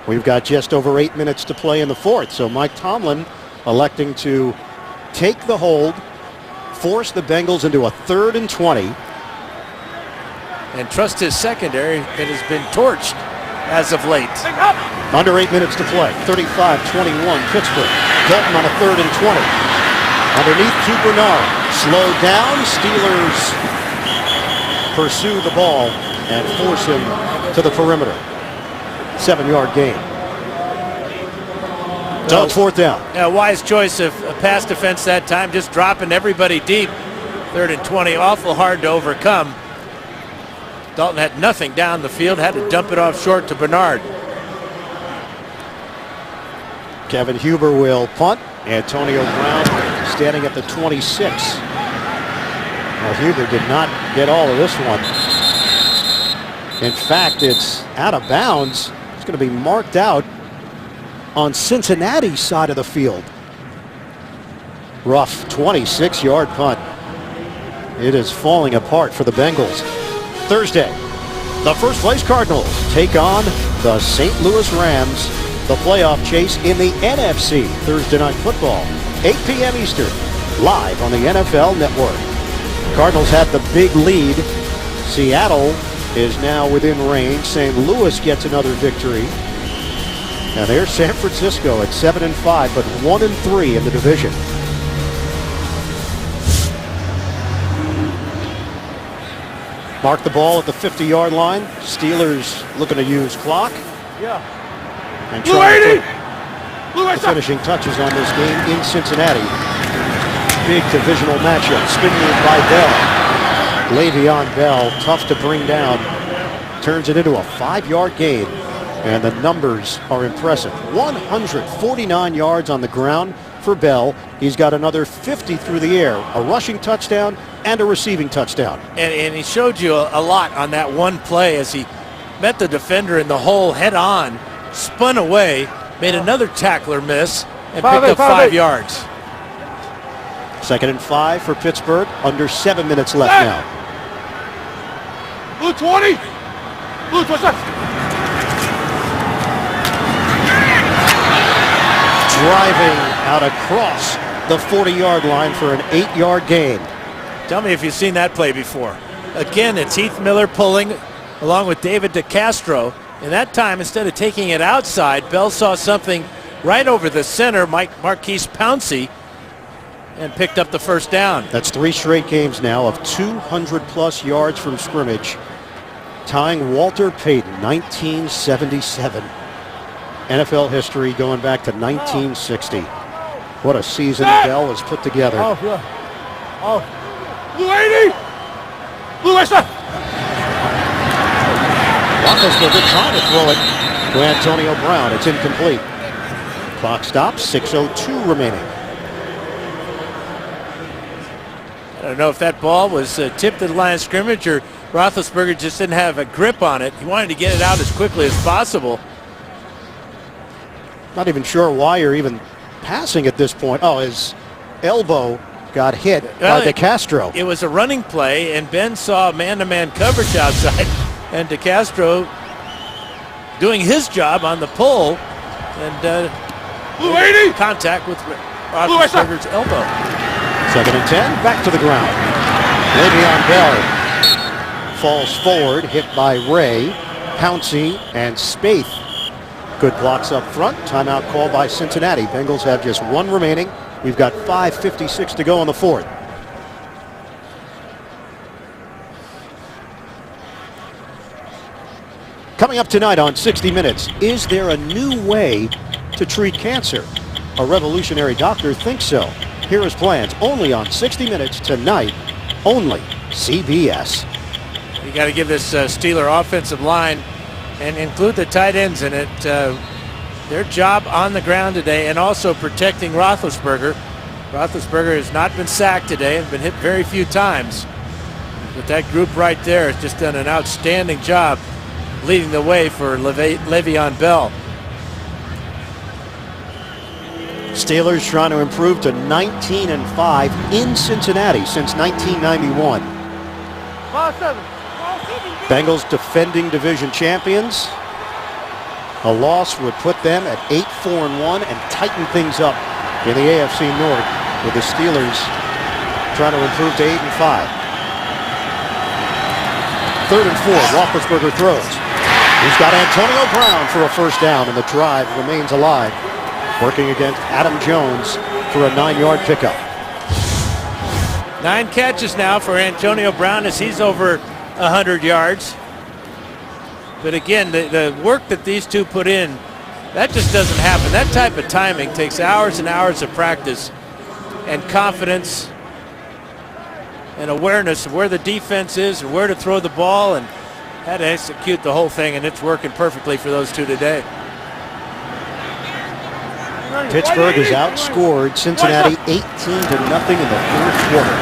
S1: We've got just over 8 minutes to play in the 4th. So Mike Tomlin electing to take the hold, force the Bengals into a 3rd and 20.
S3: And trust his secondary that has been torched as of late.
S1: Under 8 minutes to play. 35-21 Pittsburgh. Dalton on a 3rd and 20. Underneath to Bernard. Slowed down. Steelers pursue the ball and force him to the perimeter. 7-yard gain. So it's 4th down.
S3: Yeah, wise choice of a pass defense that time, just dropping everybody deep. 3rd and 20, awful hard to overcome. Dalton had nothing down the field, had to dump it off short to Bernard.
S1: Kevin Huber will punt. Antonio Brown standing at the 26. Well, Huber did not get all of this one. In fact, it's out of bounds. It's going to be marked out on Cincinnati's side of the field. Rough 26-yard punt. It is falling apart for the Bengals. Thursday, the first-place Cardinals take on the St. Louis Rams. The playoff chase in the NFC. Thursday Night Football, 8 p.m. Eastern, live on the NFL Network. Cardinals had the big lead. Seattle is now within range. St. Louis gets another victory. And there's San Francisco at 7-5, but 1-3 in the division. Mark the ball at the 50-yard line. Steelers looking to use clock.
S4: Yeah.
S1: And try to put the finishing touches on this game in Cincinnati. Big divisional matchup. Spin move by Bell. Le'Veon Bell, tough to bring down turns it into a 5-yard gain. And the numbers are impressive. 149 yards on the ground for Bell. He's got another 50 through the air, a rushing touchdown and a receiving touchdown.
S3: And he showed you a lot on that one play as he met the defender in the hole head on, spun away, made another tackler miss, and picked up 5 yards.
S1: 2nd and 5 for Pittsburgh. Under 7 minutes left now.
S6: Blue 20. Blue 27.
S1: Driving out across the 40-yard line for an 8-yard gain.
S3: Tell me if you've seen that play before. Again, it's Heath Miller pulling along with David DeCastro. And that time, instead of taking it outside, Bell saw something right over the center, Marquise Pouncey, and picked up the first down.
S1: That's 3 straight games now of 200-plus yards from scrimmage, tying Walter Payton, 1977. NFL history going back to 1960. What a season Bell has put together.
S6: Blue 80. Blue 87.
S1: Roethlisberger trying to throw it to Antonio Brown. It's incomplete. Clock stops, 6:02 remaining.
S3: I don't know if that ball was tipped at the line of scrimmage or Roethlisberger just didn't have a grip on it. He wanted to get it out as quickly as possible.
S1: Not even sure why you're even passing at this point. Oh, his elbow got hit by DeCastro.
S3: It was a running play, and Ben saw man-to-man coverage outside, and DeCastro doing his job on the pull, and
S6: Blue 80.
S3: contact with Roethlisberger's elbow.
S1: 2nd and 10, back to the ground. Le'Veon Bell falls forward, hit by Ray, Pouncey, and Spaeth. Good blocks up front. Timeout called by Cincinnati. Bengals have just 1 remaining. We've got 5:56 to go in the 4th. Coming up tonight on 60 Minutes, is there a new way to treat cancer? A revolutionary doctor thinks so. Here is plans only on 60 Minutes tonight, only CBS.
S3: You got to give this Steeler offensive line and include the tight ends in it. Their job on the ground today, and also protecting Roethlisberger. Roethlisberger has not been sacked today and been hit very few times. But that group right there has just done an outstanding job leading the way for Le'Veon Bell.
S1: Steelers trying to improve to 19-5 in Cincinnati since 1991. Bengals defending division champions. A loss would put them at 8-4-1 and tighten things up in the AFC North, with the Steelers trying to improve to 8-5. 3rd and 4, Roethlisberger throws. He's got Antonio Brown for a first down, and the drive remains alive, working against Adam Jones for a 9-yard pickup.
S3: 9 catches now for Antonio Brown as he's over 100 yards. But again, the work that these two put in, that just doesn't happen. That type of timing takes hours and hours of practice and confidence and awareness of where the defense is and where to throw the ball and how to execute the whole thing, and it's working perfectly for those two today.
S1: Pittsburgh has outscored Cincinnati 18-0 in the 4th quarter.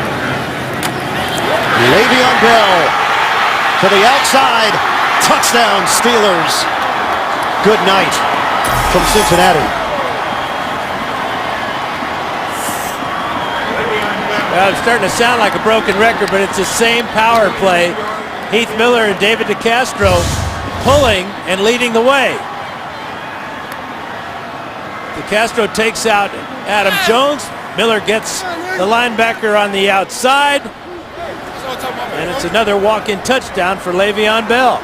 S1: Le'Veon Bell to the outside. Touchdown Steelers. Good night from Cincinnati.
S3: Well, it's starting to sound like a broken record, but it's the same power play. Heath Miller and David DeCastro pulling and leading the way. DeCastro takes out Adam Jones. Miller gets the linebacker on the outside. And it's another walk-in touchdown for Le'Veon Bell.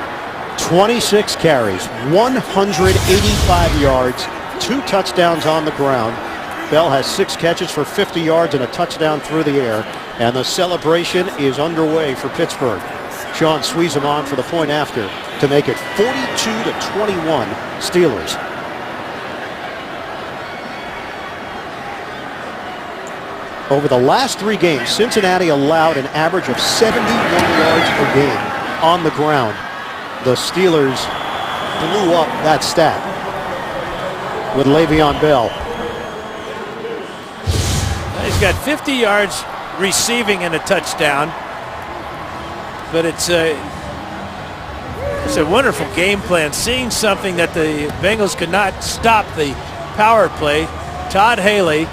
S1: 26 carries, 185 yards, 2 touchdowns on the ground. Bell has 6 catches for 50 yards and a touchdown through the air. And the celebration is underway for Pittsburgh. Sean Sweezem on for the point after to make it 42-21 Steelers. Over the last 3 games, Cincinnati allowed an average of 71 yards per game on the ground. the Steelers blew up that stat with Le'Veon Bell.
S3: He's got 50 yards receiving and a touchdown. But it's a wonderful game plan. Seeing something that the Bengals could not stop the power play. Todd Haley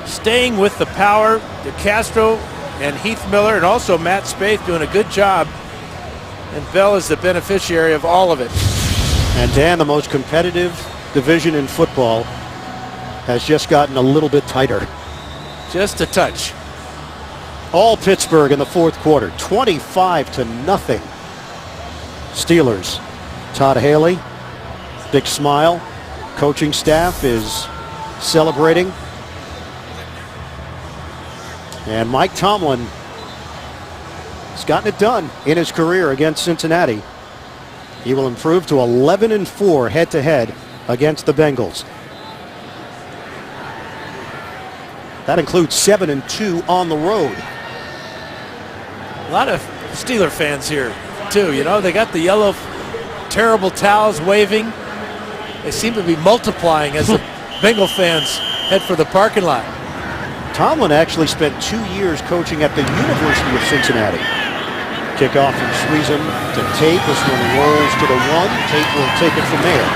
S3: staying with the power. DeCastro and Heath Miller and also Matt Spaeth doing a good job. And Bell is the beneficiary of all of it.
S1: And Dan, the most competitive division in football has just gotten a little bit tighter.
S3: Just a touch.
S1: All Pittsburgh in the fourth quarter, 25-0. Steelers. Todd Haley, big smile. Coaching staff is celebrating. And Mike Tomlin has gotten it done in his career against Cincinnati. He will improve to 11-4 head-to-head against the Bengals. That includes 7-2 on the road.
S3: A lot of Steeler fans here, too. You know, they got the yellow, terrible towels waving. They seem to be multiplying as the Bengal fans head for the parking lot.
S1: Tomlin actually spent 2 years coaching at the University of Cincinnati. Kickoff from Sweezum to Tate. This one rolls to the 1. Tate will take it from there.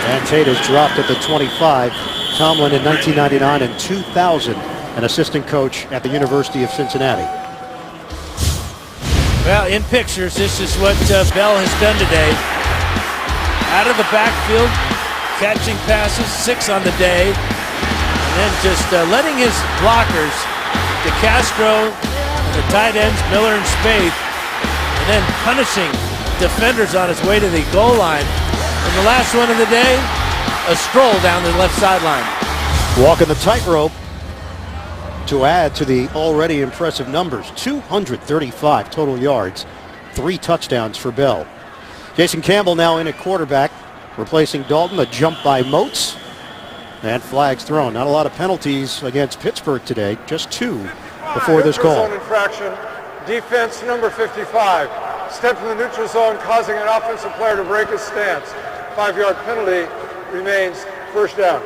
S1: And Tate has dropped at the 25. Tomlin in 1999 and 2000, an assistant coach at the University of Cincinnati.
S3: Well, in pictures, this is what Bell has done today. Out of the backfield, catching passes, 6 on the day, and then just letting his blockers, DeCastro, and the tight ends, Miller and Spaeth, and then punishing defenders on his way to the goal line. And the last one of the day, a stroll down the left sideline.
S1: Walking the tightrope to add to the already impressive numbers. 235 total yards, 3 touchdowns for Bell. Jason Campbell now in at quarterback, replacing Dalton. A jump by Moats, and flags thrown. Not a lot of penalties against Pittsburgh today, just 2 before this
S4: Neutral
S1: call.
S4: zone infraction, defense number 55. Stepped in the neutral zone, causing an offensive player to break his stance. 5-yard penalty, remains first down.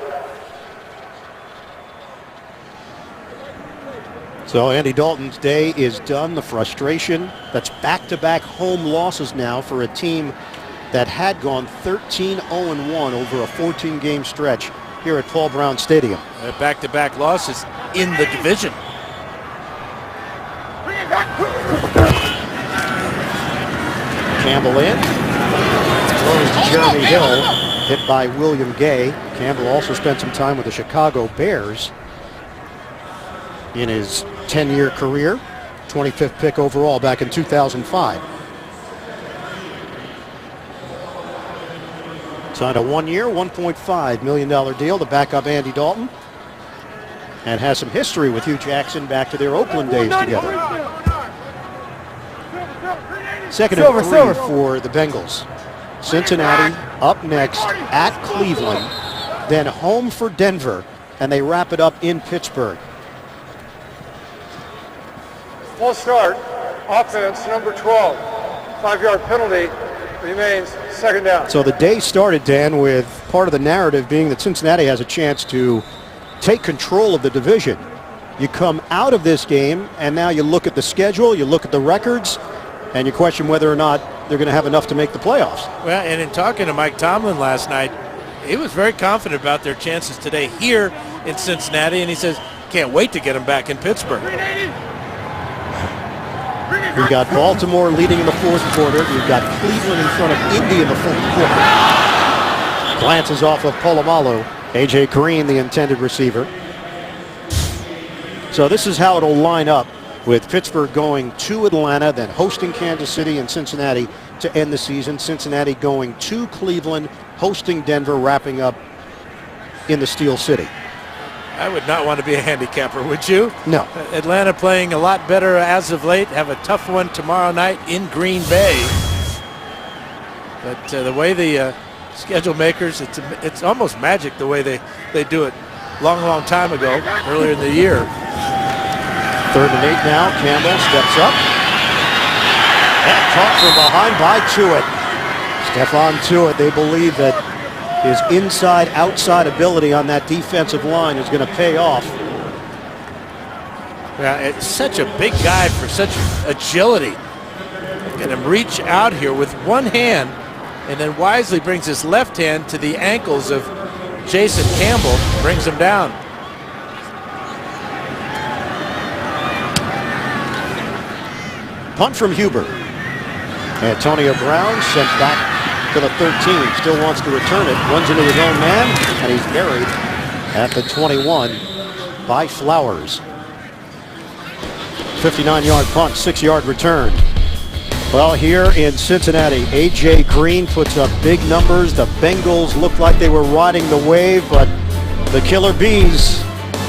S1: So Andy Dalton's day is done. The frustration, that's back-to-back home losses now for a team that had gone 13-0-1 over a 14-game stretch here at Paul Brown Stadium.
S3: Back-to-back losses in the division.
S1: Campbell in. Throws to Jeremy Hill, hit by William Gay. Campbell also spent some time with the Chicago Bears in his 10-year career. 25th pick overall back in 2005. Signed a 1-year, $1.5 million deal to back up Andy Dalton, and has some history with Hugh Jackson back to their Oakland days together. Second and 3 for the Bengals. Cincinnati up next at Cleveland, then home for Denver, and they wrap it up in Pittsburgh.
S4: Full start, offense number 12. 5-yard penalty, remains second down.
S1: So the day started, Dan, with part of the narrative being that Cincinnati has a chance to take control of the division. You come out of this game, and now you look at the schedule, you look at the records, and you question whether or not they're going to have enough to make the playoffs.
S3: Well, and in talking to Mike Tomlin last night, he was very confident about their chances today here in Cincinnati, and he says, can't wait to get them back in Pittsburgh.
S1: We've got Baltimore leading in the fourth quarter. We've got Cleveland in front of Indy in the fourth quarter. Glances off of Polamalu. A.J. Green, the intended receiver. So this is how it'll line up, with Pittsburgh going to Atlanta, then hosting Kansas City and Cincinnati to end the season. Cincinnati going to Cleveland, hosting Denver, wrapping up in the Steel City.
S3: I would not want to be a handicapper, would you?
S1: No.
S3: Atlanta playing a lot better as of late. Have a tough one tomorrow night in Green Bay. But the way the schedule makers, it's almost magic the way they do it. Long time ago, earlier in the year.
S1: 3rd and 8 now. Campbell steps up. And caught from behind by Tuitt. Stephon Tuitt, they believe that his inside-outside ability on that defensive line is going to pay off.
S3: Yeah, it's such a big guy for such agility. Get him reach out here with one hand, and then wisely brings his left hand to the ankles of Jason Campbell, brings him down.
S1: Punt from Huber. Antonio Brown sent back to the 13. Still wants to return it. Runs into his own man, and he's buried at the 21 by Flowers. 59-yard punt, 6-yard return. Well, here in Cincinnati, A.J. Green puts up big numbers. The Bengals looked like they were riding the wave, but the Killer Bees,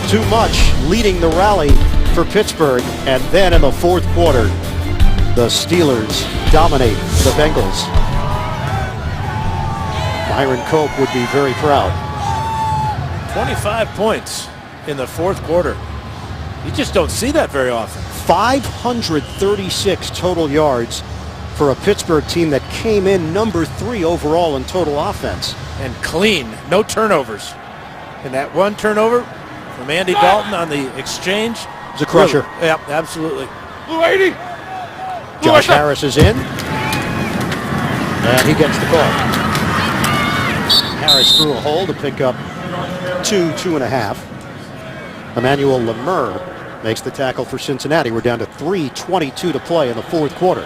S1: too much, leading the rally for Pittsburgh. And then in the 4th quarter, the Steelers dominate the Bengals. Byron Cope would be very proud.
S3: 25 points in the 4th quarter. You just don't see that very often.
S1: 536 total yards for a Pittsburgh team that came in number 3 overall in total offense.
S3: And clean, no turnovers. And that one turnover from Andy Dalton on the exchange.
S1: It's a crusher.
S3: Really, yeah, absolutely.
S6: Blue 80.
S1: Josh Harris is in. And he gets the call. Harris threw a hole to pick up 2.5. Emmanuel Lemur makes the tackle for Cincinnati. We're down to 3:22 to play in the 4th quarter.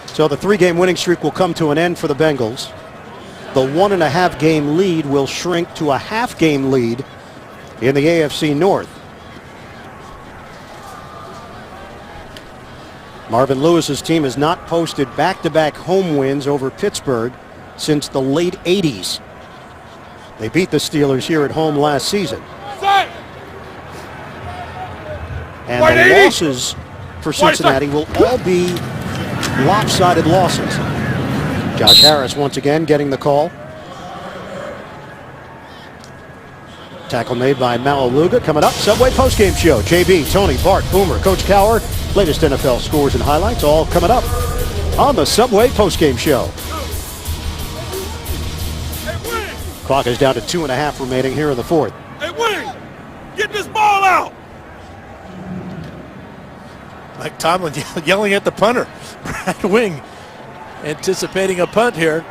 S1: So the 3-game winning streak will come to an end for the Bengals. The 1.5-game lead will shrink to a half-game lead in the AFC North. Marvin Lewis's team has not posted back-to-back home wins over Pittsburgh since the late 80s. They beat the Steelers here at home last season. And the losses for Cincinnati will all be lopsided losses. Josh Harris once again getting the call. Tackle made by Malaluga. Coming up, Subway postgame show. JB, Tony, Bart, Boomer, Coach Cower. Latest NFL scores and highlights all coming up on the Subway postgame show. Clock is down to 2.5 remaining here in the 4th.
S6: Hey, Wing, get this ball out.
S3: Mike Tomlin yelling at the punter. Brad Wing anticipating a punt here.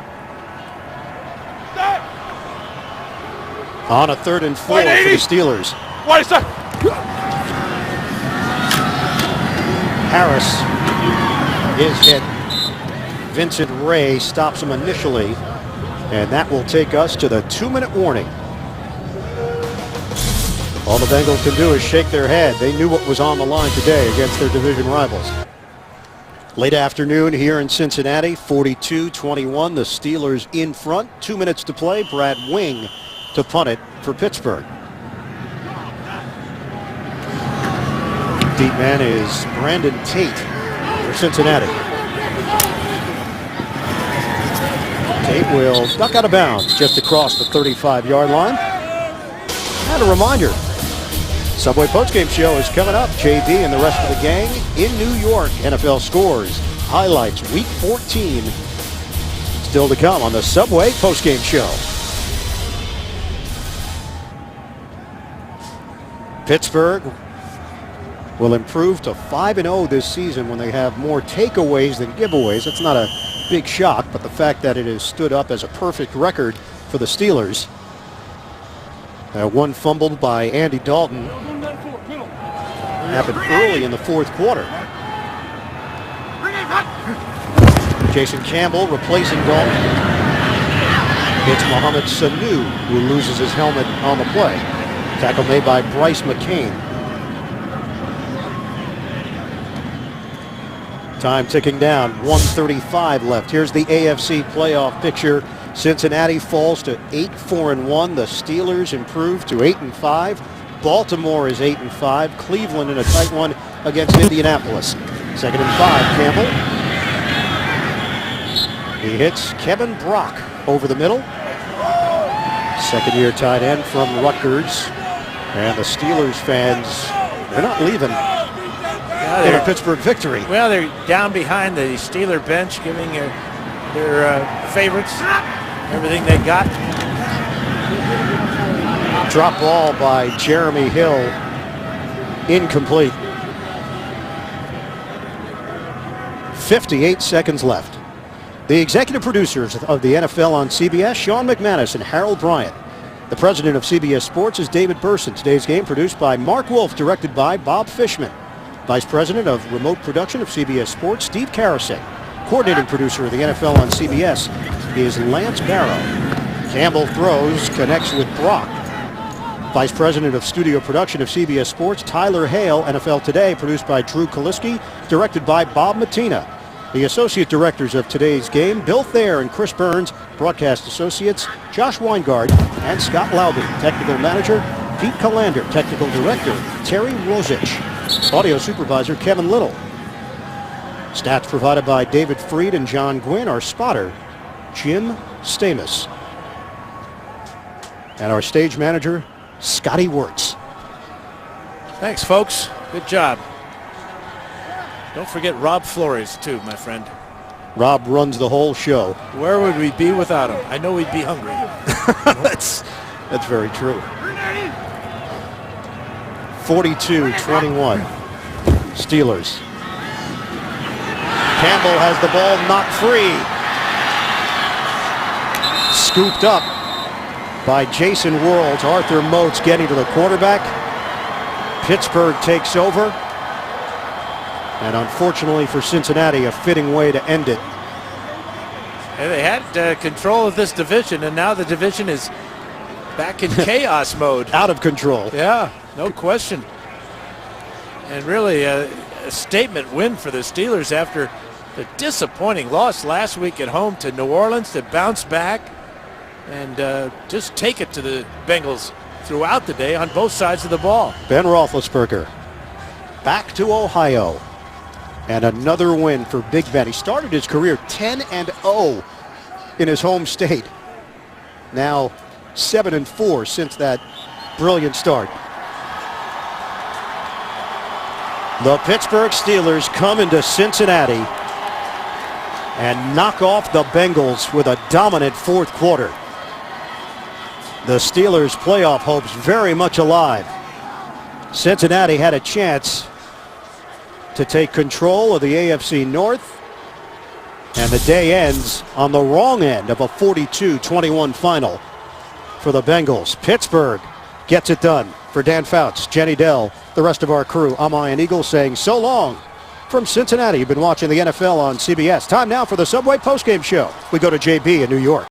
S1: On a 3rd and 4 for the Steelers. Harris is hit. Vincent Ray stops him initially, and that will take us to the 2-minute warning. All the Bengals can do is shake their head. They knew what was on the line today against their division rivals. Late afternoon here in Cincinnati, 42-21. The Steelers in front. 2 minutes to play. Brad Wing to punt it for Pittsburgh. Deep man is Brandon Tate for Cincinnati. Tate will duck out of bounds just across the 35-yard line. And a reminder, Subway postgame show is coming up. JB and the rest of the gang in New York. NFL scores, highlights, week 14. Still to come on the Subway postgame show. Pittsburgh will improve to 5-0 this season when they have more takeaways than giveaways. That's not a big shock, but the fact that it has stood up as a perfect record for the Steelers. One fumbled by Andy Dalton happened early in the 4th quarter. Jason Campbell replacing Dalton. It's Mohamed Sanu who loses his helmet on the play. Tackle made by Bryce McCain. Time ticking down, 1:35 left. Here's the AFC playoff picture. Cincinnati falls to 8-4-1. The Steelers improve to 8-5. Baltimore is 8-5. Cleveland in a tight one against Indianapolis. 2nd and 5, Campbell. He hits Kevin Brock over the middle. Second-year tight end from Rutgers. And the Steelers fans, they're not leaving in a Pittsburgh victory.
S3: Well, they're down behind the Steeler bench, giving their favorites everything they got.
S1: Drop ball by Jeremy Hill. Incomplete. 58 seconds left. The executive producers of the NFL on CBS, Sean McManus and Harold Bryant. The president of CBS Sports is David Burson. Today's game produced by Mark Wolf, directed by Bob Fishman. Vice president of remote production of CBS Sports, Steve Karasek. Coordinating producer of the NFL on CBS is Lance Barrow. Campbell throws, connects with Brock. Vice president of studio production of CBS Sports, Tyler Hale. NFL Today, produced by Drew Kaliski, directed by Bob Matina. The associate directors of today's game, Bill Thayer and Chris Burns. Broadcast associates, Josh Weingard and Scott Lauby. Technical manager, Pete Callander. Technical director, Terry Rosich. Audio supervisor, Kevin Little. Stats provided by David Freed and John Gwynn. Our spotter, Jim Stamus. And our stage manager, Scotty Wirtz.
S3: Thanks, folks. Good job. Don't forget Rob Flores, too, my friend.
S1: Rob runs the whole show.
S3: Where would we be without him? I know we'd be hungry.
S1: That's very true. 42-21. Steelers. Campbell has the ball knocked free. Scooped up by Jason Worlds. Arthur Moats getting to the quarterback. Pittsburgh takes over. And unfortunately for Cincinnati, a fitting way to end it.
S3: And they had control of this division, and now the division is back in chaos mode.
S1: Out of control.
S3: Yeah, no question. And really a statement win for the Steelers after the disappointing loss last week at home to New Orleans, to bounce back and just take it to the Bengals throughout the day on both sides of the ball.
S1: Ben Roethlisberger back to Ohio. And another win for Big Ben. He started his career 10-0 in his home state. Now 7-4 since that brilliant start. The Pittsburgh Steelers come into Cincinnati and knock off the Bengals with a dominant fourth quarter. The Steelers' playoff hopes very much alive. Cincinnati had a chance to take control of the AFC North, and the day ends on the wrong end of a 42-21 final for the Bengals. Pittsburgh gets it done. For Dan Fouts, Jenny Dell, the rest of our crew, I'm Ian Eagle saying so long from Cincinnati. You've been watching the NFL on CBS. Time now for the Subway postgame show. We go to JB in New York.